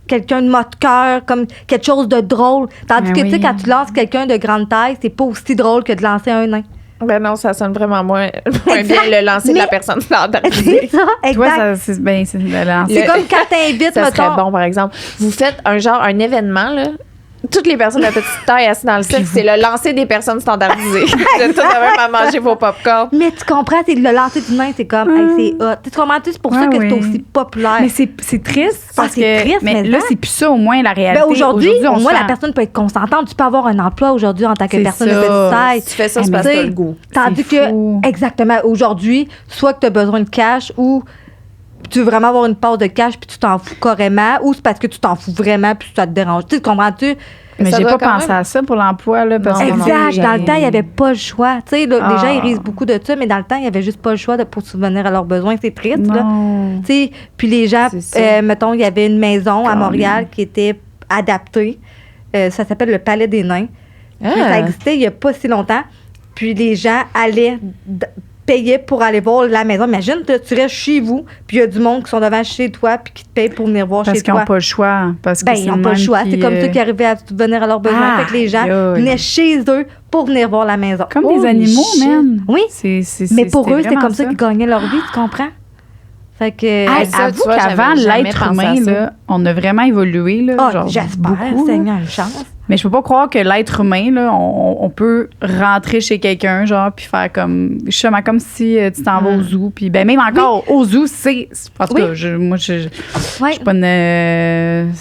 quelqu'un de motte-cœur, comme quelque chose de drôle. Tandis
Ben
que, tu sais,
oui.
quand tu lances quelqu'un de grande taille, c'est pas aussi drôle que de lancer un nain.
Ben non, ça sonne vraiment moins bien
Exact.
le lancer de la
Mais-
personne
C'est
standardisée.
ça,
Toi,
exact.
ça, c'est ben, c'est le lancer.
C'est comme quand t'invites,
Ça serait
mettons.
bon, par exemple. Vous faites un événement, là. Toutes les personnes de petite taille assises dans le cercle, c'est le lancer des personnes standardisées. Vous êtes tous de même à manger vos pop-corn.
Mais tu comprends, c'est le lancer du nain, c'est comme, hey, c'est hot. Tu comprends, c'est pour ça
Ouais,
que c'est
oui.
aussi populaire.
Mais c'est triste parce
c'est
que
triste,
mais
mais
là
ça.
c'est plus ça au moins la réalité.
Ben aujourd'hui,
on
au moins,
se
la
sent-
personne peut être consentante. Tu peux avoir un emploi aujourd'hui en tant que
C'est
personne de
ça.
petite taille.
Si tu fais ça,
Ah,
c'est
mais
parce que
tu
t'as
sais,
le goût.
Tandis
C'est
que,
fou.
exactement, aujourd'hui, soit que tu as besoin de cash ou tu veux vraiment avoir une part de cash puis tu t'en fous carrément, ou c'est parce que tu t'en fous vraiment puis ça te dérange. Tu sais, comprends-tu?
Mais
Ça
j'ai
doit
pas
quand
pensé
même-
à ça pour l'emploi, là, parce
Non,
que...
non,
Exact. Dans le temps, il n'y avait pas le choix. Tu sais, là, les gens, ils
Ah.
risent beaucoup de ça, mais dans le temps, il n'y avait juste pas le choix pour subvenir à leurs besoins. C'est triste, là.
Non.
Tu sais, puis les gens,
C'est ça.
mettons, il y avait une maison à
Comme-
Montréal qui était adaptée. Ça s'appelle le Palais des Nains. Puis
Ah.
ça existait il n'y a pas si longtemps. Puis les gens payaient pour aller voir la maison. Imagine, tu restes chez vous, puis il y a du monde qui sont devant chez toi, puis qui te payent pour venir voir
Parce
chez
qu'ils
toi.
n'ont pas le choix. Parce que
Ben,
c'est
ils n'ont pas le
même
choix.
qui,
C'est comme ça qu'ils arrivaient à subvenir à leurs besoins.
Ah,
Fait que les gens
aïe, aïe.
venaient chez eux pour venir voir la maison.
Comme
Holy
des animaux,
shit.
man.
Oui. Mais pour eux, c'était
vraiment
comme ça qu'ils gagnaient leur vie, tu comprends? Fait que.
Hey,
ça,
avoue
tu vois,
qu'avant,
j'avais jamais
l'être
pensé à
humain,
ça.
là, on a vraiment évolué. Là,
Ah,
genre,
j'espère,
beaucoup, là.
Seigneur, une chance.
Mais je peux pas croire que l'être humain, là, on peut rentrer chez quelqu'un, genre, puis faire comme. Justement, comme si tu t'en vas au zoo. Puis, ben, même encore, au zoo, c'est. En tout
Oui.
cas, moi, je
Ouais.
suis pas une.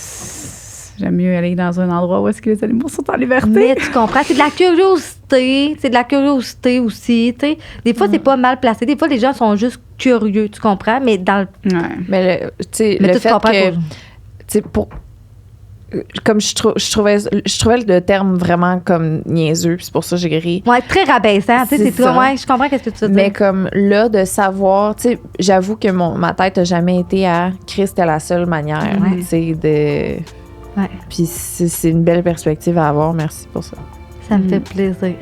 J'aime mieux aller dans un endroit où est-ce que les animaux sont en liberté.
Mais tu comprends, c'est de la curiosité. C'est de la curiosité aussi. Tu sais. Des fois, c'est pas mal placé. Des fois, les gens sont juste curieux, tu comprends? Mais dans le.
Ouais.
Mais tu sais,
Mais
le
tu
fait
comprends
que,
pas.
tu sais, pour comme je trouvais le terme vraiment comme niaiseux, puis c'est pour ça que j'ai ri.
Ouais, très rabaissant. Tu sais,
C'est
c'est toi,
ça.
ouais, je comprends qu'est-ce que tu veux
Mais
dire.
comme là, de savoir, tu sais, j'avoue que ma tête a jamais été à Chris, c'était la seule manière,
Ouais.
tu sais, de.
Ouais.
Puis c'est une belle perspective à avoir, merci pour ça.
Ça me fait plaisir.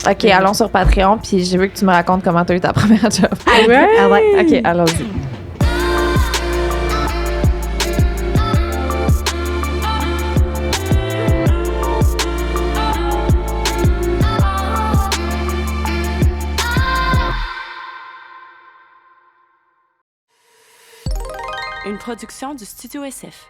OK, allons sur Patreon, puis je veux que tu me racontes comment tu as eu ta première job.
Ouais.
Ah ouais.
OK, allons-y.
Une production du Studio SF.